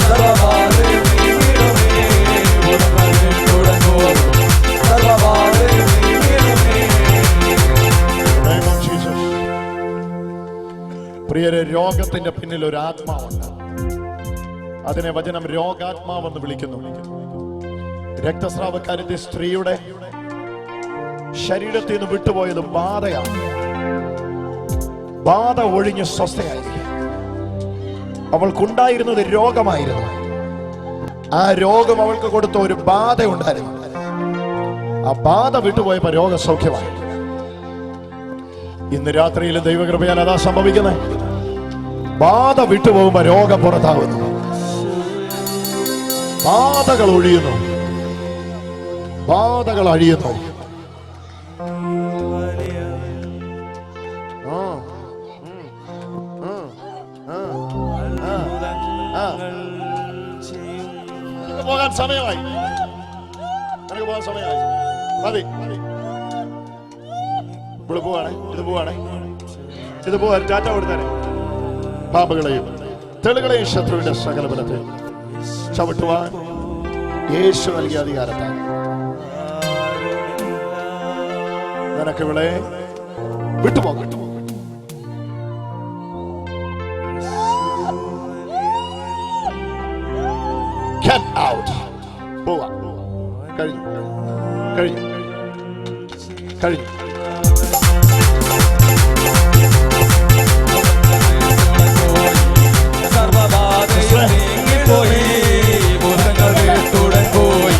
സർവബാധയും നീങ്ങിടമേ. ഭൂതങ്ങൾ വീട്ടുടൻ പോകും. സർവബാധയും നീങ്ങിടമേ. Name of Jesus. പ്രിയരെ, രോഗത്തിന്റെ പിന്നിൽ ഒരു ആത്മാവുണ്ട്. അതിനെ വചനം രോഗാത്മാവെന്ന് വിളിക്കുന്നു. രക്തസ്രാവക്കാരത്തെ സ്ത്രീയുടെ ശരീരത്തിൽ നിന്ന് വിട്ടുപോയത് ബാധയാണ്. ബാധ ഒഴിഞ്ഞ് സ്വസ്ഥയായി. അവൾക്കുണ്ടായിരുന്നത് രോഗമായിരുന്നു. ആ രോഗം അവൾക്ക് കൊടുത്ത ഒരു ബാധ ഉണ്ടായിരുന്നു. ആ ബാധ വിട്ടുപോയപ്പോ രോഗസൗഖ്യമായി. ഇന്ന് രാത്രിയിൽ ദൈവകൃപയാൽ അതാ സംഭവിക്കുന്നത്. ബാധ വിട്ടുപോകുമ്പോ രോഗം പുറത്താകുന്നു. ബാധകൾ ഒഴിയുന്നു. ബാധകൾ അഴിയുന്നു. പോകാൻ സമയമായി. നിനക്ക് പോകാൻ സമയമായി. മതി. ഇവിടെ പോവാണേ. ഇത് പോവാണേ. ഇത് പോവാൻ ടാറ്റ കൊടുത്തേനെ. പാമ്പുകളെയും തെളുകളെയും ശത്രുവിന്റെ സകല ബലത്തെ ചവിട്ടുവാൻ യേശു നൽകിയ അധികാരത്താൽ നിനക്ക് ഇവിടെ വിട്ടുപോകാം. Get out. പോവാം. കഴിഞ്ഞു. കഴിഞ്ഞു. കഴിഞ്ഞു. സർവബാധയും നീങ്ങിപ്പോയി. ഭൂതങ്ങൾ വീട്ടുടൻ പോയി.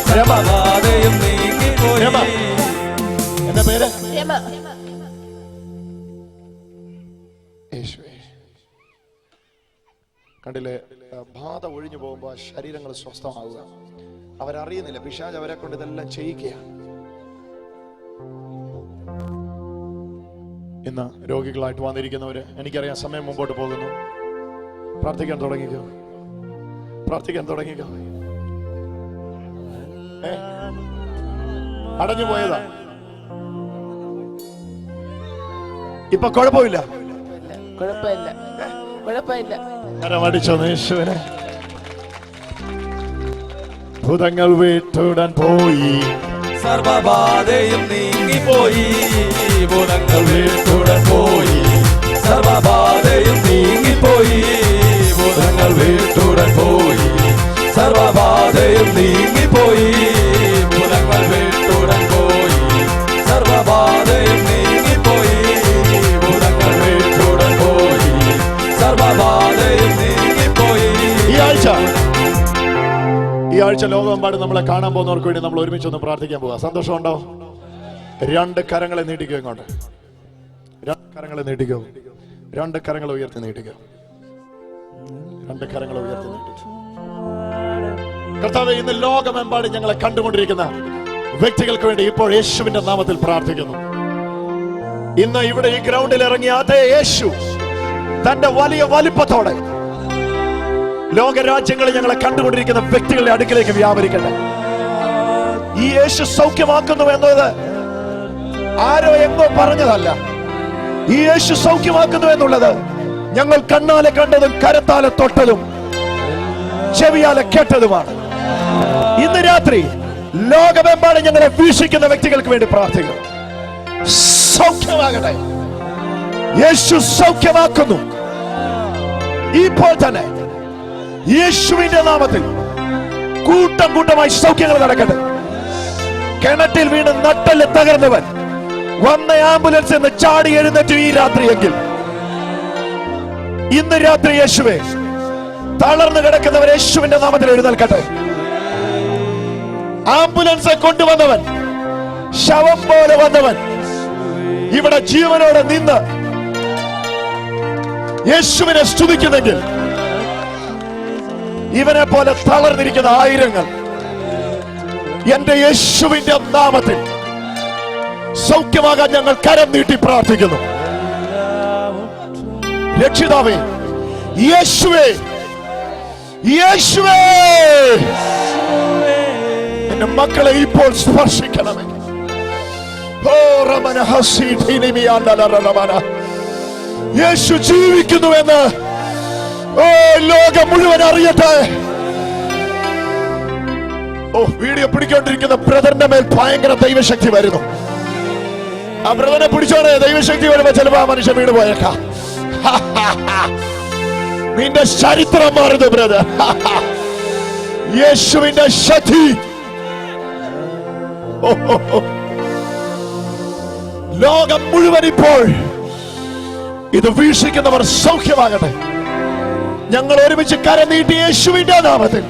സർവബാധയും നീങ്ങിപ്പോയി. എന്റെ പേര് രമ. യേശുവേ. കണ്ടില്ലേ, ബാധ ഒഴിഞ്ഞു പോകുമ്പോ ശരീരങ്ങൾ സ്വസ്ഥമാവുക. അവരറിയുന്നില്ല, പിശാച് അവരെ കൊണ്ട് ഇതെല്ലാം ചെയ്യിക്കുകയാണ്. ഇന്ന് രോഗികളായിട്ട് വന്നിരിക്കുന്നവര്, എനിക്കറിയാം സമയം മുമ്പോട്ട് പോകുന്നു. പ്രാർത്ഥിക്കാൻ തുടങ്ങിക്കോ. പ്രാർത്ഥിക്കാൻ തുടങ്ങിക്കോ. അടഞ്ഞു പോയതാ. ഇപ്പൊ കുഴപ്പമില്ല. കുഴപ്പമില്ല. കുഴപ്പമില്ല. കരമടിച്ചോ യേശുവിനെ. ഭൂതങ്ങൾ വീട്ടുടൻ പോയി. സർവബാധയും നീങ്ങിപ്പോയി. ഭൂതങ്ങൾ വീട്ടുടൻ പോയി. സർവബാധയും നീങ്ങിപ്പോയി, ഭൂതങ്ങൾ വീട്ടുടൻ പോയി. സർവബാധയും നീങ്ങിപ്പോയി, ഭൂതങ്ങൾ വീട്ടുടൻ പോയി. സർവബാധയും നീങ്ങിപ്പോയി, ഭൂതങ്ങൾ വീട്ടുടൻ പോയി. സർവബാധയും നീങ്ങിപ്പോയി. ഈ ആഴ്ച ലോകമെമ്പാടും നമ്മളെ കാണാൻ പോകുന്നവർക്ക് വേണ്ടി നമ്മൾ ഒരുമിച്ച് ഒന്ന് പ്രാർത്ഥിക്കാൻ പോവാ. സന്തോഷമുണ്ടോ? രണ്ട് കരങ്ങളെ നീട്ടിക്കോ, ഇങ്ങോട്ട് രണ്ട് കരങ്ങളെ നീട്ടിക്കോ, രണ്ട് കരങ്ങളെ ഉയർത്തി നീട്ടിക്കോ, രണ്ട് കരങ്ങളെ ഉയർത്തി നീട്ടിക്കോ. കർത്താവേ, ഇന്ന് ലോകമെമ്പാടും ഞങ്ങളെ കണ്ടുകൊണ്ടിരിക്കുന്ന വ്യക്തികൾക്ക് വേണ്ടി ഇപ്പോൾ യേശുവിന്റെ നാമത്തിൽ പ്രാർത്ഥിക്കുന്നു. ഇന്ന് ഇവിടെ ഈ ഗ്രൗണ്ടിൽ ഇറങ്ങിയ അതേ യേശു തന്റെ വലിയ വലിപ്പത്തോടെ ലോകരാജ്യങ്ങളിൽ ഞങ്ങളെ കണ്ടുകൊണ്ടിരിക്കുന്ന വ്യക്തികളുടെ അടുക്കിലേക്ക് വ്യാപരിക്കട്ടെ. ഈ യേശു സൗഖ്യമാക്കുന്നു എന്നത് ആരോ എങ്ങോ പറഞ്ഞതല്ല. ഈ യേശു സൗഖ്യമാക്കുന്നു എന്നുള്ളത് ഞങ്ങൾ കണ്ണാലെ കണ്ടതും കരത്താലെ തൊട്ടതും ചെവിയാലെ കേട്ടതുമാണ്. ഇന്ന് രാത്രി ലോകമെമ്പാടും ഞങ്ങളെ വീക്ഷിക്കുന്ന വ്യക്തികൾക്ക് വേണ്ടി പ്രാർത്ഥിക്കുന്നു. സൗഖ്യമാകട്ടെ. യേശു സൗഖ്യമാക്കുന്നു. ഇപ്പോൾ തന്നെ യേശുവിന്റെ നാമത്തിൽ കൂട്ടം കൂട്ടമായി സൗഖ്യങ്ങൾ നടക്കട്ടെ. കിണറ്റിൽ വീണ് നട്ടല് തകർന്നവൻ വന്ന ആംബുലൻസ് എന്ന് ചാടി എഴുന്നേറ്റ് ഈ രാത്രിയെങ്കിൽ ഇന്ന് രാത്രി യേശുവേ, തളർന്നു കിടക്കുന്നവർ യേശുവിന്റെ നാമത്തിൽ എഴുന്നേൽക്കട്ടെ. ആംബുലൻസ് കൊണ്ടുവന്നവൻ, ശവം പോലെ വന്നവൻ ഇവിടെ ജീവനോടെ നിന്ന് യേശുവിനെ സ്തുതിക്കുന്നെങ്കിൽ ഇവനെ പോലെ തളർന്നിരിക്കുന്ന ആയിരങ്ങൾ എന്റെ യേശുവിന്റെ നാമത്തിൽ സൗഖ്യമാകാൻ ഞങ്ങൾ കരം നീട്ടി പ്രാർത്ഥിക്കുന്നു. രക്ഷിതാവേ, യേശുവേ, യേശുവേ, എന്റെ മക്കളെ ഇപ്പോൾ സ്പർശിക്കണമേ. യേശു ജീവിക്കുന്നുവെന്ന് ലോകം മുഴുവൻ അറിയട്ടെ. വീഡിയോ പിടിക്കൊണ്ടിരിക്കുന്ന ബ്രദറിന്റെ മേൽ ഭയങ്കര ദൈവശക്തി വരുന്നു. ആ ബ്രദറിനെ പിടിച്ചോടെ. ദൈവശക്തി വരുമ്പോ ചിലപ്പോ ആ മനുഷ്യൻ വീട് പോയേക്കാം. നിന്റെ ചരിത്രം മാറുന്നു ബ്രദർ. യേശുവിന്റെ ശക്തി ലോകം മുഴുവൻ ഇപ്പോൾ ഇത് വീക്ഷിക്കുന്നവർ സൗഖ്യമാകട്ടെ. ഞങ്ങൾ ഒരുമിച്ച് കരം നീട്ടി യേശുവിന്റെ നാമത്തിൽ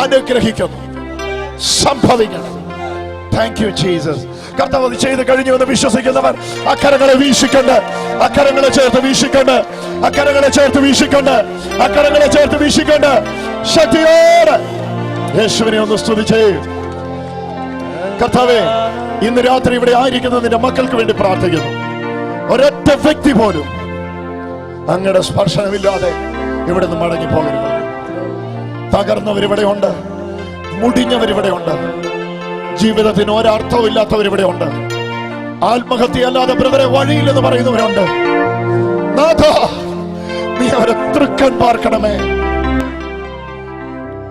അനുഗ്രഹിക്കുന്നു. സംഭവിക്കണം. Thank you Jesus. കർത്താവ് അത് ചെയ്ത് കഴിഞ്ഞു എന്ന് വിശ്വസിക്കുന്നവർ അക്കരങ്ങളെ വീശിക്കൊണ്ട്, അക്കരങ്ങളെ ചേർത്ത് വീശിക്കൊണ്ട്, അക്കരങ്ങളെ ചേർത്ത് വീശിക്കൊണ്ട്, അക്കരങ്ങളെ ചേർത്ത് വീശിക്കൊണ്ട് ശക്തിയോടെ യേശുവിനെ ഒന്ന് സ്തുതിച്ചേ. കർത്താവേ, ഇന്ന് രാത്രി ഇവിടെ ആയിരിക്കുന്ന നിന്റെ മക്കൾക്ക് വേണ്ടി പ്രാർത്ഥിക്കുന്നു. ഒരൊറ്റ വ്യക്തി പോലും അങ്ങയുടെ സ്പർശനമില്ലാതെ ഇവിടെ നിന്ന് മടങ്ങി പോകരുത്. തകർന്നവരിവിടെ ഉണ്ട്, മുടിഞ്ഞവരിവിടെ ഉണ്ട്, ജീവിതത്തിന് ഒരർത്ഥവും ഇല്ലാത്തവരിവിടെ ഉണ്ട്, ആത്മഹത്യ അല്ലാതെ ബ്രദറെ വഴിയില്ലെന്ന് പറയുന്നവരുണ്ട്. നാഥാ, നീ അവരെ തൃക്കൺ പാർക്കണമേ.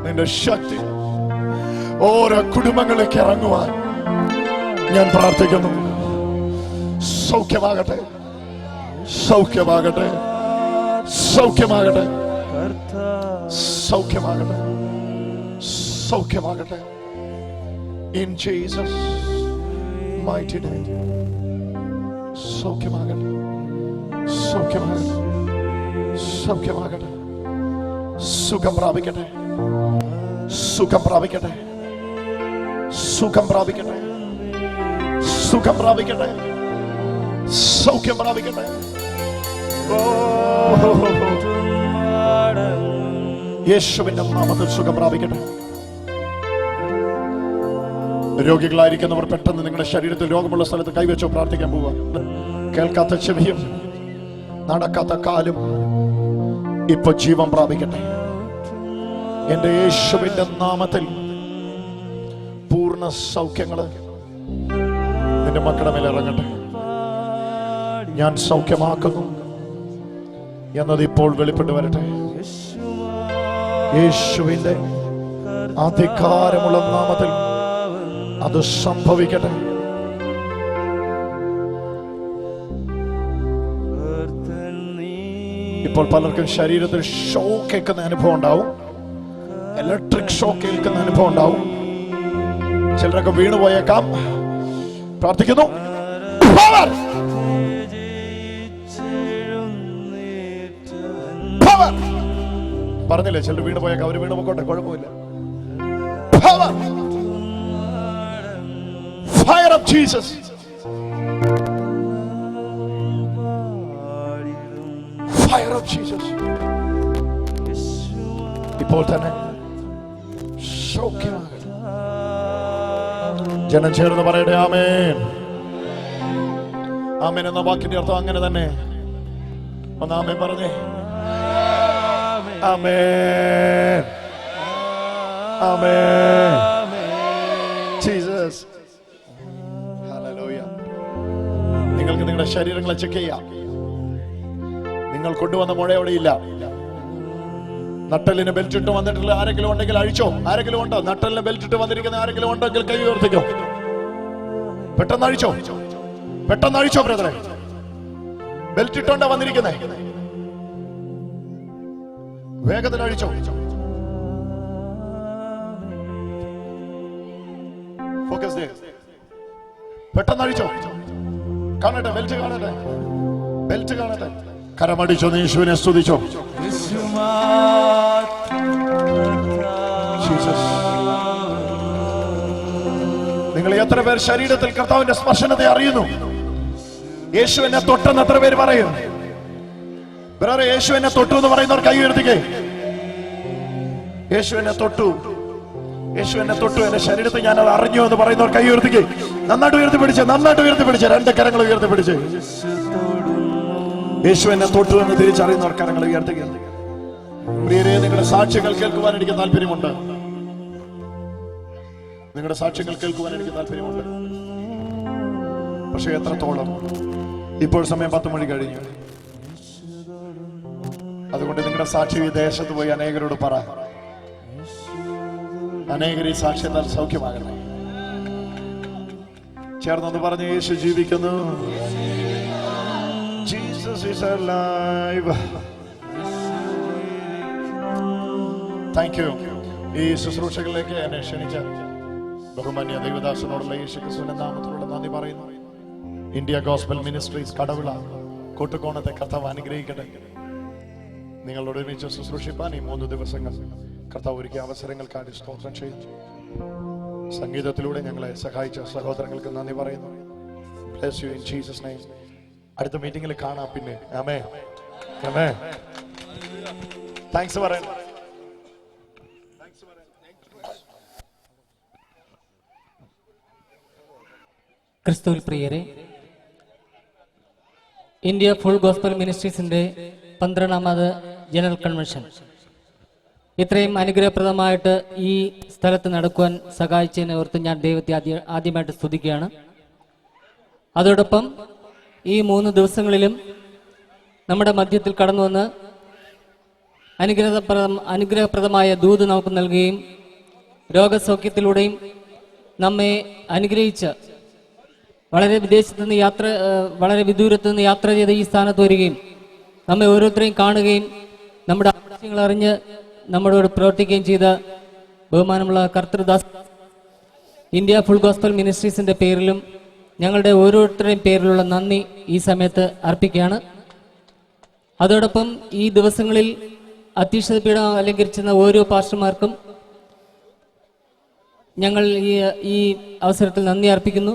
നിന്റെ ശക്തി ഓരോ കുടുംബങ്ങളിലേക്ക് ഇറങ്ങുവാൻ ഞാൻ പ്രാർത്ഥിക്കുന്നു. സൗഖ്യമാകട്ടെ, സൗഖ്യമാകട്ടെ, സൗഖ്യമാകട്ടെ, സൗഖ്യമാകട്ടെ, സൗഖ്യമാകട്ടെ. In Jesus mighty name. സൗഖ്യമാകട്ടെ, സൗഖ്യമാകട്ടെ, സൗഖ്യമാകട്ടെ. സുഖം പ്രാപിക്കട്ടെ, സുഖം പ്രാപിക്കട്ടെ, സുഖം പ്രാപിക്കട്ടെ, സുഖം പ്രാപിക്കട്ടെ, സൗഖ്യം പ്രാപിക്കട്ടെ. യേശുവിന്റെ നാമത്തിൽ സുഖം പ്രാപിക്കട്ടെ. രോഗികളായിരിക്കുന്നവർ പെട്ടെന്ന് നിങ്ങളുടെ ശരീരത്തിൽ രോഗമുള്ള സ്ഥലത്ത് കൈവച്ചോ പ്രാർത്ഥിക്കാൻ പോവുക. കേൾക്കാത്ത ചെവിയും നടക്കാത്ത കാലും ഇപ്പൊ ജീവൻ പ്രാപിക്കട്ടെ. എന്റെ യേശുവിന്റെ നാമത്തിൽ പൂർണ്ണ സൗഖ്യങ്ങള് നിന്റെ മക്കളുടെ മേൽ ഇറങ്ങട്ടെ. ഞാൻ സൗഖ്യമാക്കുന്നു എന്നത് ഇപ്പോൾ വെളിപ്പെട്ടു വരട്ടെ. യേശുവിന്റെ അധികാരമുള്ള നാമത്തിൽ അത് സംഭവിക്കട്ടെ. ഇപ്പോൾ പലർക്കും ശരീരത്തിൽ ഷോക്ക് ഏൽക്കുന്ന അനുഭവം ഉണ്ടാവും, ഇലക്ട്രിക് ഷോക്ക് ഏൽക്കുന്ന അനുഭവം ഉണ്ടാവും. ചിലരൊക്കെ വീണുപോയേക്കാം. പ്രാർത്ഥിക്കുന്നു. Power! Power! പറഞ്ഞില്ലേ ചിലർ വീണുപോയേക്കാം. അവർ വീണു പോയിക്കോട്ടെ, കുഴപ്പമില്ല. Power! Fire of Jesus! Fire of Jesus! ഇപ്പോൾ തന്നെ സൗഖ്യമാകട്ടെ. ജനം ചേർന്ന് പറയട്ടെ ആമേൻ. ആമേൻ എന്ന വാക്കിന്റെ അർത്ഥം അങ്ങനെ തന്നെ. ഒന്ന് ആമേൻ പറഞ്ഞേ. ആമേൻ, ആമേൻ. ജീസസ്. ഹല്ലേലൂയ. നിങ്ങൾക്ക് നിങ്ങളുടെ ശരീരങ്ങളെ ചെക്ക് ചെയ്യാം. നിങ്ങൾ കൊണ്ടുവന്ന മുഴ എവിടെയില്ല. നട്ടലിന് ബെൽറ്റ് ഇട്ട് വന്നിട്ടുള്ള ആരെങ്കിലും ഉണ്ടെങ്കിൽ അഴിച്ചോ. ആരെങ്കിലും ഉണ്ടോ? നട്ടലിന് ബെൽറ്റ് ഇട്ട് വന്നിരിക്കുന്ന ആരെങ്കിലും ഉണ്ടെങ്കിൽ കൈ ഉയർത്തിക്കോ. പെട്ടെന്ന് അഴിച്ചോ, പെട്ടെന്ന് അഴിച്ചോ ബ്രദറെ. ബെൽറ്റ് ഇട്ടോണ്ടാ വന്നിരിക്കുന്നേ. വേഗത്തിൽ അഴിച്ചോ. ഫോക്കസ് ദേ. പെട്ടെന്ന് അഴിച്ചോ. കാണട്ടെ, ബെൽറ്റ് കാണട്ടെ, ബെൽറ്റ് കാണട്ടെ. കരമടിച്ചോ, യേശുവിനെ സ്തുതിച്ചോ. നിങ്ങൾ എത്ര പേർ ശരീരത്തിൽ കർത്താവിന്റെ സ്പർശനത്തെ അറിയുന്നു? യേശു എന്നെ തൊട്ടെന്ന് എത്ര പേര് പറയും? ബ്രദറെ, യേശു എന്നെ തൊട്ടു എന്ന് പറയുന്നവർ കൈ ഉയർത്തിക്കേ. യേശു എന്നെ തൊട്ടു, യേശു എന്നെ തൊട്ടു, എന്റെ ശരീരത്തിൽ ഞാൻ അത് അറിഞ്ഞു എന്ന് പറയുന്നവർ കൈ ഉയർത്തിക്കേ. നന്നായിട്ട് ഉയർത്തിപ്പിടിച്ച്, നന്നായിട്ട് ഉയർത്തിപ്പിടിച്ച്, രണ്ട് കരങ്ങൾ ഉയർത്തിപ്പിടിച്ച്. യേശു എന്നെ തൊട്ടു എന്ന് തിരിച്ചറിയുന്നവർ കരങ്ങൾ ഉയർത്തിക്കുക. പ്രിയരെ, നിങ്ങളുടെ സാക്ഷ്യങ്ങൾ കേൾക്കുവാൻ എനിക്ക് താല്പര്യമുണ്ട്. നിങ്ങളുടെ സാക്ഷ്യങ്ങൾ കേൾക്കുവാൻ എനിക്ക് താല്പര്യമുണ്ട്. പക്ഷെ എത്രത്തോളം? ഇപ്പോൾ സമയം 10 മണി കഴിഞ്ഞു. അതുകൊണ്ട് നിങ്ങളുടെ സാക്ഷി ഈ ദേശത്ത് പോയി അനേകരോട് പറ. അനേകർ ഈ സാക്ഷ്യത്താൽ സൗഖ്യമാകട്ടെ. ചേർന്നൊന്ന് പറഞ്ഞു, യേശു ജീവിക്കുന്നു. Jesus is alive. Thank you. ഈ ശുശ്രൂഷകളിലേക്ക് എന്നെ ക്ഷണിച്ച ബഹുമാന്യ ദൈവദാസനോടുള്ള യേശു ക്രിസ്തുവിന്റെ നാമത്തിലുള്ള നന്ദി പറയുന്നു. ഇന്ത്യ ഗോസ്ബൽ മിനിസ്ട്രീസ് കടവിള കോട്ടുകോണത്തെ കർത്താവ് അനുഗ്രഹിക്കട്ടെ. നിങ്ങളോട് ഒരുമിച്ച് ശുശ്രൂഷിപ്പാൻ ഈ 3 ദിവസങ്ങൾ കർത്താവ് ഒരുക്കിയ അവസരങ്ങൾക്കായി സ്തോത്രം ചെയ്യുന്നു. സംഗീതത്തിലൂടെ ഞങ്ങളെ സഹായിച്ച സഹോദരങ്ങൾക്ക് നന്ദി പറയുന്നു. Bless you in Jesus name. അടുത്ത മീറ്റിംഗിൽ കാണാം. പിന്നെ ആമേൻ, ആമേൻ. താങ്ക്സ് പറയാം. ക്രിസ്തുവിൽ പ്രിയരെ, ഇന്ത്യ ഫുൾ ഗോസ്പൽ മിനിസ്ട്രീസിന്റെ 12ാമത് ജനറൽ കൺവെൻഷൻ ഇത്രയും അനുഗ്രഹപ്രദമായിട്ട് ഈ സ്ഥലത്ത് നടക്കുവാൻ സഹായിച്ചതിനെ ഓർത്ത് ഞാൻ ദൈവത്തെ ആദ്യമായിട്ട് സ്തുതിക്കുകയാണ്. അതോടൊപ്പം ഈ 3 ദിവസങ്ങളിലും നമ്മുടെ മധ്യത്തിൽ കടന്നു വന്ന് അനുഗ്രഹപ്രദമായ ദൂത് നമുക്ക് നൽകുകയും രോഗസൗഖ്യത്തിലൂടെയും നമ്മെ അനുഗ്രഹിച്ച് വളരെ വിദൂരത്ത് നിന്ന് യാത്ര ചെയ്ത് ഈ സ്ഥാനത്ത് വരികയും നമ്മെ ഓരോരുത്തരെയും കാണുകയും നമ്മുടെ ആവശ്യങ്ങൾ അറിഞ്ഞ് നമ്മളോട് പ്രവർത്തിക്കുകയും ചെയ്ത ബഹുമാനമുള്ള കർത്തൃദാസ് ഇന്ത്യ ഫുൾ ഗോസ്പൽ മിനിസ്ട്രീസിന്റെ പേരിലും ഞങ്ങളുടെ ഓരോരുത്തരുടെയും പേരിലുള്ള നന്ദി ഈ സമയത്ത് അർപ്പിക്കുകയാണ്. അതോടൊപ്പം ഈ ദിവസങ്ങളിൽ അധ്യക്ഷത പീഠം അലങ്കരിച്ചിരുന്ന ഓരോ പാസ്റ്റർമാർക്കും ഞങ്ങൾ ഈ അവസരത്തിൽ നന്ദി അർപ്പിക്കുന്നു.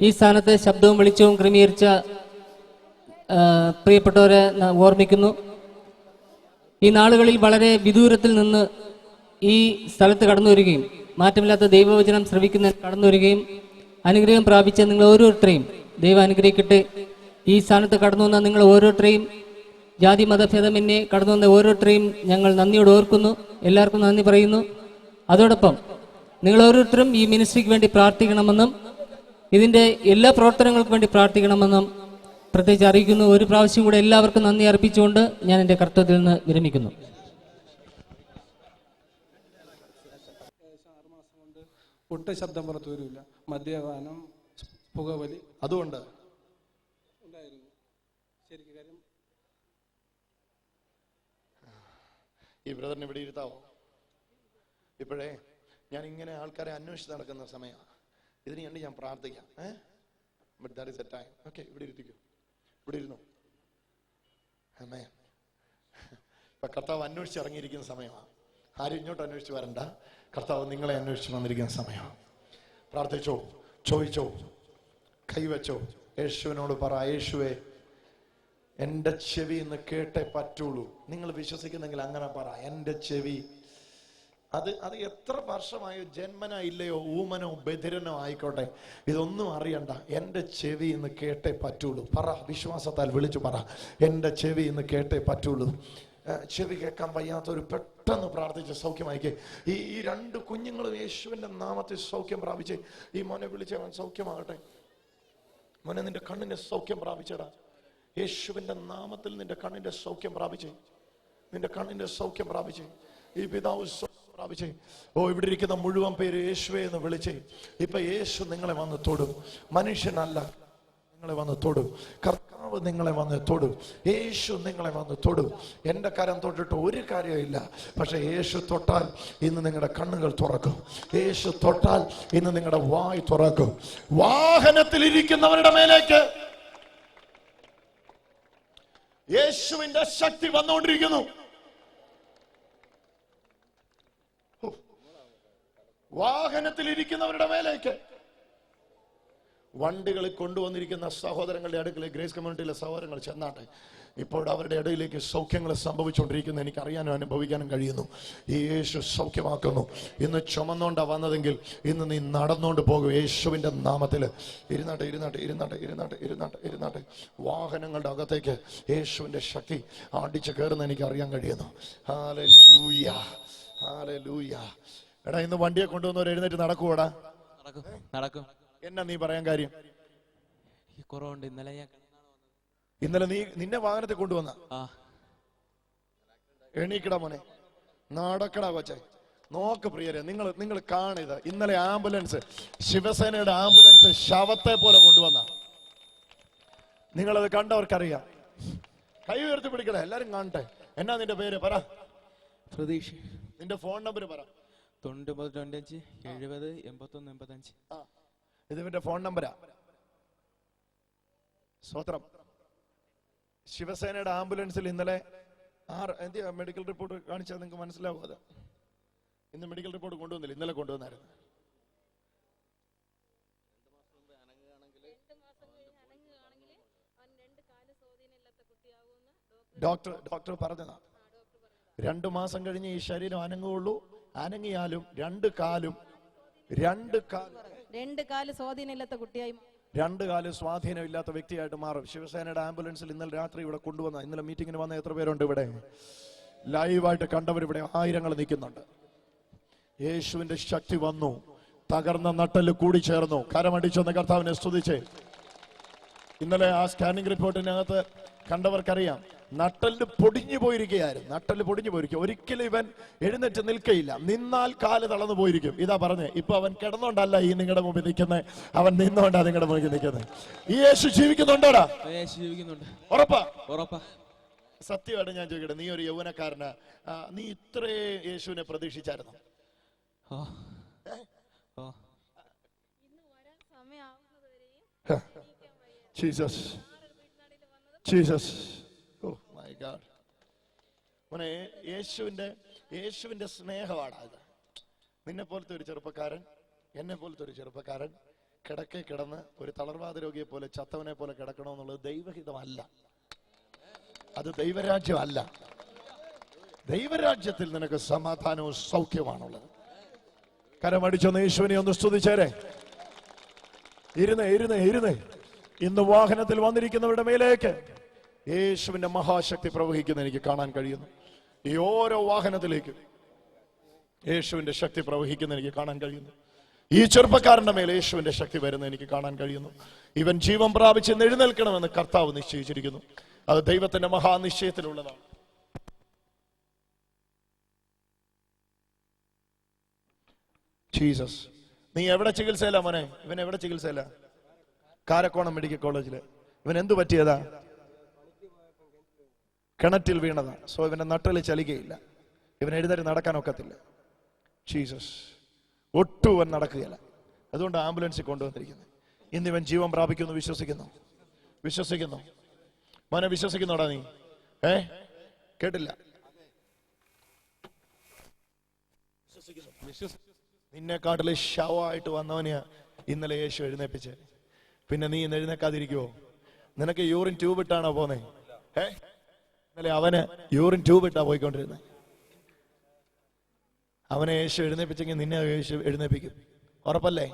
ഈ സ്ഥാനത്ത് ശബ്ദവും വെളിച്ചവും ക്രമീകരിച്ച പ്രിയപ്പെട്ടവരെ ഓർമ്മിക്കുന്നു. ഈ നാളുകളിൽ വളരെ വിദൂരത്തിൽ നിന്ന് ഈ സ്ഥലത്ത് കടന്നു വരികയും മാറ്റമില്ലാത്ത ദൈവവചനം ശ്രവിക്കുന്ന കടന്നു വരികയും അനുഗ്രഹം പ്രാപിച്ച നിങ്ങൾ ഓരോരുത്തരെയും ദൈവം അനുഗ്രഹിക്കട്ടെ. ഈ സ്ഥാനത്ത് കടന്നു വന്ന നിങ്ങൾ ഓരോരുത്തരെയും ജാതി മതഭേദമന്യേ കടന്നു വന്ന ഓരോരുത്തരെയും ഞങ്ങൾ നന്ദിയോട് ഓർക്കുന്നു. എല്ലാവർക്കും നന്ദി പറയുന്നു. അതോടൊപ്പം നിങ്ങൾ ഓരോരുത്തരും ഈ മിനിസ്ട്രിക്ക് വേണ്ടി പ്രാർത്ഥിക്കണമെന്നും ഇതിൻ്റെ എല്ലാ പ്രവർത്തനങ്ങൾക്കും വേണ്ടി പ്രാർത്ഥിക്കണമെന്നും പ്രത്യേകിച്ച് അറിയിക്കുന്നു. ഒരു പ്രാവശ്യം കൂടെ എല്ലാവർക്കും നന്ദി അർപ്പിച്ചുകൊണ്ട് ഞാൻ എൻ്റെ കർത്തവ്യത്തിൽ നിന്ന് വിരമിക്കുന്നു. ഒട്ടും ശബ്ദം പുറത്തു വരില്ല. മദ്യപാനം, പുകവലി അതുകൊണ്ട് ഉണ്ടായിരുന്നു. ശരിക്കും കാര്യം ഈ ബ്രദറിനെ ഇവിടെ ഇരുത്താവോ? ഇപ്പോഴേ ഞാൻ ഇങ്ങനെ ആൾക്കാരെ അന്വേഷിച്ച് നടക്കുന്ന സമയമാണ്. ഇതിന് വേണ്ടി ഞാൻ പ്രാർത്ഥിക്കാം. But that is A time. Okay, ഇവിടെ ഇരുത്തിക്കോ, ഇവിടെ ഇരുന്നു. ആമേൻ. ഇപ്പൊ കർത്താവ് അന്വേഷിച്ച് ഇറങ്ങിയിരിക്കുന്ന സമയമാണ്. ആരും ഇങ്ങോട്ട് അന്വേഷിച്ച് വരണ്ട, കർത്താവ് നിങ്ങളെ അന്വേഷിച്ച് വന്നിരിക്കുന്ന സമയമാണ്. പ്രാർത്ഥിച്ചോ, ചോദിച്ചോ, കൈവച്ചോ. യേശുവിനോട് പറ, യേശുവേ എൻ്റെ ചെവി എന്ന് കേട്ടേ പറ്റുള്ളൂ. നിങ്ങൾ വിശ്വസിക്കുന്നെങ്കിൽ അങ്ങനെ പറ, എൻ്റെ ചെവി. അത് എത്ര വർഷമായോ, ജന്മനോ ഇല്ലയോ, ഊമനോ ബധിരനോ ആയിക്കോട്ടെ, ഇതൊന്നും അറിയണ്ട, എൻ്റെ ചെവി എന്ന് കേട്ടേ പറ്റുള്ളൂ. പറ, വിശ്വാസത്താൽ വിളിച്ചു പറ, എൻ്റെ ചെവി എന്ന് കേട്ടേ പറ്റുള്ളൂ. ചെവി കേൾക്കാൻ വയ്യാത്തൊരു പെട്ടെന്ന് പ്രാർത്ഥിച്ച് സൗഖ്യമായിക്കേ. ഈ രണ്ട് കുഞ്ഞുങ്ങളും യേശുവിൻ്റെ നാമത്തിൽ സൗഖ്യം പ്രാപിച്ച്. ഈ മോനെ വിളിച്ചവൻ സൗഖ്യമാകട്ടെ. മോനെ, നിന്റെ കണ്ണിന്റെ സൗഖ്യം പ്രാപിച്ചടാ. യേശുവിന്റെ നാമത്തിൽ നിന്റെ കണ്ണിന്റെ സൗഖ്യം പ്രാപിച്ചേ. നിന്റെ കണ്ണിന്റെ സൗഖ്യം പ്രാപിച്ചേ. ഈ പിതാവ് പ്രാപിച്ചേ. ഓ, ഇവിടെ ഇരിക്കുന്ന മുഴുവൻ പേര് യേശുവേ എന്ന് വിളിച്ചേ. ഇപ്പൊ യേശു നിങ്ങളെ വന്ന് തൊടും. മനുഷ്യനല്ല, നിങ്ങളെ വന്ന് തൊടും. കർത്താവ് നിങ്ങളെ വന്ന് തൊടും. യേശു നിങ്ങളെ വന്ന് തൊടും. എന്റെ കരം തൊട്ടിട്ട് ഒരു കാര്യമില്ല. പക്ഷെ യേശു തൊട്ടാൽ ഇന്ന് നിങ്ങളുടെ കണ്ണുകൾ തുറക്കും. യേശു തൊട്ടാൽ ഇന്ന് നിങ്ങളുടെ വായ് തുറക്കും. വാഹനത്തിൽ ഇരിക്കുന്നവരുടെ മേലേക്ക് യേശുവിന്റെ ശക്തി വന്നുകൊണ്ടിരിക്കുന്നു. വാഹനത്തിൽ ഇരിക്കുന്നവരുടെ മേലേക്ക്, വണ്ടികളിൽ കൊണ്ടുവന്നിരിക്കുന്ന സഹോദരങ്ങളുടെ അടുക്കലേക്ക്, ഗ്രേസ് കമ്മ്യൂണിറ്റിയിലെ സഹോദരങ്ങൾ ചെന്നാട്ടെ. ഇപ്പോൾ അവരുടെ ഇടയിലേക്ക് സൗഖ്യങ്ങൾ സംഭവിച്ചുകൊണ്ടിരിക്കുന്ന എനിക്ക് അറിയാനും അനുഭവിക്കാനും കഴിയുന്നു. ഈ യേശു സൗഖ്യമാക്കുന്നു. ഇന്ന് ചുമന്നോണ്ടാ വന്നതെങ്കിൽ ഇന്ന് നീ നടന്നുകൊണ്ട് പോകും യേശുവിന്റെ നാമത്തിൽ. ഇരുന്നാട്ടെ. വാഹനങ്ങളുടെ അകത്തേക്ക് യേശുവിന്റെ ശക്തി അടിച്ചു കയറുന്ന എനിക്ക് അറിയാൻ കഴിയുന്നു. Hallelujah, hallelujah. എടാ, ഇന്ന് വണ്ടിയെ കൊണ്ടുവന്നവർ എഴുന്നേറ്റ് നടക്കൂടാ? നടക്കും. എന്നാ നീ പറയാൻ കാര്യം? കുറവുണ്ട്. ഇന്നലെ നീ നിന്നെ വാഹനത്തിൽ കൊണ്ടുവന്ന എണീക്കടാ മോനെ, നടക്കടാ കൊച്ചെ. നോക്ക് പ്രിയരെ, നിങ്ങൾ കാണിത്. ഇന്നലെ ആംബുലൻസ്, ശിവസേനയുടെ ആംബുലൻസ് ശവത്തെ പോലെ കൊണ്ടുവന്ന. നിങ്ങളത് കണ്ടവർക്കറിയാം. കൈ ഉയർത്തി പിടിക്കട, എല്ലാരും കാണട്ടെ. എന്നാ നിന്റെ പേര് പറ? പ്രതീക്ഷ. നിന്റെ ഫോൺ നമ്പർ പറ. 9925 70 81 85. ഇത് ഇവന്റെ ഫോൺ നമ്പരാ. സ്വത്രം. ശിവസേനയുടെ ആംബുലൻസിൽ ഇന്നലെ മെഡിക്കൽ റിപ്പോർട്ട് കാണിച്ചാൽ നിങ്ങൾക്ക് മനസ്സിലാവും. അത് ഇന്ന് മെഡിക്കൽ റിപ്പോർട്ട് കൊണ്ടുവന്നില്ല, ഇന്നലെ കൊണ്ടുവന്നായിരുന്നു. ഡോക്ടർ പറഞ്ഞതാ. 2 മാസം കഴിഞ്ഞ് ഈ ശരീരം അനങ്ങുള്ളൂ. അനങ്ങിയാലും രണ്ട് കാല് സ്വാധീനമില്ലാത്ത കുട്ടിയായി, 2 കാല് സ്വാധീനമില്ലാത്ത വ്യക്തിയായിട്ട് മാറും. ശിവസേനയുടെ ആംബുലൻസിൽ ഇന്നലെ രാത്രി ഇവിടെ കൊണ്ടുവന്ന, ഇന്നലെ മീറ്റിങ്ങിന് വന്ന എത്ര പേരുണ്ട് ഇവിടെ? ലൈവായിട്ട് കണ്ടവർ ഇവിടെ ആയിരങ്ങൾ നിൽക്കുന്നുണ്ട്. യേശുവിന്റെ ശക്തി വന്നു. തകർന്ന നട്ടല് കൂടി ചേർന്നു. കരമടിച്ചൊന്ന് കർത്താവിനെ സ്തുതിച്ചേ. ഇന്നലെ ആ സ്കാനിംഗ് റിപ്പോർട്ടിനകത്ത് കണ്ടവർക്കറിയാം, നട്ടല് പൊടിഞ്ഞു പോയിരിക്കും. ഒരിക്കലും ഇവൻ എഴുന്നേറ്റ് നിൽക്കയില്ല. നിന്നാൽ കാല് തളർന്നു പോയിരിക്കും. ഇതാ പറഞ്ഞേ. ഇപ്പൊ അവൻ കിടന്നോണ്ടല്ല ഈ നിങ്ങളുടെ മുമ്പിൽ നിൽക്കുന്നത്, അവൻ നിന്നോണ്ടാ നിങ്ങളുടെ മുമ്പിൽ നിൽക്കുന്നത്. ഈ യേശു ജീവിക്കുന്നുണ്ടോടാ? ഉറപ്പാ? സത്യമായിട്ട് ഞാൻ ചോദിക്കട്ടെ, നീ ഒരു യൗവനക്കാരന്, നീ ഇത്രേ യേശുവിനെ പ്രതീക്ഷിച്ചായിരുന്നു? Jesus, oh my God. മോനെ, യേശുവിന്റെ സ്നേഹമാണ് ഇത്. നിന്നെ പോലത്തെ ഒരു ചെറുപ്പക്കാരൻ, എന്നെ പോലത്തെ ഒരു ചെറുപ്പക്കാരൻ കിടക്കെ കിടന്ന് ഒരു തളർവാദ രോഗിയെ പോലെ, ചത്തവനെ പോലെ കിടക്കണമെന്നുള്ളത് ദൈവഹിതമല്ല. അത് ദൈവരാജ്യമല്ല. ദൈവരാജ്യത്തിൽ നിനക്ക് സമാധാനവും സൗഖ്യമാണുള്ളത്. കരമടിച്ചൊന്ന് യേശുവിനെ ഒന്ന് സ്തുതിച്ചേരെ. ഇരുന്നേ. ഇന്ന് വാഹനത്തിൽ വന്നിരിക്കുന്നവരുടെ മേലേക്ക് യേശുവിന്റെ മഹാശക്തി പ്രവഹിക്കുന്ന എനിക്ക് കാണാൻ കഴിയുന്നു. ഈ ഓരോ വാഹനത്തിലേക്കും യേശുവിന്റെ ശക്തി പ്രവഹിക്കുന്ന എനിക്ക് കാണാൻ കഴിയുന്നു. ഈ ചെറുപ്പക്കാരന്റെ മേൽ യേശുവിന്റെ ശക്തി വരുന്ന എനിക്ക് കാണാൻ കഴിയുന്നു. ഇവൻ ജീവൻ പ്രാപിച്ച് എഴുന്നേൽക്കണമെന്ന് കർത്താവ് നിശ്ചയിച്ചിരിക്കുന്നു. അത് ദൈവത്തിന്റെ മഹാനിശ്ചയത്തിലുള്ളതാണ്. ജീസസ്. നീ എവിടെ ചികിത്സയില്ല മോനെ? ഇവൻ എവിടെ ചികിത്സയില്ല? കാരക്കോണം മെഡിക്കൽ കോളേജില്. ഇവൻ എന്തു പറ്റിയതാ? കിണറ്റിൽ വീണതാ. സോ ഇവന്റെ നട്ടല് ചലിക്കയില്ല. ഇവൻ എഴുന്നേറ്റ് നടക്കാൻ ഒക്കത്തില്ല. ജീസസ്, ഒട്ടും ഇവൻ നടക്കുകയില്ല. അതുകൊണ്ട് ആംബുലൻസിൽ കൊണ്ടുവന്നിരിക്കുന്നത്. ഇന്ന് ഇവൻ ജീവൻ പ്രാപിക്കുന്നു. വിശ്വസിക്കുന്നു മോനെ, വിശ്വസിക്കുന്നോടാ നീ? കേട്ടില്ല? നിന്നെക്കാട്ടില് ശവമായിട്ട് വന്നവനെയാ ഇന്നലെ യേശു എഴുന്നേപ്പിച്ച്. പിന്നെ നീ ഇന്ന് എഴുന്നേക്കാതിരിക്കുവോ? നിനക്ക് യൂറിൻ ട്യൂബ് ഇട്ടാണോ പോന്നേ? ഇന്നലെ അവന് യൂറിൻ ട്യൂബ് ഇട്ടാ പോയിക്കൊണ്ടിരുന്നത്. അവനെ യേശു എഴുന്നേപ്പിച്ചെങ്കിൽ നിന്നെ യേശു എഴുന്നേപ്പിക്കും. ഉറപ്പല്ലേ?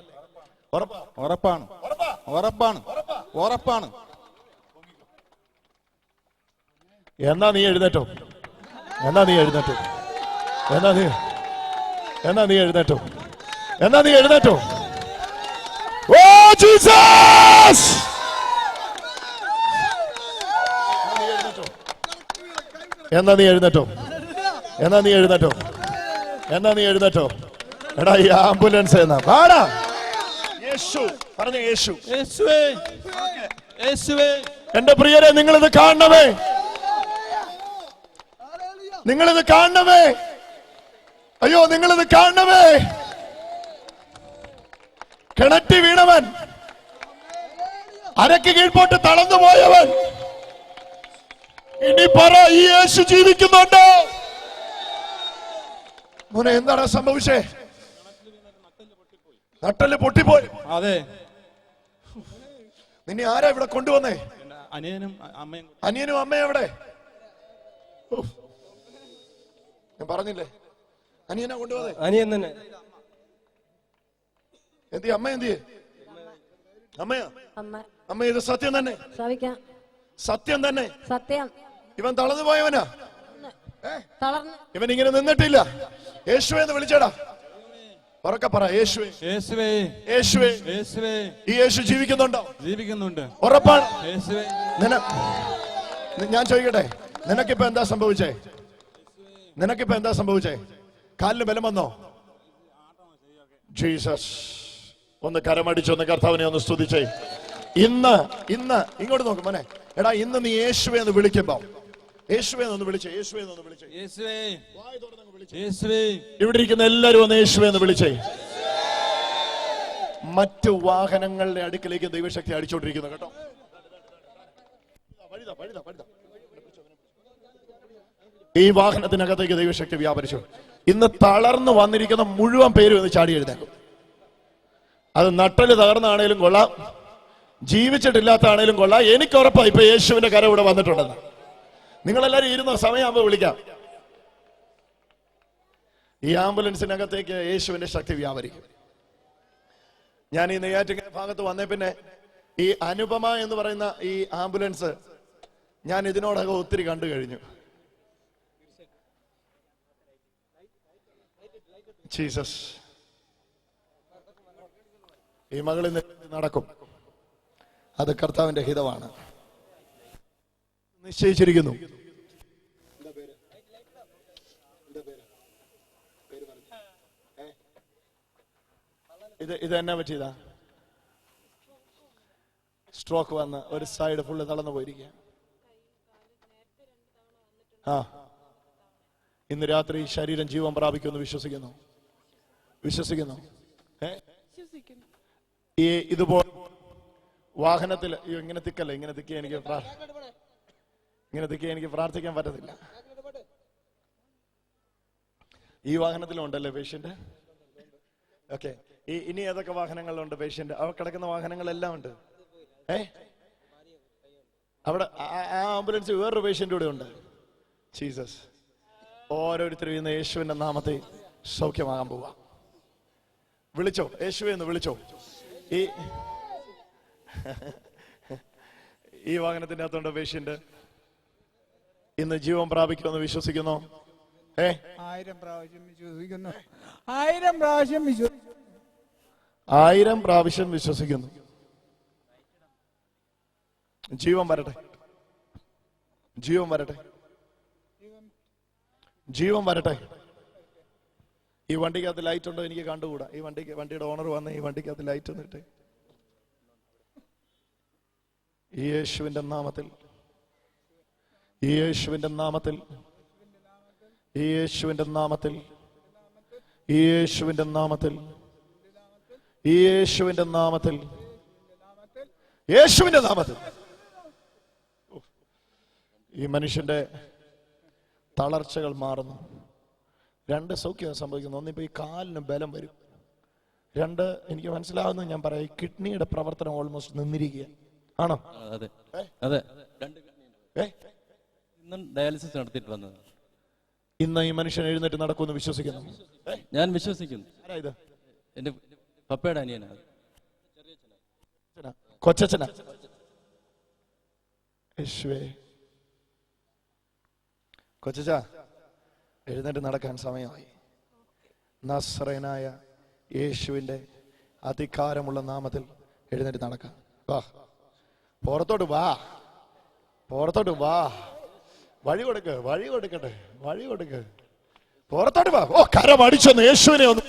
ഉറപ്പാണ്. എന്നാ നീ എഴുന്നേറ്റോ? Oh Jesus! എന്നാ നീ എഴുന്നേറ്റോ? എടാ, ഈ ആംബുലൻസ് എന്നാ പാടാ. യേശു പറഞ്ഞ യേശു. എന്റെ പ്രിയരെ, നിങ്ങളിത് കാണണമേ. അയ്യോ, നിങ്ങളിത് കാണണമേ. കിണറ്റി വീണവൻ, അരക്ക് കീഴ്പോട്ട് തളർന്നു പോയവൻ, ഇനി പറ, ഈ യേശു ജീവിക്കുന്നുണ്ടോ? മോനെ, എന്താണ് സംഭവിച്ചേ? നട്ടല് പൊട്ടിപ്പോയി. അതെ. നിന്നെ ആരാ ഇവിടെ കൊണ്ടുവന്നേ? അനിയനും അമ്മയും എവിടെ? ഞാൻ പറഞ്ഞില്ലേ, അനിയനാ കൊണ്ടുവന്നേ. അനിയൻ തന്നെ. അമ്മ എന്തിയെ? അമ്മ, ഇത് സത്യം തന്നെ? സത്യം തന്നെ. ഇവൻ തളർന്നു പോയവനാ. ഇവൻ ഇങ്ങനെ നിന്നിട്ടില്ല. യേശുവേ എന്ന് വിളിച്ചടാ. ഉറക്കെ പറ, യേശുവേ. ഈ യേശു ജീവിക്കുന്നുണ്ട്. ഉറപ്പാണ്. ഞാൻ ചോദിക്കട്ടെ, നിനക്കിപ്പോ എന്താ സംഭവിച്ചേ? കാലിന് ബലം വന്നോ? ജീസസ്, ഒന്ന് കരമടിച്ചൊന്ന് കർത്താവിനെ ഒന്ന് സ്തുതിച്ചേ. ഇന്ന് ഇങ്ങോട്ട് നോക്കും മോനെ. എടാ, ഇന്ന് നീ യേശുവേ എന്ന് വിളിക്കുമ്പോ യേശുവേ എന്ന് വിളിച്ചേ. ഇവിടെ ഇരിക്കുന്ന എല്ലാവരും ഒന്ന് യേശുവേ എന്ന് വിളിച്ചേ. മറ്റു വാഹനങ്ങളുടെ അടുക്കിലേക്ക് ദൈവശക്തി അടിച്ചോണ്ടിരിക്കുന്നു കേട്ടോ. ഈ വാഹനത്തിനകത്തേക്ക് ദൈവശക്തി വ്യാപരിച്ചു. ഇന്ന് തളർന്നു വന്നിരിക്കുന്ന മുഴുവൻ പേരും ഇന്ന് ചാടി എഴുന്നേക്കും. അത് നട്ടല് തകർന്നാണേലും കൊള്ളാം, ജീവിച്ചിട്ടില്ലാത്താണേലും കൊള്ളാം. എനിക്ക് ഉറപ്പാണ് ഇപ്പൊ യേശുവിന്റെ കരം ഇവിടെ വന്നിട്ടുണ്ടെന്ന്. നിങ്ങളെല്ലാരും ഇരുന്ന സമയമാകുമ്പോൾ വിളിക്കാം. ഈ ആംബുലൻസിനകത്തേക്ക് യേശുവിന്റെ ശക്തി വ്യാപരിക്കും. ഞാൻ ഈ നെയ്യാറ്റിൻകര ഭാഗത്ത് വന്നേ പിന്നെ ഈ അനുപമ എന്ന് പറയുന്ന ഈ ആംബുലൻസ് ഞാൻ ഇതിനോടകം ഒത്തിരി കണ്ടു കഴിഞ്ഞു. ജീസസ്, ഈ മകളിൽ നടക്കും. അത് കർത്താവിന്റെ ഹിതമാണ്, നിശ്ചയിച്ചിരിക്കുന്നു. ഇത് എന്നാ പറ്റിയതാ? സ്ട്രോക്ക് വന്ന് ഒരു സൈഡ് ഫുള്ള് തളർന്നു പോയിരിക്കുക. ഇന്ന് രാത്രി ശരീരം ജീവൻ പ്രാപിക്കുമെന്ന് വിശ്വസിക്കുന്നു. ഈ ഇതുപോലെ വാഹനത്തിൽ ഇങ്ങനെ തിക്കല്ലേ, ഇങ്ങനെ തിക്കി എനിക്ക് പ്രാർത്ഥിക്കാൻ പറ്റത്തില്ല. ഈ വാഹനത്തിലും ഉണ്ടല്ലേ പേഷ്യന്റ്? ഓക്കെ, ഇനി ഏതൊക്കെ വാഹനങ്ങളിലുണ്ട് പേഷ്യന്റ്? അവിടെ കിടക്കുന്ന വാഹനങ്ങളെല്ലാം ഉണ്ട്. അവിടെ ആ ആംബുലൻസ് വേറൊരു പേഷ്യന്റ് കൂടെ ഉണ്ട്. ജീസസ്, ഓരോരുത്തരും ഇന്ന് യേശുവിന്റെ നാമത്തെ സൗഖ്യമാകാൻ പോവാ. വിളിച്ചോ, യേശുവെ എന്ന് വിളിച്ചോ. ഈ വാഹനത്തിന്റെ അകത്തുണ്ട് പേഷ്യന്റ്. ഇന്ന് ജീവൻ പ്രാപിക്കുമെന്ന് വിശ്വസിക്കുന്നു. 1000 പ്രാവശ്യം വിശ്വസിക്കുന്നു. 1000 പ്രാവശ്യം വിശ്വസിക്കുന്നു. ജീവൻ വരട്ടെ. ഈ വണ്ടിക്കകത്ത് ലൈറ്റ് ഉണ്ടോ എനിക്ക് കണ്ടുകൂടാ. ഈ വണ്ടിയുടെ ഓണർ വന്ന് ഈ വണ്ടിക്കകത്ത് ലൈറ്റ് ഒന്നിട്ടെ. ഈ യേശുവിന്റെ നാമത്തിൽ ഈ യേശുവിന്റെ നാമത്തിൽ, ഈ യേശുവിന്റെ നാമത്തിൽ, ഈ യേശുവിന്റെ നാമത്തിൽ, യേശുവിന്റെ നാമത്തിൽ ഈ മനുഷ്യന്റെ തളർച്ചകൾ മാറുന്നു. 2 സൗഖ്യം സംഭവിക്കുന്നു. ഒന്നിപ്പോ ഈ കാലിന് ബലം വരും. 2 എനിക്ക് മനസ്സിലാവുന്നു, ഞാൻ പറയാം, കിഡ്നിയുടെ പ്രവർത്തനം ഓൾമോസ്റ്റ് നിന്നിരിക്കുക ആണോ? അതെ അതെ, 2 കിഡ്നി ഇന്നും ഡയാലിസിസ് നടത്തിയിട്ട് വന്നത്. ഇന്ന് ഈ മനുഷ്യൻ എഴുന്നേറ്റ് നടക്കുമെന്ന് വിശ്വസിക്കുന്നു. ഞാൻ വിശ്വസിക്കുന്നു. ആരാ ഇത്? എന്റെ പപ്പയുടെ അനിയനാണ്. കൊച്ചച്ഛനാ? യേശുവേ, കൊച്ചച്ച എഴുന്നേറ്റ് നടക്കാൻ സമയമായി. നസ്രയനായ യേശുവിന്റെ അധികാരമുള്ള നാമത്തിൽ എഴുന്നേറ്റ് നടക്കാം. വാ, പുറത്തോട്ട് വാ, പുറത്തോട്ട് വാ. വഴി കൊടുക്ക്, വഴി കൊടുക്കട്ടെ, വഴി കൊടുക്ക്, പുറത്തോട്ട് വാ. ഓ, കരമടിച്ചൊന്ന് യേശുവിനെ ഒന്ന്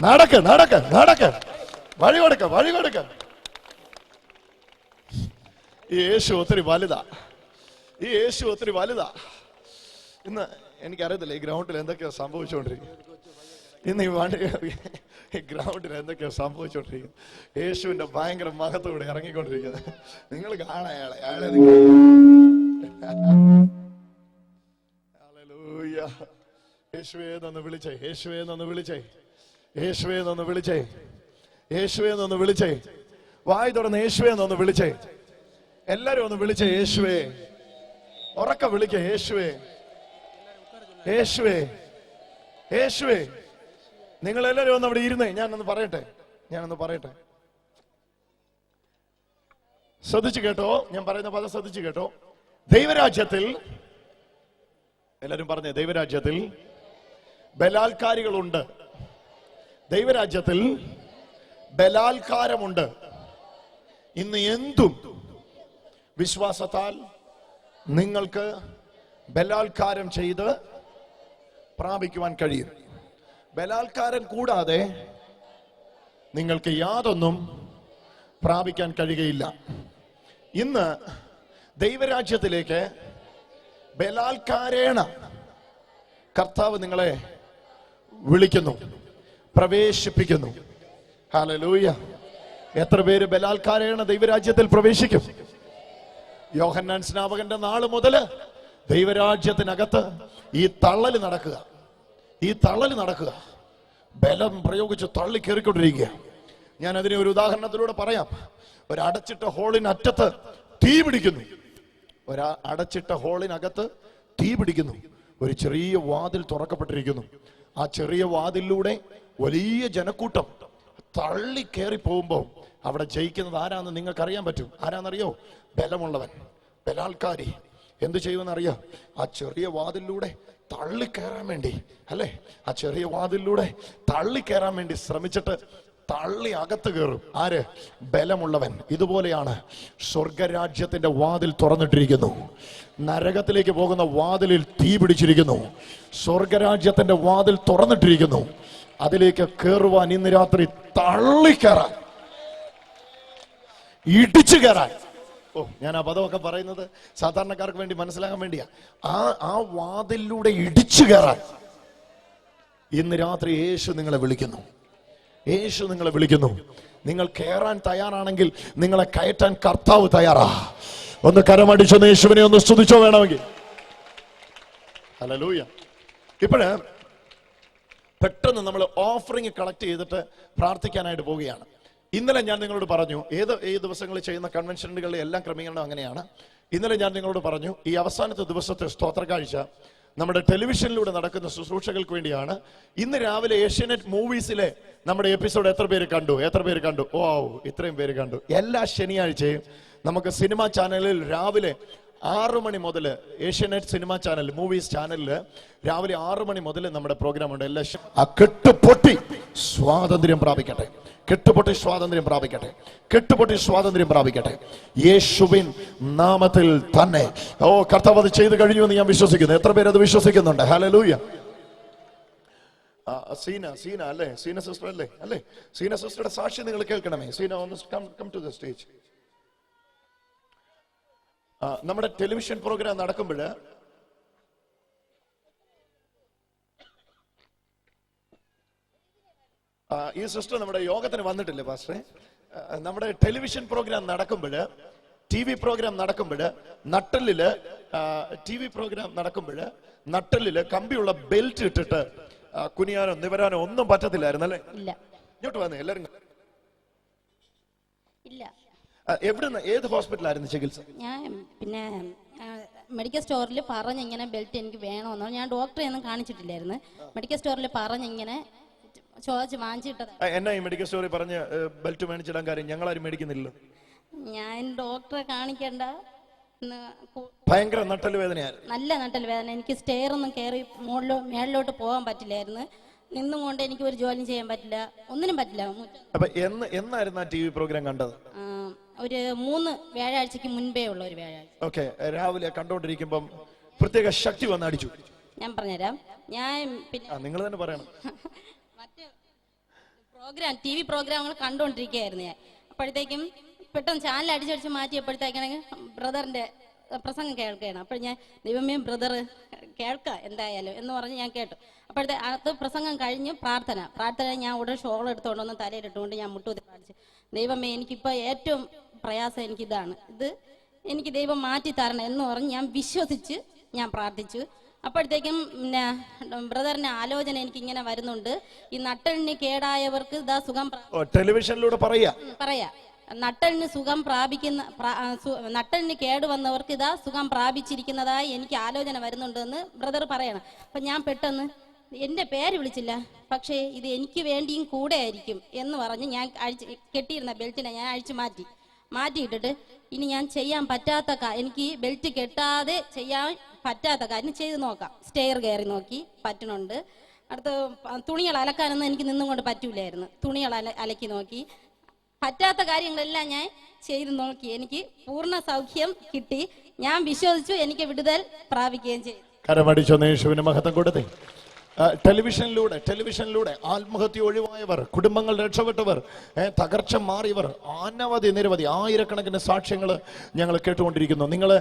നടക്ക്, നടക്ക്, നടക്ക്, വഴി കൊടുക്ക, വഴി കൊടുക്ക. ഈ യേശു ഒത്തിരി വലുതാ, ഈ യേശു ഒത്തിരി വലുതാ. ഇന്ന് എനിക്കറിയത്തില്ല ഈ ഗ്രൗണ്ടിൽ എന്തൊക്കെയോ സംഭവിച്ചുകൊണ്ടിരിക്കും. ഇന്ന് ഈ ഗ്രൗണ്ടിൽ എന്തൊക്കെയോ സംഭവിച്ചുകൊണ്ടിരിക്കും. യേശുവിന്റെ ഭയങ്കര മഹത്വം ഇറങ്ങിക്കൊണ്ടിരിക്കുന്നത് നിങ്ങൾ കാണാം. അയാളെ യേശുവേ നിന്ന് വിളിച്ചേ, യേശുവേ നിന്ന് വിളിച്ചേ, യേശുവേ നിന്ന് വിളിച്ചേ, യേശുവേ നിന്ന് വിളിച്ചേ. വായി തുറന്ന് യേശുവേ നിന്ന് വിളിച്ചേ. എല്ലാരും ഒന്ന് വിളിച്ചേ. യേശുവേ, ഉറക്ക വിളിക്കേ. യേശുവേ, യേശുവേ, യേശുവേ. നിങ്ങൾ എല്ലാരും ഒന്ന് അവിടെ ഇരുന്നേ. ഞാനൊന്ന് പറയട്ടെ, ഞാനൊന്ന് പറയട്ടെ. ശ്രദ്ധിച്ചു കേട്ടോ, ഞാൻ പറയുന്ന പദം ശ്രദ്ധിച്ചു കേട്ടോ. ദൈവരാജ്യത്തിൽ, എല്ലാരും പറഞ്ഞേ, ദൈവരാജ്യത്തിൽ ബലാത്കാരികളുണ്ട്. ദൈവരാജ്യത്തിൽ ബലാത്കാരമുണ്ട്. ഇന്ന് എന്തും വിശ്വാസത്താൽ നിങ്ങൾക്ക് ബലാത്കാരം ചെയ്ത് പ്രാപിക്കുവാൻ കഴിയും. ബലാത്കാരം കൂടാതെ നിങ്ങൾക്ക് യാതൊന്നും പ്രാപിക്കാൻ കഴിയുകയില്ല. ഇന്ന് ദൈവരാജ്യത്തിലേക്ക് ബലാത്കാരേണ കർത്താവ് നിങ്ങളെ വിളിക്കുന്നു, പ്രവേശിപ്പിക്കുന്നു. ഹല്ലേലൂയ. എത്ര പേര് ബലാത്കാരേണ ദൈവരാജ്യത്തിൽ പ്രവേശിക്കും? യോഹന്നാൻ സ്നാപകന്റെ നാള് മുതല് ദൈവരാജ്യത്തിനകത്ത് ഈ തള്ളല് നടക്കുക, ഈ തള്ളല് നടക്കുക. ബലം പ്രയോഗിച്ച് തള്ളി കയറിക്കൊണ്ടിരിക്കുക. ഞാൻ അതിനെ ഒരു ഉദാഹരണത്തിലൂടെ പറയാം. ഒരു അടച്ചിട്ട ഹോളിനറ്റത്ത് തീ പിടിക്കുന്നു. അടച്ചിട്ട ഹോളിനകത്ത് തീ പിടിക്കുന്നു. ഒരു ചെറിയ വാതിൽ തുറക്കപ്പെട്ടിരിക്കുന്നു. ആ ചെറിയ വാതിലൂടെ വലിയ ജനക്കൂട്ടം തള്ളി കയറി പോകുമ്പോൾ അവിടെ ജയിക്കുന്നത് ആരാന്ന് നിങ്ങൾക്ക് അറിയാൻ പറ്റും. ആരാന്നറിയോ? ബലമുള്ളവൻ, ബലാത്കാരി. എന്ത് ചെയ്യുമെന്നറിയോ? ആ ചെറിയ വാതിലൂടെ തള്ളിക്കയറാൻ വേണ്ടി, അല്ലെ, ആ ചെറിയ വാതിലൂടെ തള്ളിക്കയറാൻ വേണ്ടി ശ്രമിച്ചിട്ട് തള്ളി അകത്ത് കയറും. ആര്? ബലമുള്ളവൻ. ഇതുപോലെയാണ് സ്വർഗരാജ്യത്തിന്റെ വാതിൽ തുറന്നിട്ടിരിക്കുന്നു. നരകത്തിലേക്ക് പോകുന്ന വാതിലിൽ തീ പിടിച്ചിരിക്കുന്നു. സ്വർഗരാജ്യത്തിന്റെ വാതിൽ തുറന്നിട്ടിരിക്കുന്നു. അതിലേക്ക് കയറുവാൻ ഇന്ന് രാത്രി തള്ളിക്കയറാൻ, ഇടിച്ചു കയറാൻ. ഓ, ഞാൻ ആ പദമൊക്കെ പറയുന്നത് സാധാരണക്കാർക്ക് വേണ്ടി മനസ്സിലാക്കാൻ വേണ്ടിയാ. ആ വാതിലൂടെ ഇടിച്ചു കയറാൻ ഇന്ന് രാത്രി യേശു നിങ്ങളെ വിളിക്കുന്നു. യേശു നിങ്ങളെ വിളിക്കുന്നു. നിങ്ങൾ കയറാൻ തയ്യാറാണെങ്കിൽ നിങ്ങളെ കയറ്റാൻ കർത്താവ് തയ്യാറാ. ഒന്ന് കരമടിച്ചൊന്ന് യേശുവിനെ ഒന്ന് സ്തുതിച്ചോ വേണമെങ്കിൽ. ഹല്ലേലൂയ. ഇപ്പോഴ് പെട്ടെന്ന് നമ്മൾ ഓഫറിംഗ് കളക്ട് ചെയ്തിട്ട് പ്രാർത്ഥിക്കാനായിട്ട് പോവുകയാണ്. ഇന്നലെ ഞാൻ നിങ്ങളോട് പറഞ്ഞു, ഈ ദിവസങ്ങളിൽ ചെയ്യുന്ന കൺവെൻഷനുകളിലെ എല്ലാം ക്രമീകരണം അങ്ങനെയാണ്. ഇന്നലെ ഞാൻ നിങ്ങളോട് പറഞ്ഞു, ഈ അവസാനത്തെ ദിവസത്തെ സ്തോത്ര കാഴ്ച നമ്മുടെ ടെലിവിഷനിലൂടെ നടക്കുന്ന ശുശ്രൂഷകൾക്ക് വേണ്ടിയാണ്. ഇന്ന് രാവിലെ ഏഷ്യാനെറ്റ് മൂവീസിലെ നമ്മുടെ എപ്പിസോഡ് എത്ര പേര് കണ്ടു? എത്ര പേര് കണ്ടു? ഓ, ഇത്രയും പേര് കണ്ടു. എല്ലാ ശനിയാഴ്ചയും നമുക്ക് സിനിമാ ചാനലിൽ രാവിലെ 6 മണി മുതൽ, ഏഷ്യാനെറ്റ് സിനിമാ ചാനൽ മൂവീസ് ചാനലിൽ രാവിലെ 6 മണി മുതൽ നമ്മുടെ പ്രോഗ്രാം ഉണ്ട്. എല്ലാ ആ കെട്ടുപൊട്ടി സ്വാതന്ത്ര്യം പ്രാപിക്കട്ടെ, കെട്ടുപൊട്ടി സ്വാതന്ത്ര്യം പ്രാപിക്കട്ടെ, കെട്ടുപൊട്ടി സ്വാതന്ത്ര്യം പ്രാപിക്കട്ടെ യേശുവിൻ നാമത്തിൽ തന്നെ. ഓ, കർത്താവ് അത് ചെയ്തു കഴിഞ്ഞു എന്ന് ഞാൻ വിശ്വസിക്കുന്നു. എത്ര പേര് അത് വിശ്വസിക്കുന്നുണ്ട്? ഹല്ലേലൂയ. സീന അല്ലേ? സീന സിസ്റ്റർ അല്ലേ? സീന സിസ്റ്ററുടെ സാക്ഷി നിങ്ങൾ കേൾക്കണമേ. സീന ഒന്ന് കം ടു ദ സ്റ്റേജ്. നമ്മുടെ ടെലിവിഷൻ പ്രോഗ്രാം നടക്കുമ്പോൾ ഈ സിസ്റ്റർ നമ്മുടെ യോഗത്തിന് വന്നിട്ടില്ലേ പാസ്റ്ററെ? നമ്മുടെ ടെലിവിഷൻ പ്രോഗ്രാം നടക്കുമ്പോൾ, ടി വി പ്രോഗ്രാം നടക്കുമ്പോൾ നട്ടലില് കമ്പിയുള്ള ബെൽറ്റ് ഇട്ടിട്ട് കുനിയാനോ നിവരാനോ ഒന്നും പറ്റത്തില്ലായിരുന്നു അല്ലേ? ഇല്ല. ഇങ്ങോട്ട് വന്നേ എല്ലാരും. ഇല്ല. എവിടുന്ന്, ഏത് ഹോസ്പിറ്റലായിരുന്നു ചികിത്സ? ഞാൻ പിന്നെ മെഡിക്കൽ സ്റ്റോറിൽ പറഞ്ഞിങ്ങനെ ബെൽറ്റ് എനിക്ക് വേണമെന്നോ, ഞാൻ ഡോക്ടറെ ഒന്നും കാണിച്ചിട്ടില്ലായിരുന്നു. മെഡിക്കൽ സ്റ്റോറിൽ പറഞ്ഞിങ്ങനെ ചോദിച്ച് വാങ്ങിച്ചിട്ടത്. എന്നാ ഈ മെഡിക്കൽ സ്റ്റോറിൽ പറഞ്ഞ് ബെൽറ്റ് മേടിച്ചിടാൻ കാര്യം? ഞങ്ങളാരും മേടിക്കുന്നില്ലല്ലോ. ഞാൻ ഡോക്ടറെ കാണിക്കണ്ട, ഭയങ്കര നട്ടൽ വേദനയായിരുന്നു. നല്ല നട്ടൽ വേദന. എനിക്ക് സ്റ്റെയർ ഒന്നും കയറി മേളിലോട്ട് പോകാൻ പറ്റില്ലായിരുന്നു. നിന്നും കൊണ്ട് എനിക്ക് ഒരു ജോലിയും ചെയ്യാൻ പറ്റില്ല, ഒന്നിനും പറ്റില്ല. അപ്പൊ എന്നായിരുന്നു ആ ടി വി പ്രോഗ്രാം കണ്ടത്? ഒരു 3 വ്യാഴാഴ്ചക്ക് മുൻപേ ഉള്ള ഒരു വ്യാഴാഴ്ച. ഓക്കെ. രാവിലെ കണ്ടോണ്ടിരിക്കുമ്പം പ്രത്യേക ശക്തി വന്ന് അടിച്ചു. ഞാൻ പറഞ്ഞുതരാം. ഞാൻ പിന്നെ നിങ്ങൾ തന്നെ പറയണം. മറ്റ് ടി വി പ്രോഗ്രാമുകൾ കണ്ടുകൊണ്ടിരിക്കുകയായിരുന്നു ഞാൻ. അപ്പോഴത്തേക്കും പെട്ടെന്ന് ചാനൽ അടിച്ചടിച്ച് മാറ്റിയപ്പോഴത്തേക്കാണെങ്കിൽ ബ്രദറിന്റെ പ്രസംഗം കേൾക്കുകയാണ്. അപ്പോൾ ഞാൻ ദൈവമേ ബ്രദർ കേൾക്കാം എന്തായാലും എന്ന് പറഞ്ഞ് ഞാൻ കേട്ടു. അപ്പോഴത്തെ അത് പ്രസംഗം കഴിഞ്ഞ് പ്രാർത്ഥന ഞാൻ ഉടനെ ഷോൾ എടുത്തുകൊണ്ട് വന്ന് തലയിലിട്ടുകൊണ്ട് ഞാൻ മുട്ടുകുത്തി പ്രാർത്ഥിച്ചു. ദൈവമേ എനിക്കിപ്പോൾ ഏറ്റവും പ്രയാസം എനിക്കിതാണ്, ഇത് എനിക്ക് ദൈവം മാറ്റി തരണം എന്ന് പറഞ്ഞ് ഞാൻ വിശ്വസിച്ച് ഞാൻ പ്രാർത്ഥിച്ചു. അപ്പോഴത്തേക്കും പിന്നെ ബ്രദറിന്റെ ആലോചന എനിക്ക് ഇങ്ങനെ വരുന്നുണ്ട്. ഈ നട്ടലിന് കേടായവർക്ക് ഇതാ സുഖം ടെലിവിഷനിലൂടെ പറയാ നട്ടലിന് സുഖം പ്രാപിക്കുന്ന നട്ടലിന് കേടുവന്നവർക്ക് ഇതാ സുഖം പ്രാപിച്ചിരിക്കുന്നതായി എനിക്ക് ആലോചന വരുന്നുണ്ടെന്ന് ബ്രദർ പറയണം. അപ്പൊ ഞാൻ പെട്ടെന്ന് എന്റെ പേര് വിളിച്ചില്ല, പക്ഷേ ഇത് എനിക്ക് വേണ്ടിയും കൂടെ ആയിരിക്കും എന്ന് പറഞ്ഞ് ഞാൻ കെട്ടിയിരുന്ന ബെൽറ്റിനെ ഞാൻ മാറ്റിയിട്ടിട്ട് ഇനി ഞാൻ ചെയ്യാൻ പറ്റാത്ത എനിക്ക് ബെൽറ്റ് കെട്ടാതെ ചെയ്യാൻ പറ്റാത്ത കാര്യം ചെയ്ത് നോക്കാം. സ്റ്റെയർ കയറി നോക്കി, പറ്റുന്നുണ്ട്. അടുത്ത് തുണികൾ അലക്കാനൊന്നും എനിക്ക് നിന്നും കൊണ്ട് പറ്റൂലായിരുന്നു. തുണികൾ അലക്കി നോക്കി, പറ്റാത്ത കാര്യങ്ങളെല്ലാം ഞാൻ ചെയ്തു നോക്കി. എനിക്ക് പൂർണ്ണ സൗഖ്യം കിട്ടി. ഞാൻ വിശ്വസിച്ചു, എനിക്ക് വിടുതൽ പ്രാപിക്കുകയും ചെയ്തു. കരമടിച്ചോ യേശുവിന് മഹത്വം കൊടുത്തേ. ടെലിവിഷനിലൂടെ ആത്മഹത്യ ഒഴിവായവർ, കുടുംബങ്ങൾ രക്ഷപ്പെട്ടവർ, തകർച്ച മാറിയവർ, നിരവധി ആയിരക്കണക്കിന് സാക്ഷ്യങ്ങൾ ഞങ്ങൾ കേട്ടുകൊണ്ടിരിക്കുന്നു. നിങ്ങൾ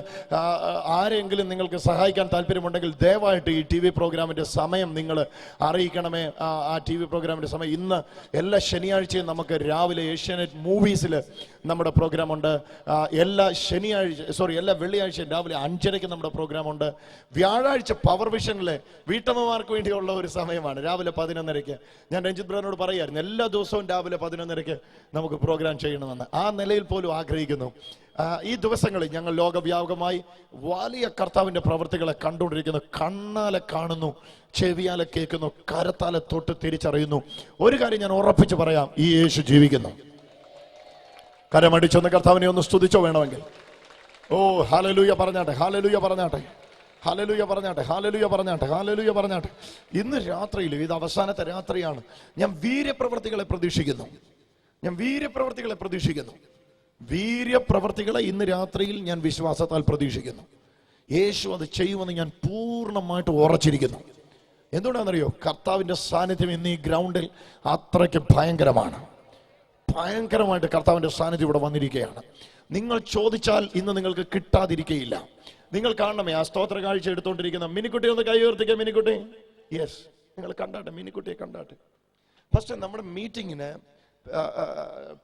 ആരെങ്കിലും നിങ്ങൾക്ക് സഹായിക്കാൻ താല്പര്യമുണ്ടെങ്കിൽ ദയവായിട്ട് ഈ ടി വി പ്രോഗ്രാമിന്റെ സമയം നിങ്ങൾ അറിയിക്കണമേ. ആ ടി വി പ്രോഗ്രാമിന്റെ സമയം ഇന്ന് എല്ലാ ശനിയാഴ്ചയും നമുക്ക് രാവിലെ ഏഷ്യാനെറ്റ് മൂവീസിൽ നമ്മുടെ പ്രോഗ്രാം ഉണ്ട്. എല്ലാ വെള്ളിയാഴ്ചയും രാവിലെ 5:30 നമ്മുടെ പ്രോഗ്രാം ഉണ്ട്. വ്യാഴാഴ്ച പവർ വിഷനിലെ വീട്ടമ്മമാർക്ക് വേണ്ടിയുള്ള ഒരു സമയമാണ് രാവിലെ 11:30. ഞാൻ രഞ്ജിത് ബ്രദറിനോട് പറയായിരുന്നു എല്ലാ ദിവസവും രാവിലെ 11:30 നമുക്ക് പ്രോഗ്രാം ചെയ്യണമെന്ന്. ആ നിലയിൽ പോലും ആഗ്രഹിക്കുന്നു. ഈ ദിവസങ്ങളിൽ ഞങ്ങൾ ലോകവ്യാപകമായി വലിയ കർത്താവിന്റെ പ്രവൃത്തികളെ കണ്ടുകൊണ്ടിരിക്കുന്നു. കണ്ണാലെ കാണുന്നു, ചെവിയാലെ കേൾക്കുന്നു, കരത്താലെ തൊട്ട് തിരിച്ചറിയുന്നു. ഒരു കാര്യം ഞാൻ ഉറപ്പിച്ച് പറയാം, ഈ യേശു ജീവിക്കുന്നു. കരമടിച്ചൊന്ന് കർത്താവിനെ ഒന്ന് സ്തുതിച്ചോ വേണമെങ്കിൽ. ഓ ഹല്ലേലൂയ പറഞ്ഞാട്ടെ, ഹല്ലേലൂയ പറഞ്ഞാട്ടെ, ഹല്ലേലൂയ പറഞ്ഞാട്ടെ, ഹല്ലേലൂയ പറഞ്ഞാട്ടെ, ഹല്ലേലൂയ പറഞ്ഞാട്ടെ. ഇന്ന് രാത്രിയിൽ, ഇത് അവസാനത്തെ രാത്രിയാണ്, ഞാൻ വീര്യപ്രവർത്തികളെ പ്രതീക്ഷിക്കുന്നു. വീര്യപ്രവർത്തികളെ ഇന്ന് രാത്രിയിൽ ഞാൻ വിശ്വാസത്താൽ പ്രതീക്ഷിക്കുന്നു. യേശു അത് ചെയ്യുമെന്ന് ഞാൻ പൂർണ്ണമായിട്ട് ഉറച്ചിരിക്കുന്നു. എന്തുകൊണ്ടാണെന്നറിയോ? കർത്താവിന്റെ സാന്നിധ്യം ഇന്ന് ഈ ഗ്രൗണ്ടിൽ അത്രയ്ക്ക് ഭയങ്കരമായിട്ട് കർത്താവിന്റെ സാന്നിധ്യം ഇവിടെ വന്നിരിക്കുകയാണ്. നിങ്ങൾ ചോദിച്ചാൽ ഇന്ന് നിങ്ങൾക്ക് കിട്ടാതിരിക്കുകയില്ല. നിങ്ങൾ കാണണമേ, ആ സ്തോത്ര കാഴ്ച എടുത്തോണ്ടിരിക്കുന്ന മിനിക്കുട്ടി ഒന്ന് കൈ ഉയർത്തിക്കുക. മിനിക്കുട്ടി, യെസ്, നിങ്ങൾ കണ്ടാട്ടെ, മിനിക്കുട്ടിയെ കണ്ടാട്ടെ. ഫസ്റ്റ് നമ്മുടെ മീറ്റിങ്ങിന്,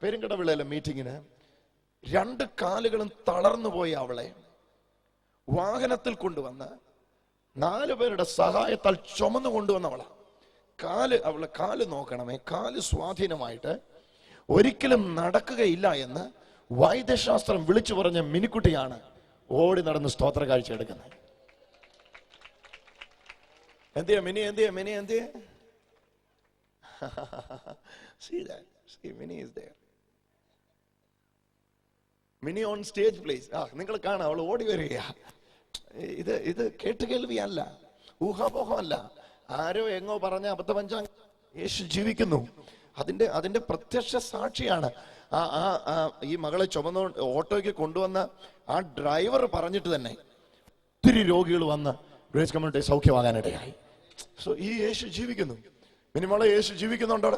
പെരുങ്കടവിളയിലെ മീറ്റിങ്ങിന് 2 കാലുകളും തളർന്നു പോയി അവളെ വാഹനത്തിൽ കൊണ്ടുവന്ന് 4 പേരുടെ സഹായത്താൽ ചുമന്നു കൊണ്ടുവന്നവളാ. അവളെ കാല് നോക്കണമേ, കാല് സ്വാധീനമായിട്ട് ഒരിക്കലും നടക്കുകയില്ല എന്ന് വൈദ്യശാസ്ത്രം വിളിച്ചു പറഞ്ഞ മിനിക്കുട്ടിയാണ് ഓടി നടന്ന് സ്തോത്ര കാഴ്ച എടുക്കുന്നത്. എന്തിയാ mini എന്തിയാ? See that? See, Minnie is there. Minnie on stage, please. നിങ്ങൾ കാണാം, അവൾ ഓടി വരിക. ഇത് കേട്ടുകേൾവിയല്ല, ഊഹാപോഹമല്ല, ആരോ എങ്ങോ പറഞ്ഞ അബദ്ധപഞ്ചാംഗം. യേശു ജീവിക്കുന്നു. അതിന്റെ പ്രത്യക്ഷ സാക്ഷിയാണ്. ഈ മകളെ ചുമന്ന ഓട്ടോയ്ക്ക് കൊണ്ടുവന്ന ആ ഡ്രൈവർ പറഞ്ഞിട്ട് തന്നെ ഒത്തിരി രോഗികൾ വന്ന് ഗ്രേസ് കമ്മ്യൂണിറ്റി സൗഖ്യമാകാനിടയായി. സോ ഈ യേശു ജീവിക്കുന്നു. മിനിമോളെ, യേശു ജീവിക്കുന്നുണ്ടോ?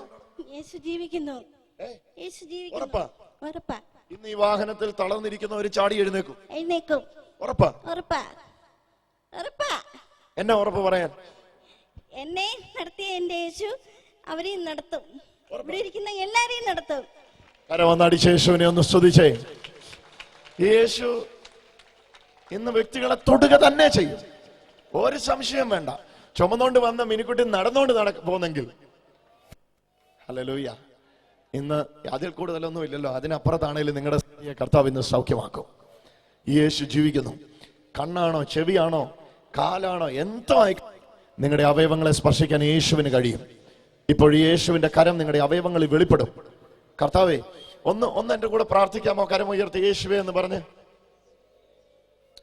ഉറപ്പാ? ഇന്ന് ഈ വാഹനത്തിൽ തളർന്നിരിക്കുന്ന ഒരു ചാടി എഴുന്നേക്കും. ഉറപ്പാ? എന്നാ ഉറപ്പ് പറയാൻ? എന്നെ നടത്തിയ എന്റെ യേശു അവരെയും നടത്തും. ഇവിടെ ഇരിക്കുന്ന എല്ലാരെയും നടത്തും. കരവന്നടിച്ച് യേശുവിനെ ഒന്ന് സ്തുതിച്ചേ. യേശു ഇന്ന് വ്യക്തികളെ തൊടുക തന്നെ ചെയ്യും, ഒരു സംശയം വേണ്ട. ചുമന്നുകൊണ്ട് വന്ന മിനിക്കുട്ടി നടന്നുകൊണ്ട് പോകുന്നെങ്കിൽ ഹല്ലേലൂയ. ഇന്ന് അതിൽ കൂടുതലൊന്നും ഇല്ലല്ലോ, അതിനപ്പുറത്താണേലും നിങ്ങളുടെ കർത്താവ് ഇന്ന് സൗഖ്യമാക്കും. യേശു ജീവിക്കുന്നു. കണ്ണാണോ, ചെവിയാണോ, കാലാണോ, എന്തോ ആയി നിങ്ങളുടെ അവയവങ്ങളെ സ്പർശിക്കാൻ യേശുവിന് കഴിയും. ഇപ്പോൾ യേശുവിന്റെ കരം നിങ്ങളുടെ അവയവങ്ങളിൽ വെളിപ്പെടും. കർത്താവേ, ഒന്ന് എന്റെ കൂടെ പ്രാർത്ഥിക്കാമോ? കരം ഉയർത്തി യേശുവേ എന്ന് പറഞ്ഞ്,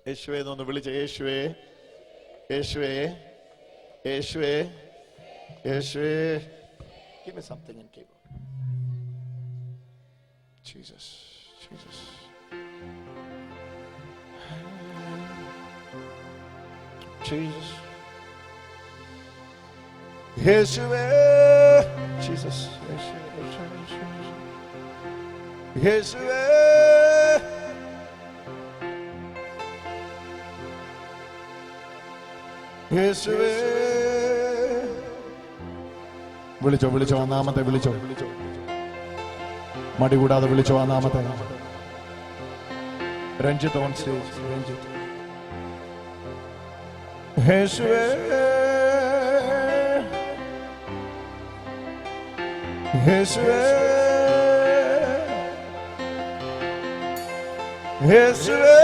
യേശുവേ എന്നൊന്ന് വിളിച്ച്, യേശുവേ, യേശുവേ, യേശുവേ, യേശുവേ. Give me something in keyboard. Jesus, Jesus. Jesus. യേശുവേ, Jesus. യേശുവേ, യേശുവേ. വിളിച്ചോ ആ നാമത്തെ വിളിച്ചോ, മടി കൂടാതെ വിളിച്ചോ ആ നാമത്തെ. Ranjith on stage. രഞ്ജിത്ത്. യേശുവേ, യേശുവേ, യേശുവേ.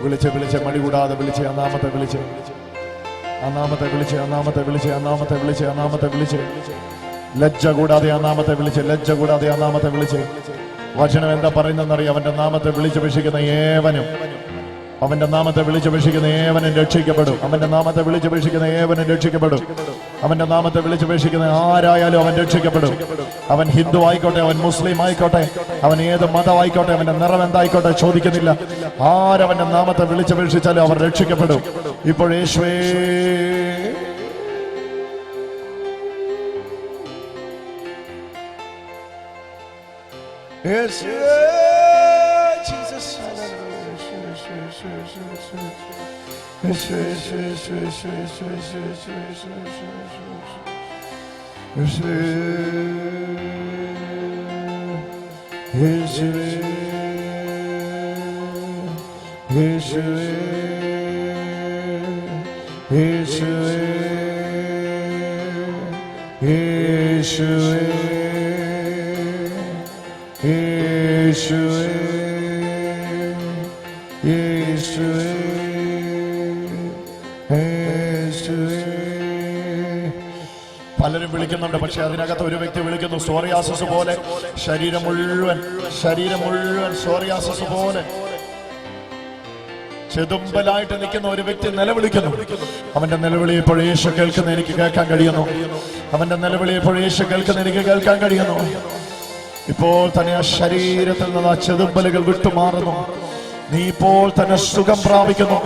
വിളിച്ച് മടി കൂടാതെ വിളിച്ച് ആ നാമത്തെ വിളിച്ച്, ആ നാമത്തെ വിളിച്ച്, ആ നാമത്തെ വിളിച്ച്, ആ നാമത്തെ വിളിച്ച്, ആ നാമത്തെ വിളിച്ച്. ലജ്ജ കൂടാതെ ആ നാമത്തെ വിളിച്ച്, ലജ്ജ കൂടാതെ ആ നാമത്തെ വിളിച്ച്. വചനം എന്താ പറയുന്നറിയാം? അവന്റെ നാമത്തെ വിളിച്ചപേക്ഷിക്കുന്ന ഏവനും, അവന്റെ നാമത്തെ വിളിച്ചപേക്ഷിക്കുന്ന ഏവനും രക്ഷിക്കപ്പെടും. അവന്റെ നാമത്തെ വിളിച്ചപേക്ഷിക്കുന്ന ഏവനും രക്ഷിക്കപ്പെടും. അവന്റെ നാമത്തെ വിളിച്ചപേക്ഷിക്കുന്ന ആരായാലും അവൻ രക്ഷിക്കപ്പെടും. അവൻ ഹിന്ദു ആയിക്കോട്ടെ, അവൻ മുസ്ലിം ആയിക്കോട്ടെ, അവൻ ഏത് മതമായിക്കോട്ടെ, അവന്റെ നിറം എന്തായിക്കോട്ടെ ചോദിക്കുന്നില്ല. ആരവന്റെ നാമത്തെ വിളിച്ചപേക്ഷിച്ചാലും അവർ രക്ഷിക്കപ്പെടും. ഇപ്പോൾ യേശുവേ, യേശുവേ, ജീസസ്. പലരും വിളിക്കുന്നുണ്ട്, പക്ഷെ അതിനകത്ത് ഒരു വ്യക്തി വിളിക്കുന്നു സോറിയാസിസ് പോലെ. ശരീരം മുഴുവൻ സോറിയാസിസ് പോലെ ചെതുമ്പലായിട്ട് നിൽക്കുന്ന ഒരു വ്യക്തി നിലവിളിക്കുന്നു. അവന്റെ നിലവിളി ഇപ്പോൾ യേശു കേൾക്കുന്ന എനിക്ക് കേൾക്കാൻ കഴിയുന്നു. അവന്റെ നിലവിളി ഇപ്പോൾ യേശു കേൾക്കുന്ന എനിക്ക് കേൾക്കാൻ കഴിയുന്നു. ഇപ്പോൾ തന്നെ ആ ശരീരത്തിൽ നിന്ന് ആ ചെതുമ്പലുകൾ വിട്ടുമാറുന്നു. നീ ഇപ്പോൾ തന്നെ സുഖം പ്രാപിക്കുന്നു.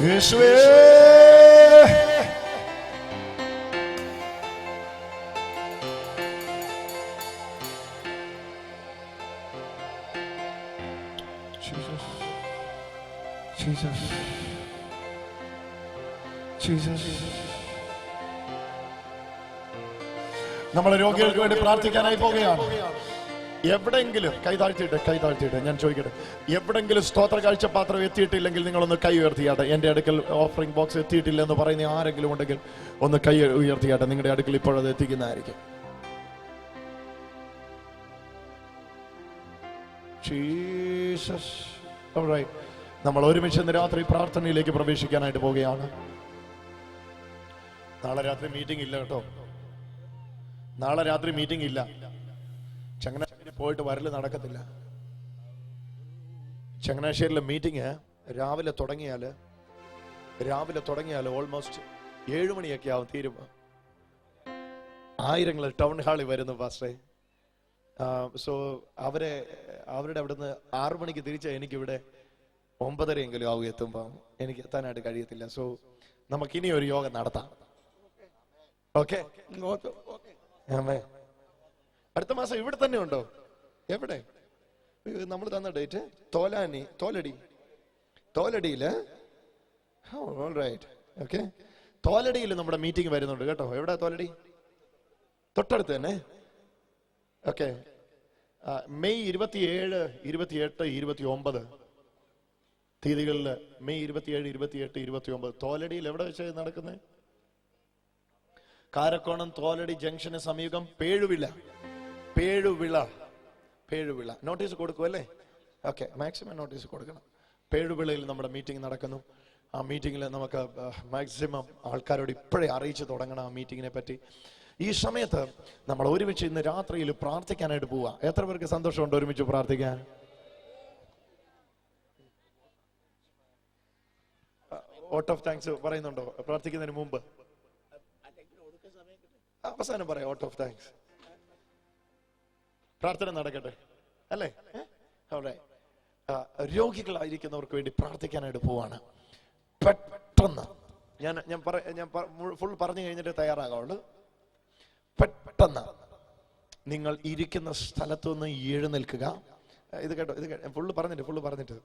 യേശുവേ, നമ്മൾ രോഗികൾക്ക് വേണ്ടി പ്രാർത്ഥിക്കാനായി പോകുകയാണ്. എവിടെങ്കിലും കൈ താഴ്ത്തിയിട്ട് ഞാൻ ചോദിക്കട്ടെ, എവിടെങ്കിലും സ്തോത്ര കാഴ്ച പാത്രം എത്തിയിട്ടില്ലെങ്കിൽ നിങ്ങളൊന്ന് കൈ ഉയർത്തിയാട്ടെ. എന്റെ അടുക്കൽ ഓഫറിംഗ് ബോക്സ് എത്തിയിട്ടില്ല എന്ന് പറയുന്ന ആരെങ്കിലും ഉണ്ടെങ്കിൽ ഒന്ന് കൈ ഉയർത്തിയാട്ടെ. നിങ്ങളുടെ അടുക്കൽ ഇപ്പോഴത് എത്തിക്കുന്നതായിരിക്കും. നമ്മൾ ഒരുമിച്ച് ഇന്ന് രാത്രി പ്രാർത്ഥനയിലേക്ക് പ്രവേശിക്കാനായിട്ട് പോവുകയാണ്. നാളെ രാത്രി മീറ്റിംഗ് ഇല്ല കേട്ടോ, നാളെ രാത്രി മീറ്റിംഗ് ഇല്ല. ചങ്ങനാശ്ശേരി പോയിട്ട് വരല് നടക്കത്തില്ല. ചങ്ങനാശ്ശേരിയിലെ മീറ്റിംഗ് രാവിലെ തുടങ്ങിയാൽ ഓൾമോസ്റ്റ് 7 മണിയൊക്കെ ആവും തീരുമ്പോ. ആയിരങ്ങൾ ടൗൺ ഹാളിൽ വരുന്നു പാസ്റ്റേ. സോ അവരുടെ അവിടുന്ന് 6 മണിക്ക് തിരിച്ച എനിക്കിവിടെ 9:30 ആവും എത്തുമ്പോ. എനിക്ക് എത്താനായിട്ട് കഴിയത്തില്ല. സോ നമുക്കിനി ഒരു യോഗം നടത്താം. ഓക്കെ, അടുത്ത മാസം ഇവിടെ തന്നെ ഉണ്ടോ? എവിടെ? നമ്മൾ തന്ന ഡേറ്റ് തോലടിയില്. Alright, okay. തോലടിയിൽ നമ്മുടെ മീറ്റിംഗ് വരുന്നുണ്ട് കേട്ടോ. എവിടെ തോലടി? തൊട്ടടുത്ത് തന്നെ. ഓക്കെ, മെയ് 27, 28, 29 തീയതികളിൽ, മെയ് 27, 28, 29 തോലടിയിൽ എവിടെ വെച്ച് നടക്കുന്നത്? കാരക്കോണം തോലടി ജംഗ്ഷന് സമീപം പേഴുവിള. നോട്ടീസ് കൊടുക്കുമല്ലേ? ഓക്കെ, മാക്സിമം നോട്ടീസ് കൊടുക്കണം. പേഴുവിളയിൽ നമ്മുടെ മീറ്റിംഗ് നടക്കുന്നു. ആ മീറ്റിങ്ങിൽ നമുക്ക് മാക്സിമം ആൾക്കാരോട് ഇപ്പോഴേ അറിയിച്ചു തുടങ്ങണം ആ മീറ്റിങ്ങിനെ പറ്റി. ഈ സമയത്ത് നമ്മൾ ഒരുമിച്ച് ഇന്ന് രാത്രിയിൽ പ്രാർത്ഥിക്കാനായിട്ട് പോവാ. എത്ര പേർക്ക് സന്തോഷമുണ്ട് ഒരുമിച്ച് പ്രാർത്ഥിക്കാൻ? വോട്ട് ഓഫ് താങ്ക്സ് പറയുന്നുണ്ടോ പ്രാർത്ഥിക്കുന്നതിന് മുമ്പ്? അവസാനം പറയാം വോട്ട് ഓഫ് താങ്ക്സ്. പ്രാർത്ഥന നടക്കട്ടെ അല്ലേ? അവിടെ രോഗികളായിരിക്കുന്നവർക്ക് വേണ്ടി പ്രാർത്ഥിക്കാനായിട്ട് പോവാണ്. പെട്ടെന്ന് ഞാൻ ഫുൾ പറഞ്ഞു കഴിഞ്ഞിട്ട് തയ്യാറാകാവുള്ളൂ. പെട്ടെന്ന് നിങ്ങൾ ഇരിക്കുന്ന സ്ഥലത്തു നിന്ന് എഴുന്നേൽക്കുക. ഇത് കേട്ടോ, ഫുള്ള് പറഞ്ഞിട്ട്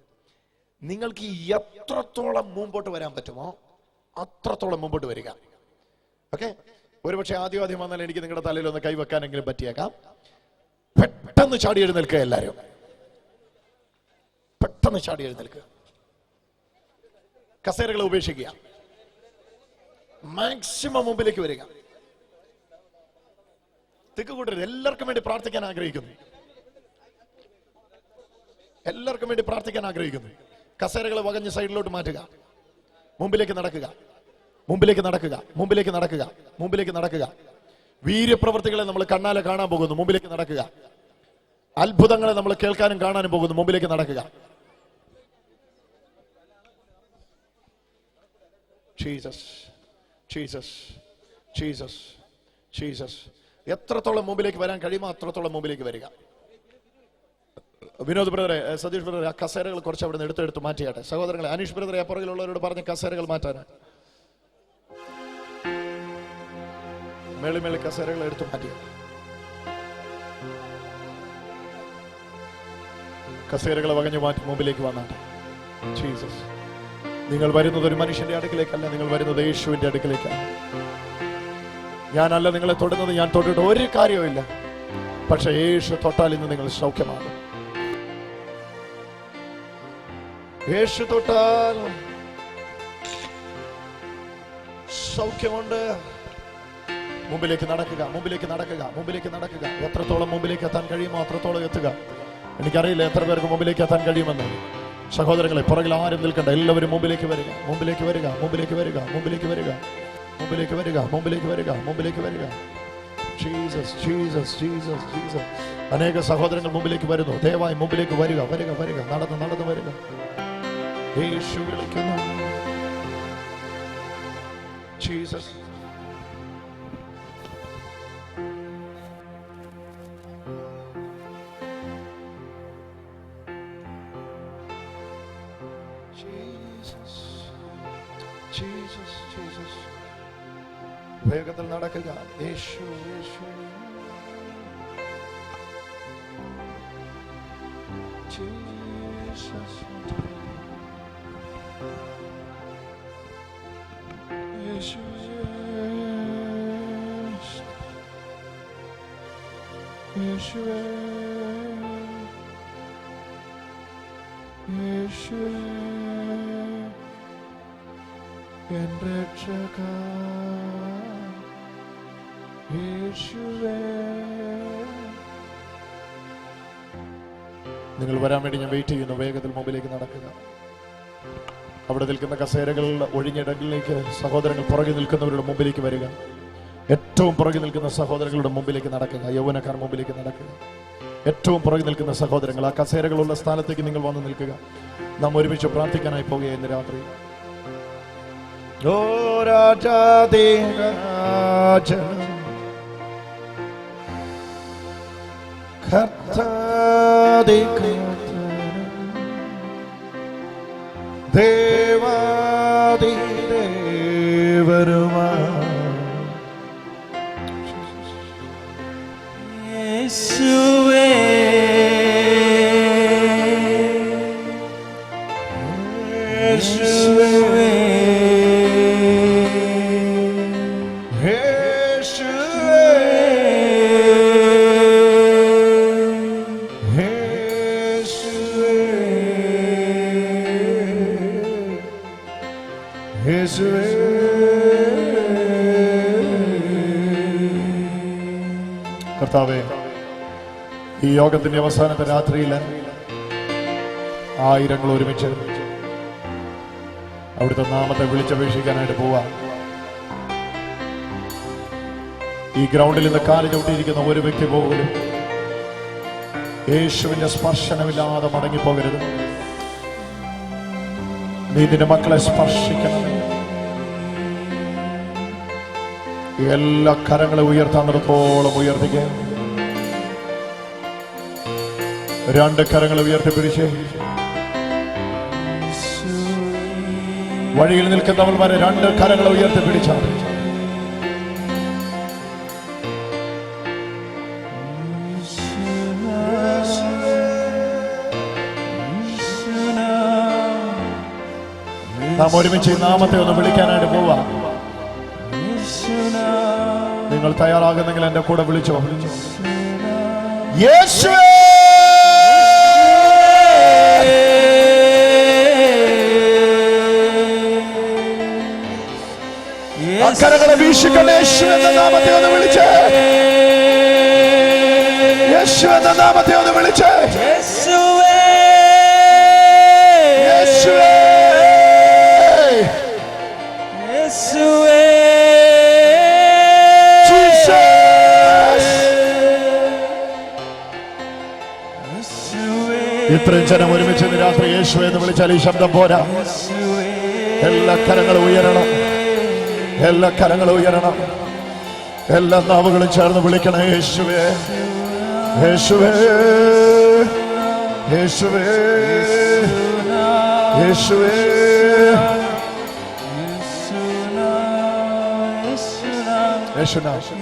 നിങ്ങൾക്ക് എത്രത്തോളം മുമ്പോട്ട് വരാൻ പറ്റുമോ അത്രത്തോളം മുമ്പോട്ട് വരിക. ഓക്കെ, ഒരുപക്ഷെ ആദ്യം വന്നാൽ എനിക്ക് നിങ്ങളുടെ തലയിൽ ഒന്ന് കൈവെക്കാനെങ്കിലും പറ്റിയേക്കാം. പെട്ടെന്ന് ചാടി എഴുന്നേൽക്കുക. എല്ലാവരും പെട്ടെന്ന് ചാടി എഴുന്നേൽക്കുക. കസേരകളെ ഉപേക്ഷിക്കുക. മാക്സിമം മുമ്പിലേക്ക് വരിക. തിക്ക് കൂട്ടരുത്. എല്ലാവർക്കും വേണ്ടി പ്രാർത്ഥിക്കാൻ ആഗ്രഹിക്കുന്നു. കസേരകളെ വകഞ്ഞ് സൈഡിലോട്ട് മാറ്റുക. മുമ്പിലേക്ക് നടക്കുക. വീര്യപ്രവർത്തികളെ നമ്മൾ കണ്ണാലെ കാണാൻ പോകുന്നു. മുമ്പിലേക്ക് നടക്കുക. അത്ഭുതങ്ങളെ നമ്മൾ കേൾക്കാനും കാണാനും പോകുന്നു. മുമ്പിലേക്ക് നടക്കുക. ജീസസ്. എത്രത്തോളം മുമ്പിലേക്ക് വരാൻ കഴിയുമോ അത്രത്തോളം മുമ്പിലേക്ക് വരിക. വിനോദ് ബ്രദറെ, സതീഷ് ബ്രദറെ, ആ കസേരകൾ കുറച്ച് അവിടെ നിന്ന് എടുത്ത് മാറ്റിയാട്ടെ. സഹോദരങ്ങളെ, അനീഷ് ബ്രദറെ പുറകിലുള്ളവരോട് പറഞ്ഞ കസേരകൾ മാറ്റാൻ. മേളി കസേരകൾ എടുത്തു മാറ്റിയ. കസേരകളെ വകഞ്ഞു മാറ്റി മുമ്പിലേക്ക് വന്നാട്ടെ. ജീസസ്. നിങ്ങൾ വരുന്നത് ഒരു മനുഷ്യന്റെ അടുക്കിലേക്കല്ല, നിങ്ങൾ വരുന്നത് യേശുവിന്റെ അടുക്കിലേക്കാണ്. ഞാനല്ല നിങ്ങളെ തൊടുന്നത്, ഞാൻ തൊട്ടിട്ട് ഒരു കാര്യവുമില്ല. പക്ഷെ യേശു തൊട്ടാൽ ഇന്ന് നിങ്ങൾ സൗഖ്യമാകും. യേശു തൊട്ടാൽ സൗഖ്യമുണ്ട്. മുമ്പിലേക്ക് നടക്കുക. എത്രത്തോളം മുമ്പിലേക്ക് എത്താൻ കഴിയുമോ അത്രത്തോളം എത്തുക. എനിക്കറിയില്ല എത്ര പേർക്ക് മുമ്പിലേക്ക് എത്താൻ കഴിയുമെന്ന്. സഹോദരങ്ങളെ, പുറകിൽ ആരും നിൽക്കണ്ട. എല്ലാവരും മുമ്പിലേക്ക് വരിക. ജീസസ്. അനേക സഹോദരങ്ങൾ മുമ്പിലേക്ക് വരുന്നു. ദയവായി മുമ്പിലേക്ക് വരിക. നടന്ന് വരിക. യേശു വിളിക്കുന്നു. ജീസസ്. വേഗത്തിൽ നടക്കുക. യേശു. നിങ്ങൾ വരാൻ വേണ്ടി ഞാൻ വെയിറ്റ് ചെയ്യുന്നു. വേഗത്തിൽ മുമ്പിലേക്ക് നടക്കുക. അവിടെ നിൽക്കുന്ന കസേരകൾ ഒഴിഞ്ഞിടങ്ങളിലേക്ക് സഹോദരങ്ങൾ പുറകെ നിൽക്കുന്നവരുടെ മുമ്പിലേക്ക് വരിക. ഏറ്റവും പുറകെ നിൽക്കുന്ന സഹോദരങ്ങളുടെ മുമ്പിലേക്ക് നടക്കുക. യൗവനക്കാർ മുമ്പിലേക്ക് നടക്കുക. ഏറ്റവും പുറകെ നിൽക്കുന്ന സഹോദരങ്ങൾ ആ കസേരകളുള്ള സ്ഥാനത്തേക്ക് നിങ്ങൾ വന്ന് നിൽക്കുക. നാം ഒരുമിച്ച് പ്രാർത്ഥിക്കാനായി പോകുക ഇന്ന് രാത്രി. ഓ രാജാധിരാജൻ ദേവാദിദേവരുമാ യേശുവേ യേശുവേ കർത്താവേ, ഈ യോഗത്തിന്റെ അവസാനത്തെ രാത്രിയിൽ ആയിരങ്ങൾ ഒരുമിച്ച് അവിടുത്തെ നാമത്തെ വിളിച്ചപേക്ഷിക്കാനായിട്ട് പോവാ. ഈ ഗ്രൗണ്ടിൽ നിന്ന് കാല് ചവിട്ടിയിരിക്കുന്ന ഒരു വ്യക്തി പോലും യേശുവിന്റെ സ്പർശനമില്ലാതെ മടങ്ങിപ്പോകരുത്. നീ നിന്റെ മക്കളെ സ്പർശിക്കണം. എല്ലാ കരങ്ങളെ ഉയർത്താന്നിടത്തോളം ഉയർത്തിക്കുക. രണ്ട് കരങ്ങളെ ഉയർത്തിപ്പിടിച്ച് വഴിയിൽ നിൽക്കുന്നവന്മാരെ രണ്ട് കരങ്ങളെ ഉയർത്തിപ്പിടിച്ചാൽ നാം ഒരുമിച്ച് നാമത്തെ ഒന്ന് വിളിക്കാനായിട്ട് പോവാ. നിങ്ങൾ തയ്യാറാകുന്നെങ്കിൽ എന്റെ കൂടെ വിളിച്ചോ. യേശുവേ, അക്കരകളെ വീശിക്കൊണ്ട് യേശു എന്ന നാമത്തെ ഒന്ന് വിളിച്ചേ. യേശു എന്ന നാമത്തെ ഒന്ന് വിളിച്ചേ. യേശുവേ, യേശുവേ, യേശുവേ, ഇത്രയും ജനം ഒരുമിച്ച് രാത്രി യേശു എന്ന് വിളിച്ചാൽ ഈ ശബ്ദം പോരാ. എല്ലാ കരങ്ങളും ഉയരണം, എല്ലാ കരങ്ങളും ഉയരണം, എല്ലാ നാവുകളും ചേർന്ന് വിളിക്കണം. യേശുവേ, യേശുവേ, യേശുവേ, യേശുവേ, യേശുവേ,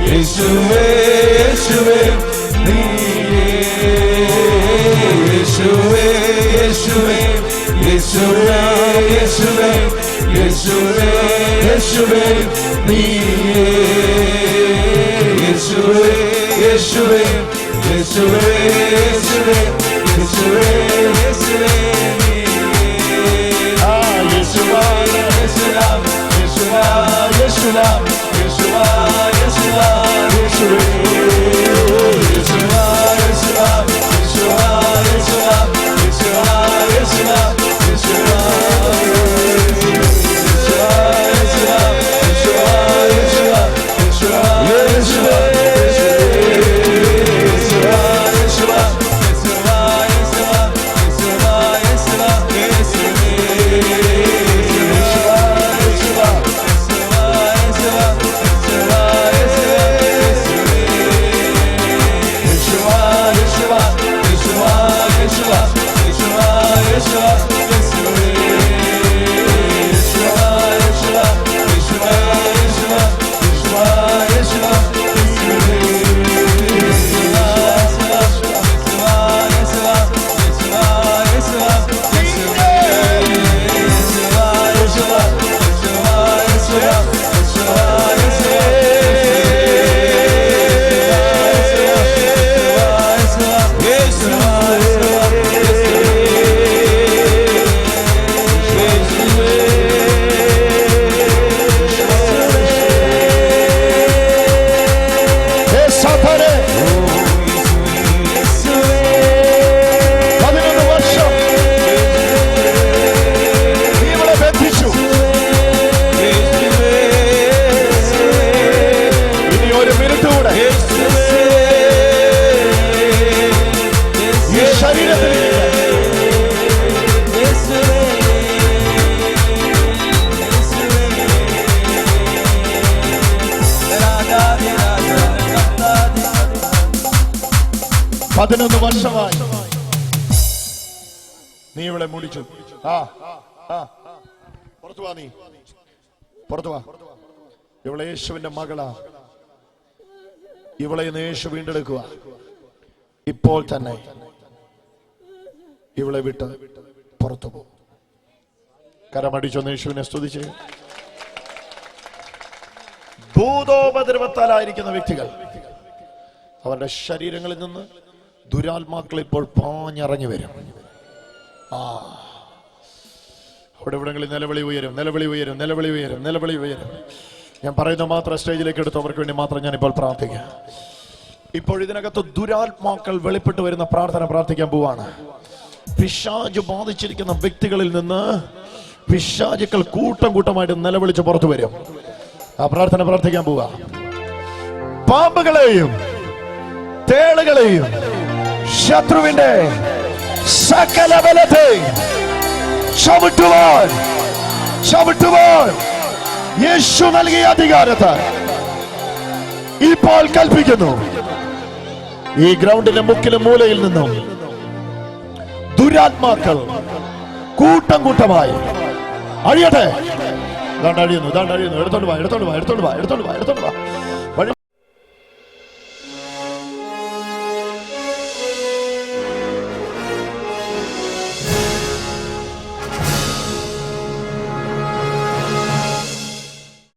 യേശുവേ, യേശുവേ, നീ യേശുവേ യേശുവേ യേശുവേ യേശുവേ യേശുവേ യേശുവേ നീയേ യേശുവേ യേശുവേ യേശുവേ യേശുവേ യേശുവേ യേശുവേ യേശുവാ യേശുവാ യേശുവാ യേശുവാ യേശുവാ യേശുവാ യേശുവേ യേശുവാ യേശുവാ യേശുവാ യേശുവാ യേശുവാ യേശുവാ വർഷമായി നീ ഇവളെ മുടിച്ചു. പുറത്തു വാ, നീ പുറത്തു വാ. ഇവളെ യേശുവിന്റെ മകളാ. ഇവളെ യേശു വീണ്ടെടുക്കുക. ഇപ്പോൾ തന്നെ ഇവളെ വിട്ട് പുറത്തു പോകും. കരമടിച്ചൊന്ന് യേശുവിനെ സ്തുതിച്ച്. ഭൂതോപദ്രവത്താലായിരിക്കുന്ന വ്യക്തികൾ, അവരുടെ ശരീരങ്ങളിൽ നിന്ന് ദുരാത്മാക്കൾ ഇപ്പോൾ പാഞ്ഞിറങ്ങി വരും. അവിടെ ഇവിടങ്ങളിൽ നിലവിളി ഉയരും, നിലവിളി ഉയരും, നിലവിളി ഉയരും, നിലവിളി ഉയരും. ഞാൻ പറയുന്ന മാത്രം സ്റ്റേജിലേക്ക് എടുത്ത് അവർക്ക് വേണ്ടി മാത്രം ഞാൻ ഇപ്പോൾ പ്രാർത്ഥിക്കാം. ഇപ്പോൾ ഇതിനകത്ത് ദുരാത്മാക്കൾ വെളിപ്പെട്ട് വരുന്ന പ്രാർത്ഥന പ്രാർത്ഥിക്കാൻ പോവാണ്. പിശാച് ബാധിച്ചിരിക്കുന്ന വ്യക്തികളിൽ നിന്ന് പിശാചുക്കൾ കൂട്ടം കൂട്ടമായിട്ട് നിലവിളിച്ച് പുറത്തു വരും. ആ പ്രാർത്ഥന പ്രാർത്ഥിക്കാൻ പോവാ. പാമ്പുകളെയും തേളുകളെയും ശത്രുവിന്റെ സകല ബലത്തെ ചവിട്ടുവാൻ യേശു നൽകിയ അധികാരത്തെ ഇപ്പോൾ കൽപ്പിക്കുന്നു. ഈ ഗ്രൗണ്ടിന്റെ മുക്കിലും മൂലയിൽ നിന്നും ദുരാത്മാക്കൾ കൂട്ടം കൂട്ടമായി അഴിയട്ടെ. അഴിയുന്നു. എടുത്തോണ്ട് വാ.